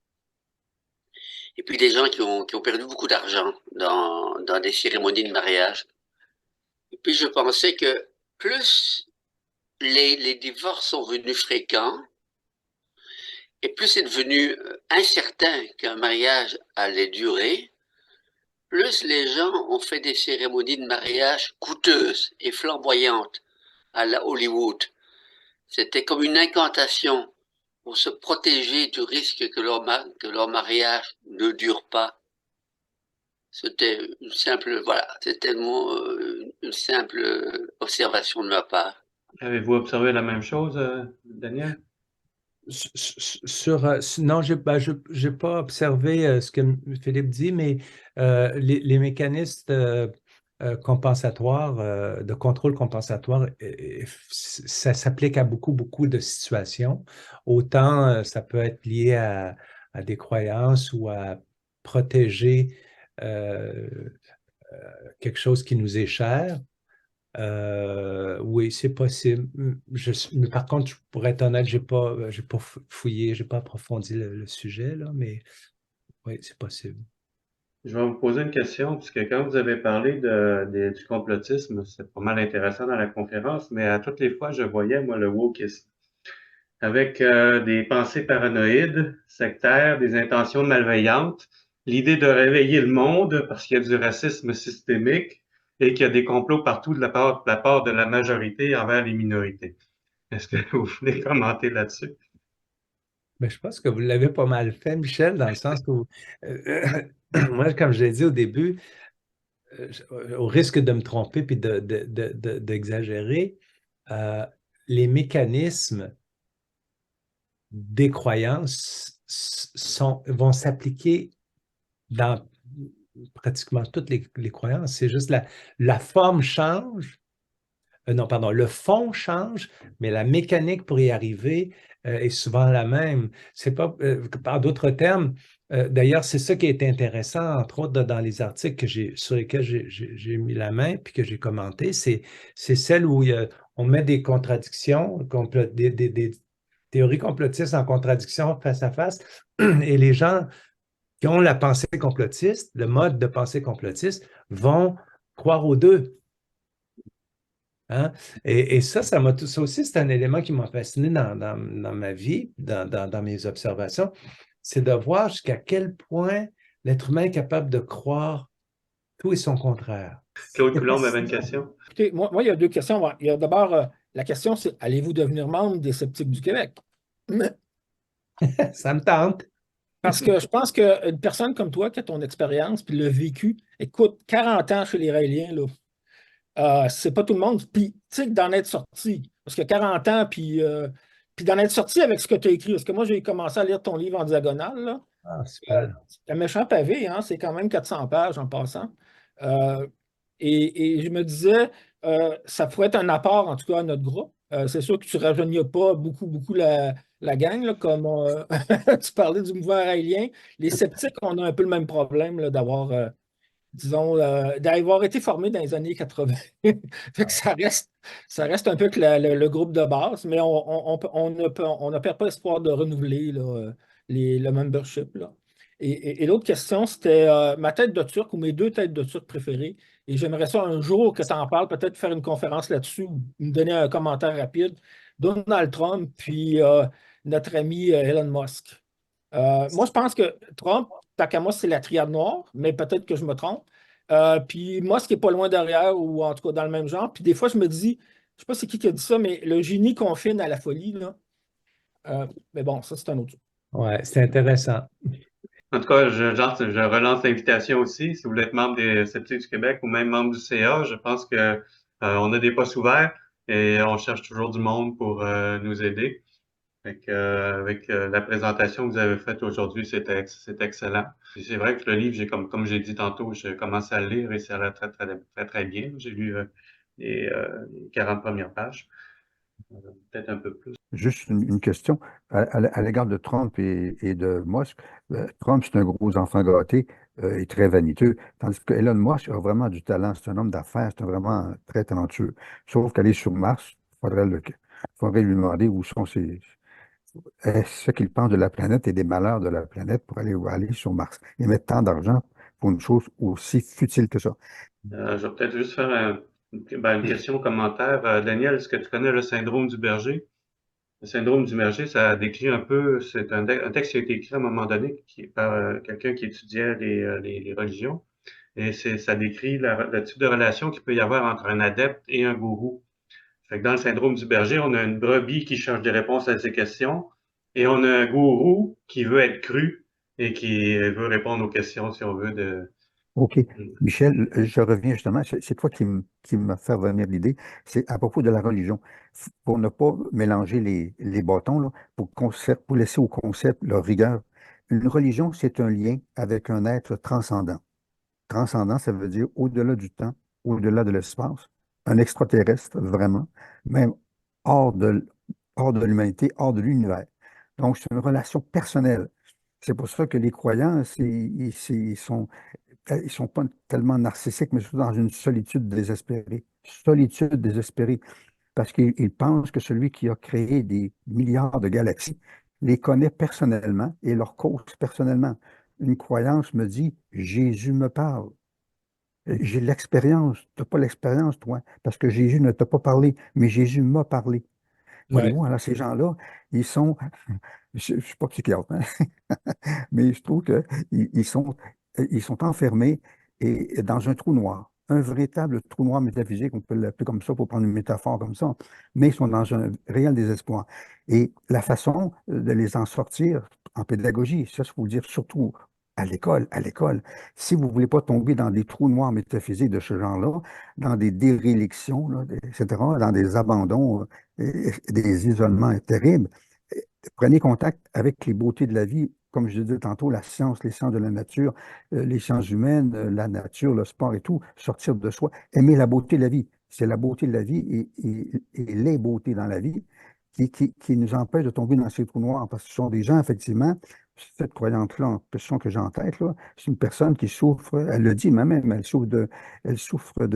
Et puis des gens qui ont perdu beaucoup d'argent dans des cérémonies de mariage. Et puis je pensais que plus les divorces sont venus fréquents, et plus c'est devenu incertain qu'un mariage allait durer, plus les gens ont fait des cérémonies de mariage coûteuses et flamboyantes à la Hollywood. C'était comme une incantation pour se protéger du risque que leur mariage ne dure pas. C'était une simple observation de ma part. Avez-vous observé la même chose, Daniel? Non, je n'ai pas observé ce que Philippe dit, mais les mécanismes compensatoires, de contrôle compensatoire, ça s'applique à beaucoup de situations. Autant ça peut être lié à des croyances ou à protéger quelque chose qui nous est cher. Oui, c'est possible. Mais par contre, pour être honnête, j'ai pas fouillé, j'ai pas approfondi le sujet, là, mais oui, c'est possible. Je vais vous poser une question, puisque quand vous avez parlé du complotisme, c'est pas mal intéressant dans la conférence, mais à toutes les fois, je voyais, moi, le wokisme, avec des pensées paranoïdes, sectaires, des intentions malveillantes, l'idée de réveiller le monde parce qu'il y a du racisme systémique et qu'il y a des complots partout de la part de la majorité envers les minorités. Est-ce que vous voulez commenter là-dessus? Mais je pense que vous l'avez pas mal fait, Michel, dans le sens où, moi, comme je l'ai dit au début, au risque de me tromper puis d'exagérer, les mécanismes des croyances vont s'appliquer dans pratiquement toutes les croyances. C'est juste la forme change. Non, pardon, le fond change, mais la mécanique pour y arriver est souvent la même. C'est pas, par d'autres termes, d'ailleurs, c'est ça qui est intéressant, entre autres, dans les articles sur lesquels j'ai mis la main puis que j'ai commenté, c'est celle où on met des contradictions, des théories complotistes en contradiction face à face, et les gens qui ont la pensée complotiste, le mode de pensée complotiste, vont croire aux deux. Hein? Et ça aussi, c'est un élément qui m'a fasciné dans ma vie, dans mes observations, c'est de voir jusqu'à quel point l'être humain est capable de croire tout et son contraire. Claude Coulombe avait une question. Écoutez, moi, il y a deux questions. Il y a d'abord, la question, c'est allez-vous devenir membre des Sceptiques du Québec? Ça me tente. Parce que je pense qu'une personne comme toi qui a ton expérience puis le vécu, écoute, 40 ans chez les Raéliens, là, c'est pas tout le monde. Puis, tu sais, d'en être sorti. Parce que 40 ans, puis d'en être sorti avec ce que tu as écrit. Parce que moi, j'ai commencé à lire ton livre en diagonale. Là. Ah, super. Un méchant pavé, hein, c'est quand même 400 pages en passant. Et je me disais, ça pourrait être un apport, en tout cas, à notre groupe. C'est sûr que tu ne rajeunis pas beaucoup la gang, là, comme tu parlais du mouvement raélien. Les sceptiques, on a un peu le même problème là, d'avoir, disons, d'avoir été formés dans les années 80. Fait que ça reste un peu que le groupe de base, mais on ne perd pas espoir de renouveler là, le membership. Là. Et l'autre question, c'était ma tête de Turc ou mes 2 têtes de Turc préférées. Et j'aimerais ça un jour que tu en parles, peut-être faire une conférence là-dessus ou me donner un commentaire rapide. Donald Trump, puis notre ami Elon Musk. Moi, je pense que Trump, tant qu'à moi, c'est la triade noire, mais peut-être que je me trompe. Puis Musk est pas loin derrière, ou en tout cas dans le même genre. Puis des fois, je me dis, je sais pas c'est qui a dit ça, mais le génie confine à la folie, là. Mais bon, ça, c'est un autre. Ouais, c'est intéressant. En tout cas, je relance l'invitation aussi. Si vous voulez être membre des Sceptiques du Québec ou même membre du CA, je pense que on a des postes ouverts et on cherche toujours du monde pour nous aider. Fait que, avec la présentation que vous avez faite aujourd'hui, c'était excellent. C'est vrai que le livre, comme j'ai dit tantôt, j'ai commencé à le lire et ça allait très, très, très, très bien. J'ai lu les 40 premières pages, peut-être un peu plus. Juste une question à l'égard de Trump et de Musk. Trump, c'est un gros enfant gâté et très vaniteux, tandis que Elon Musk a vraiment du talent. C'est un homme d'affaires, c'est vraiment très talentueux. Sauf qu'aller sur Mars, faudrait lui demander où sont ce qu'il pense de la planète et des malheurs de la planète pour aller sur Mars et mettre tant d'argent pour une chose aussi futile que ça. Je vais peut-être juste faire une question, commentaire. Daniel, est-ce que tu connais le syndrome du berger? Le syndrome du berger, ça décrit un peu, c'est un texte qui a été écrit à un moment donné par quelqu'un qui étudiait les religions. Et ça décrit le type de relation qu'il peut y avoir entre un adepte et un gourou. Fait que dans le syndrome du berger, on a une brebis qui cherche des réponses à ses questions et on a un gourou qui veut être cru et qui veut répondre aux questions, si on veut, OK. Michel, je reviens justement, c'est toi qui me fait revenir l'idée, c'est à propos de la religion. Pour ne pas mélanger les bâtons, là, pour laisser au concept leur rigueur. Une religion, c'est un lien avec un être transcendant. Transcendant, ça veut dire au-delà du temps, au-delà de l'espace, un extraterrestre, vraiment, même hors de, hors de l'humanité, hors de l'univers. Donc, c'est une relation personnelle. C'est pour ça que les croyants, ils sont pas tellement narcissiques, mais surtout dans une solitude désespérée. Solitude désespérée. Parce qu'ils pensent que celui qui a créé des milliards de galaxies les connaît personnellement et leur cause personnellement. Une croyance me dit, Jésus me parle. J'ai l'expérience. Tu n'as pas l'expérience, toi, parce que Jésus ne t'a pas parlé, mais Jésus m'a parlé. Ouais. Voyez-vous, alors ces gens-là, ils sont, je ne suis pas psychiatre, hein, mais je trouve ils sont enfermés dans un trou noir, un véritable trou noir métaphysique, on peut l'appeler comme ça pour prendre une métaphore comme ça, mais ils sont dans un réel désespoir. Et la façon de les en sortir en pédagogie, ça, il faut le dire surtout à l'école, si vous ne voulez pas tomber dans des trous noirs métaphysiques de ce genre-là, dans des dérélictions, là, etc., dans des abandons, des isolements terribles, prenez contact avec les beautés de la vie, comme je disais tantôt, la science, les sciences de la nature, les sciences humaines, la nature, le sport et tout, sortir de soi, aimer la beauté de la vie. C'est la beauté de la vie et les beautés dans la vie qui nous empêchent de tomber dans ces trous noirs. Parce que ce sont des gens, effectivement, cette croyante-là, en question que j'ai en tête, là, c'est une personne qui souffre, elle le dit même, elle souffre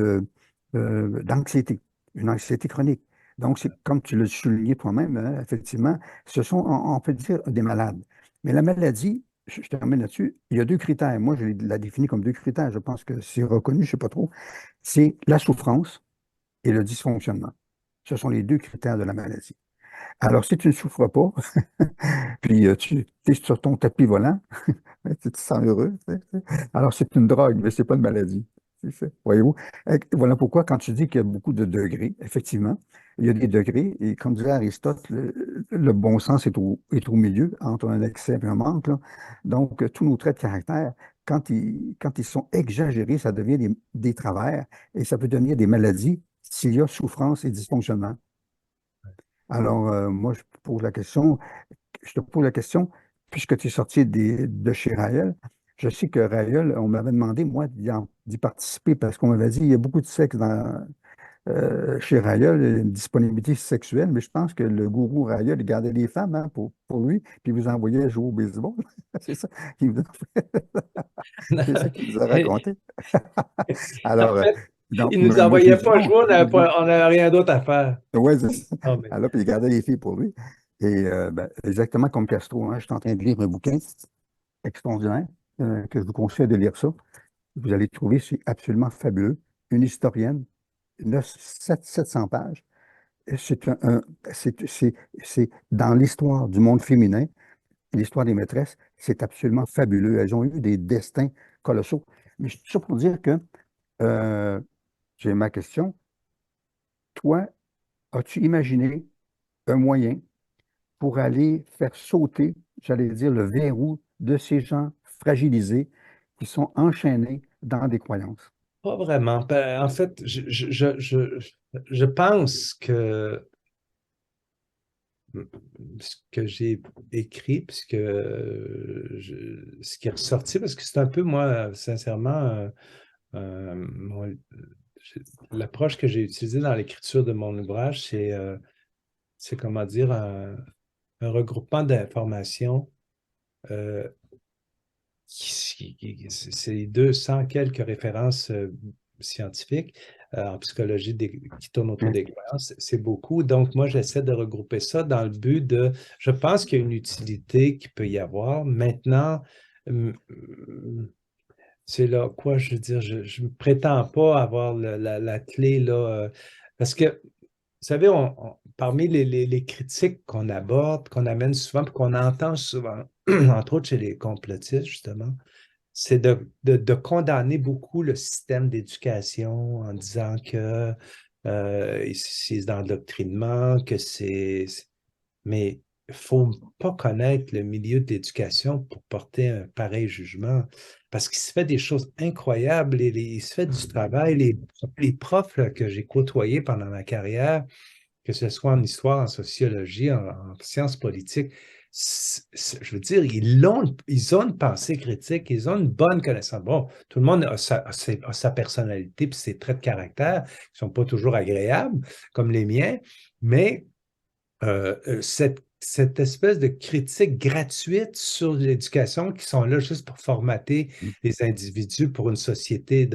d'anxiété, une anxiété chronique. Donc, c'est comme tu l'as souligné toi-même, hein, effectivement, ce sont, on peut dire, des malades. Mais la maladie, je termine là-dessus, il y a 2 critères. Moi, je la définis comme 2 critères. Je pense que c'est reconnu, je ne sais pas trop. C'est la souffrance et le dysfonctionnement. Ce sont les 2 critères de la maladie. Alors, si tu ne souffres pas, puis tu es sur ton tapis volant, tu te sens heureux. Alors, c'est une drogue, mais ce n'est pas une maladie. Voyez-vous? Voilà pourquoi, quand tu dis qu'il y a beaucoup de degrés, effectivement, il y a des degrés, et comme disait Aristote, le bon sens est au milieu, entre un excès et un manque, là. Donc, tous nos traits de caractère, quand ils sont exagérés, ça devient des travers, et ça peut devenir des maladies s'il y a souffrance et dysfonctionnement. Alors, moi, je te pose la question, puisque tu es sorti de chez Raël, je sais que Raël, on m'avait demandé, moi, d'y participer parce qu'on m'avait dit il y a beaucoup de sexe chez Raël, une disponibilité sexuelle, mais je pense que le gourou Raël, il gardait des femmes, hein, pour lui, puis il vous envoyait jouer au baseball. C'est ça c'est ça qu'il nous a raconté. Alors, En fait, donc, il ne nous moi, j'ai envoyait dit pas non. jouer, on n'avait rien d'autre à faire. Ouais, c'est ça. Ah, mais- Alors, puis il gardait les filles pour lui. Et exactement comme Castro, hein, je suis en train de lire un bouquin extraordinaire, que je vous conseille de lire ça. Vous allez trouver, c'est absolument fabuleux. Une historienne, 700 pages. C'est c'est dans l'histoire du monde féminin, l'histoire des maîtresses, c'est absolument fabuleux. Elles ont eu des destins colossaux. Mais tout ça pour dire que euh, j'ai ma question. Toi, as-tu imaginé un moyen pour aller faire sauter, j'allais dire, le verrou de ces gens fragilisés qui sont enchaînés dans des croyances? Pas vraiment. Ben, en fait, je pense que ce que j'ai écrit, puisque ce qui est ressorti, parce que c'est un peu, moi, sincèrement, l'approche que j'ai utilisée dans l'écriture de mon ouvrage, c'est comment dire, un regroupement d'informations. C'est 200 quelques références scientifiques en psychologie qui tournent autour des croyances. C'est beaucoup. Donc, moi, j'essaie de regrouper ça dans le but de... Je pense qu'il y a une utilité qui peut y avoir. Maintenant, c'est là, quoi, je veux dire, je ne prétends pas avoir la clé, là, parce que, vous savez, parmi les critiques qu'on aborde, qu'on amène souvent, puis qu'on entend souvent, entre autres chez les complotistes, justement, c'est de condamner beaucoup le système d'éducation en disant que c'est dans l'endoctrinement, que c'est... Mais il ne faut pas connaître le milieu de l'éducation pour porter un pareil jugement, parce qu'il se fait des choses incroyables, et il se fait du travail. Les profs là, que j'ai côtoyés pendant ma carrière, que ce soit en histoire, en sociologie, en sciences politiques, je veux dire, ils ont une pensée critique, ils ont une bonne connaissance. Bon, tout le monde a sa personnalité puis ses traits de caractère qui ne sont pas toujours agréables, comme les miens, mais cette espèce de critique gratuite sur l'éducation qui sont là juste pour formater les individus pour une société,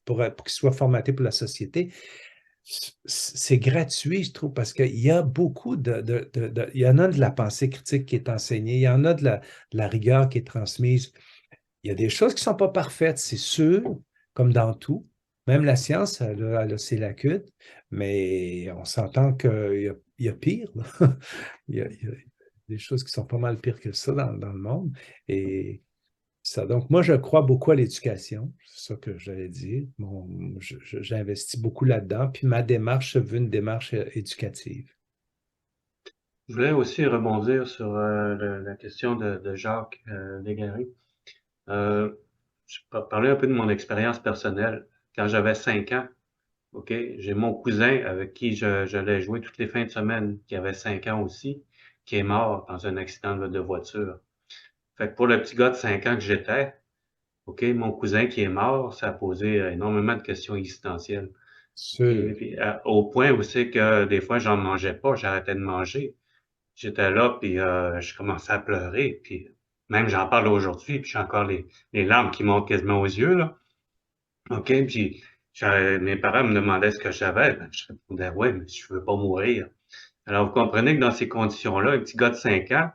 pour qu'ils soient formatés pour la société, c'est gratuit, je trouve, parce qu'il y a beaucoup il y en a de la pensée critique qui est enseignée, il y en a de la rigueur qui est transmise. Il y a des choses qui ne sont pas parfaites, c'est sûr, comme dans tout. Même la science, elle a ses lacunes, mais on s'entend qu'il y a pire, là. Il y a des choses qui sont pas mal pires que ça dans le monde. Et ça, donc, moi, je crois beaucoup à l'éducation, c'est ça que j'allais dire. J'investis beaucoup là-dedans, puis ma démarche se veut une démarche éducative. Je voulais aussi rebondir sur la question de Jacques Légaré. Je peux parler un peu de mon expérience personnelle. Quand j'avais 5 ans, OK, j'ai mon cousin avec qui j'allais jouer toutes les fins de semaine, qui avait 5 ans aussi, qui est mort dans un accident de voiture. Fait que pour le petit gars de 5 ans que j'étais, OK, mon cousin qui est mort, ça a posé énormément de questions existentielles. Sûr. Puis, au point où c'est que des fois, j'en mangeais pas, j'arrêtais de manger. J'étais là, puis je commençais à pleurer, puis même j'en parle aujourd'hui, puis j'ai encore les larmes qui montent quasiment aux yeux, là. OK, puis mes parents me demandaient ce que j'avais, ben, je répondais, ouais, mais je veux pas mourir. Alors, vous comprenez que dans ces conditions-là, un petit gars de 5 ans,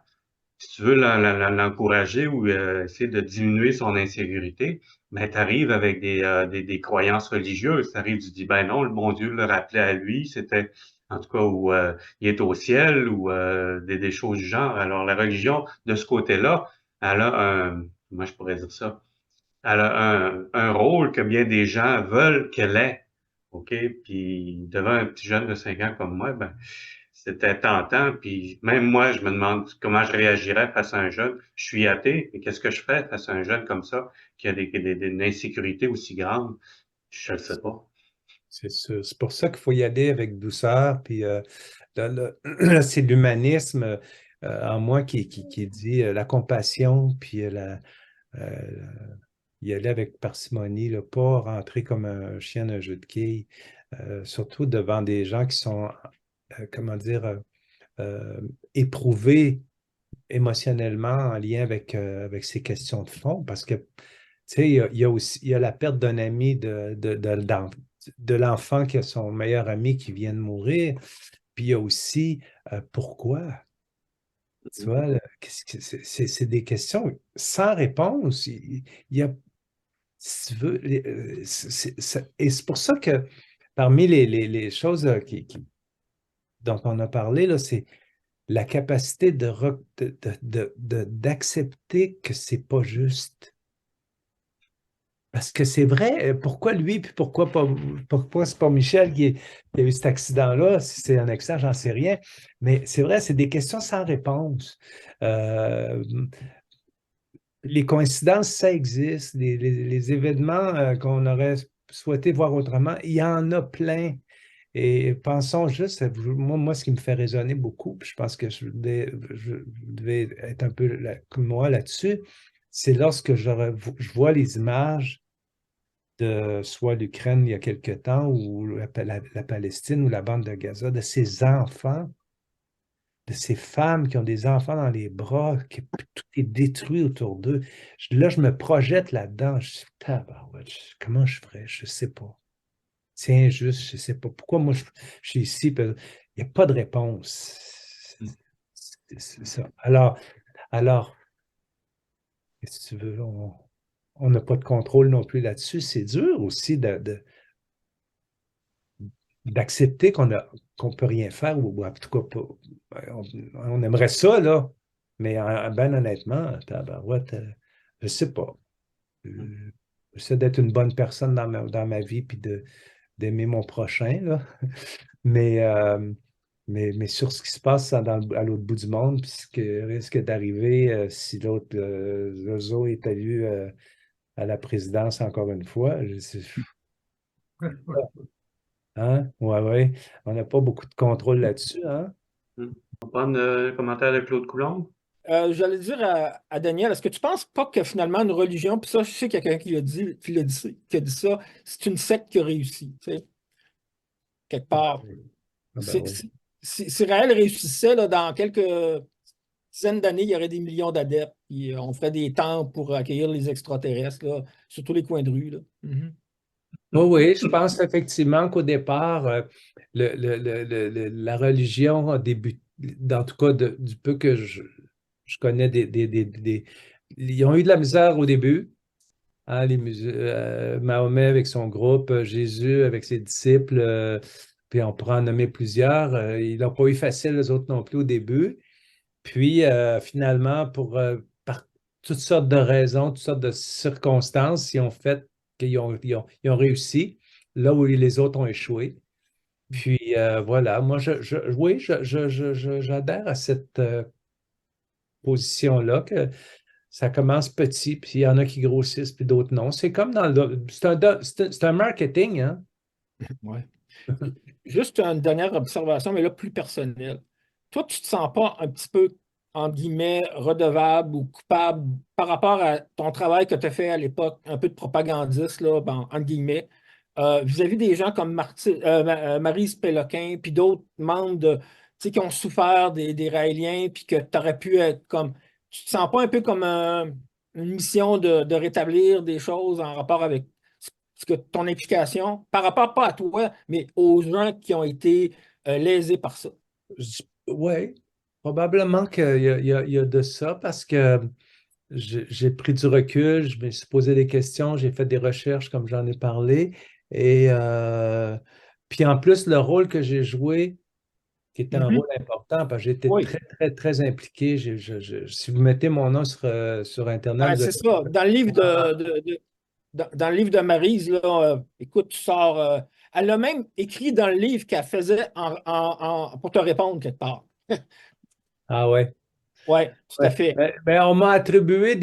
si tu veux l'encourager ou essayer de diminuer son insécurité, ben, tu arrives avec des croyances religieuses. Tu arrives, tu dis, ben non, le bon Dieu le rappelait à lui, c'était, en tout cas, où il est au ciel ou des choses du genre. Alors, la religion, de ce côté-là, elle a comment je pourrais dire ça? Elle a un rôle que bien des gens veulent qu'elle ait. OK? Puis devant un petit jeune de 5 ans comme moi, ben, c'était tentant. Puis même moi, je me demande comment je réagirais face à un jeune. Je suis athée, et qu'est-ce que je fais face à un jeune comme ça, qui a une insécurité aussi grande? Je ne le sais pas. C'est sûr. C'est pour ça qu'il faut y aller avec douceur. Puis là, c'est l'humanisme en moi qui dit la compassion, puis y aller avec parcimonie, là, pas rentrer comme un chien d'un jeu de quilles, surtout devant des gens qui sont, comment dire, éprouvés émotionnellement en lien avec ces questions de fond, parce que, tu sais, il y a aussi la perte d'un ami de l'enfant qui a son meilleur ami qui vient de mourir, puis il y a aussi pourquoi? Tu vois, là, c'est des questions sans réponse. Il y a, si tu veux, et c'est pour ça que parmi les choses dont on a parlé, là, c'est la capacité d'accepter que c'est pas juste. Parce que c'est vrai, pourquoi lui, puis pourquoi c'est pas Michel qui a eu cet accident-là? Si c'est un accident, j'en sais rien. Mais c'est vrai, c'est des questions sans réponse. Euh, les coïncidences, ça existe. Les événements qu'on aurait souhaité voir autrement, il y en a plein. Et pensons juste, moi, ce qui me fait résonner beaucoup, puis je pense que je devais être un peu comme moi là-dessus, c'est lorsque je vois les images de soit l'Ukraine il y a quelque temps, ou la Palestine, ou la bande de Gaza, de ces enfants, de ces femmes qui ont des enfants dans les bras, que tout est détruit autour d'eux. Là, je me projette là-dedans. Je dis, tabarouette, comment je ferais? Je ne sais pas. C'est injuste, je ne sais pas. Pourquoi moi, je suis ici? Il n'y a pas de réponse. C'est ça. Alors, qu'est-ce que tu veux? On n'a pas de contrôle non plus là-dessus. C'est dur aussi d'accepter qu'on ne peut rien faire, ou en tout cas pas. On aimerait ça, là. Mais ben honnêtement, tabarouette, je ne sais pas. J'essaie d'être une bonne personne dans ma vie, puis d'aimer mon prochain, là. Mais, mais sur ce qui se passe à l'autre bout du monde, puis ce qui risque d'arriver si l'autre Zozo est élu à la présidence encore une fois, hein? Ouais, ouais. On n'a pas beaucoup de contrôle là-dessus, hein? On va prendre le commentaire de Claude Coulombe. J'allais dire à Daniel, est-ce que tu ne penses pas que finalement une religion, puis ça, je sais qu'il y a quelqu'un qui a dit ça, c'est une secte qui a réussi, tu sais, quelque part. Ah ben oui. Si Israël réussissait, là, dans quelques dizaines d'années, il y aurait des millions d'adeptes, puis on ferait des temples pour accueillir les extraterrestres, là, sur tous les coins de rue, là. Mhm. Oui, oui, je pense effectivement qu'au départ, la religion a débuté, en tout cas du peu que je connais ils ont eu de la misère au début, hein, Mahomet avec son groupe, Jésus avec ses disciples, puis on pourra en nommer plusieurs. Ils n'ont pas eu facile, les autres non plus au début. Puis finalement, par toutes sortes de raisons, toutes sortes de circonstances, ils ont fait qu'ils ont réussi là où les autres ont échoué. Puis voilà, moi, oui, j'adhère à cette position-là, que ça commence petit, puis il y en a qui grossissent, puis d'autres non. C'est comme c'est un marketing, hein? Ouais. Juste une dernière observation, mais là, plus personnelle. Toi, tu ne te sens pas un petit peu, entre guillemets, redevable ou coupable par rapport à ton travail que tu as fait à l'époque, un peu de propagandiste, là, entre guillemets, vis-à-vis des gens comme Maryse Péloquin, puis d'autres membres tu sais, qui ont souffert des Raéliens, puis que tu aurais pu être comme. Tu ne te sens pas un peu comme une mission de rétablir des choses en rapport avec que ton implication, par rapport pas à toi, mais aux gens qui ont été lésés par ça? Oui, probablement qu'il y a de ça, parce que j'ai pris du recul, je me suis posé des questions, j'ai fait des recherches comme j'en ai parlé. Et puis en plus, le rôle que j'ai joué, qui était un rôle important, parce que j'étais Oui. très, très, très impliqué. Si vous mettez mon nom sur Internet, Ben, vous c'est ça. Dans le livre dans le livre de Maryse, là, écoute, tu sors. Elle a même écrit dans le livre qu'elle faisait pour te répondre quelque part. Ah ouais. Oui, tout à fait. Ben, on m'a attribué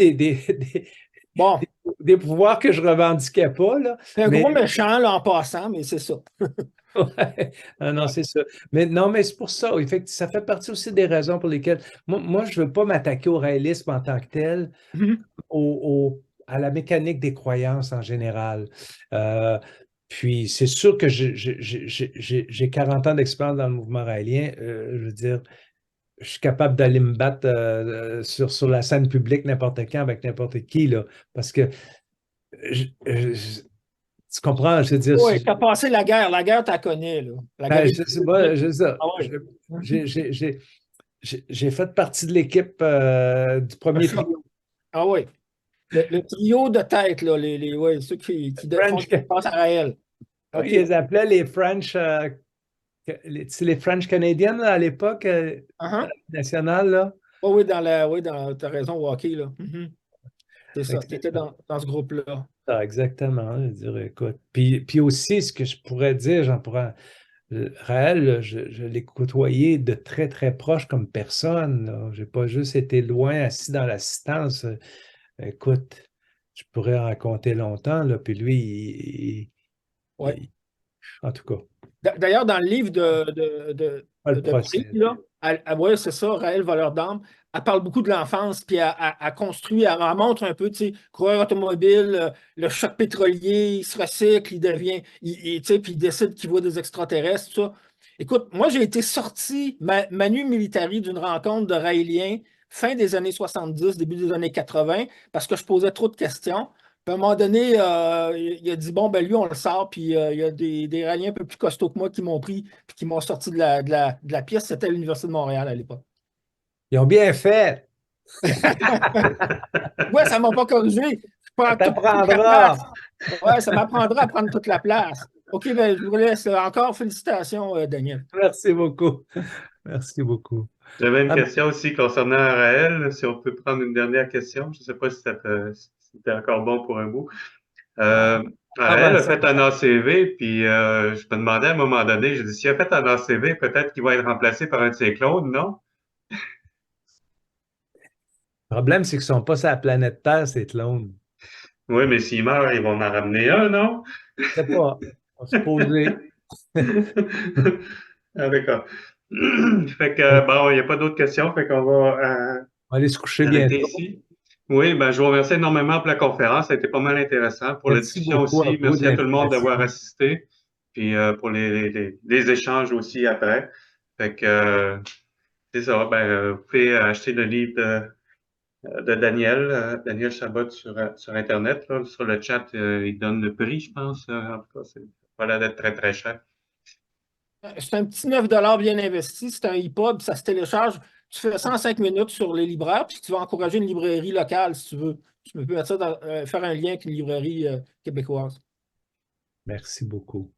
Bon, des pouvoirs que je ne revendiquais pas, là. c'est un Mais, gros méchant là, en passant, mais c'est ça. ouais. Ah non, c'est ça. Mais non, mais c'est pour ça. Ça fait partie aussi des raisons pour lesquelles moi je ne veux pas m'attaquer au réalisme en tant que tel, Mhm. à la mécanique des croyances en général. Puis c'est sûr que j'ai 40 ans d'expérience dans le mouvement raélien. Je veux dire, je suis capable d'aller me battre sur la scène publique n'importe quand avec n'importe qui, là. Parce que tu comprends, je veux dire. Oui, tu as passé la guerre. La guerre, tu la connais, là. La guerre. Je sais pas, je sais ça. Ah ouais. J'ai fait partie de l'équipe du premier trio. Ah oui. Le trio de tête, là, ouais, ceux qui font French, face à Raël. OK, OK. ils appelaient les French, les French Canadiens là, à l'époque nationale. Là. Oh, oui, t'as raison, au hockey, là. C'est ça, tu étais dans ce groupe-là. Ah, exactement. Je veux dire, écoute. Puis aussi, ce que je pourrais dire, Raël, là, je l'ai côtoyé de très, très proche comme personne. Je n'ai pas juste été loin, assis dans l'assistance. Écoute, je pourrais en raconter longtemps, là, puis lui, Ouais. en tout cas, D'ailleurs, dans le livre de pas le Marie, procès. là, ouais, c'est ça, Raël Voleur d'âme, elle parle beaucoup de l'enfance, puis elle construit, elle montre un peu, tu sais, coureur automobile, le choc pétrolier, il se recycle, il devient, tu sais, puis il décide qu'il voit des extraterrestres, tout ça. Écoute, moi, j'ai été sorti, manu militari, d'une rencontre de Raéliens, fin des années 70, début des années 80, parce que je posais trop de questions. Puis à un moment donné, il a dit, bon, ben lui, on le sort, puis il y a des Raéliens un peu plus costauds que moi qui m'ont pris, puis qui m'ont sorti de la pièce. C'était à l'Université de Montréal à l'époque. Ils ont bien fait. Ouais, ça ne m'a pas corrigé. Je prends Ça toute la t'apprendra. place. Ouais, ça m'apprendra à prendre toute la place. OK, ben je vous laisse. Encore félicitations, Daniel. Merci beaucoup. Merci beaucoup. J'avais une Ah, question aussi concernant Raël, si on peut prendre une dernière question. Je ne sais pas si si c'était encore bon pour un bout. Raël a fait un ACV, puis je me demandais à un moment donné, je dis, s'il a fait un ACV, peut-être qu'il va être remplacé par un de ses clones, non? le problème, c'est qu'ils ne sont pas sur la planète Terre, ces clones. Oui, mais s'il meurt, ils vont en ramener un, non? Je ne sais pas. On se poser. Ah, d'accord. Fait que, bon, il n'y a pas d'autres questions, fait qu'on va On va aller se coucher arrêter bientôt. ici. Oui, ben, je vous remercie énormément pour la conférence. Ça a été pas mal intéressant. Pour la Merci discussion beaucoup à aussi. vous Merci de à tout le monde d'avoir l'invitation. assisté. Puis pour les échanges aussi après. Fait que c'est ça. Ben, vous pouvez acheter le livre de Daniel, Daniel Chabot sur Internet. Là. Sur le chat, il donne le prix, je pense. En tout cas, c'est pas l'air d'être très, très cher. C'est un petit 9 bien investi. C'est un EPUB, ça se télécharge. Tu fais 105 minutes sur les libraires, puis tu vas encourager une librairie locale si tu veux. Tu peux mettre ça faire un lien avec une librairie québécoise. Merci beaucoup.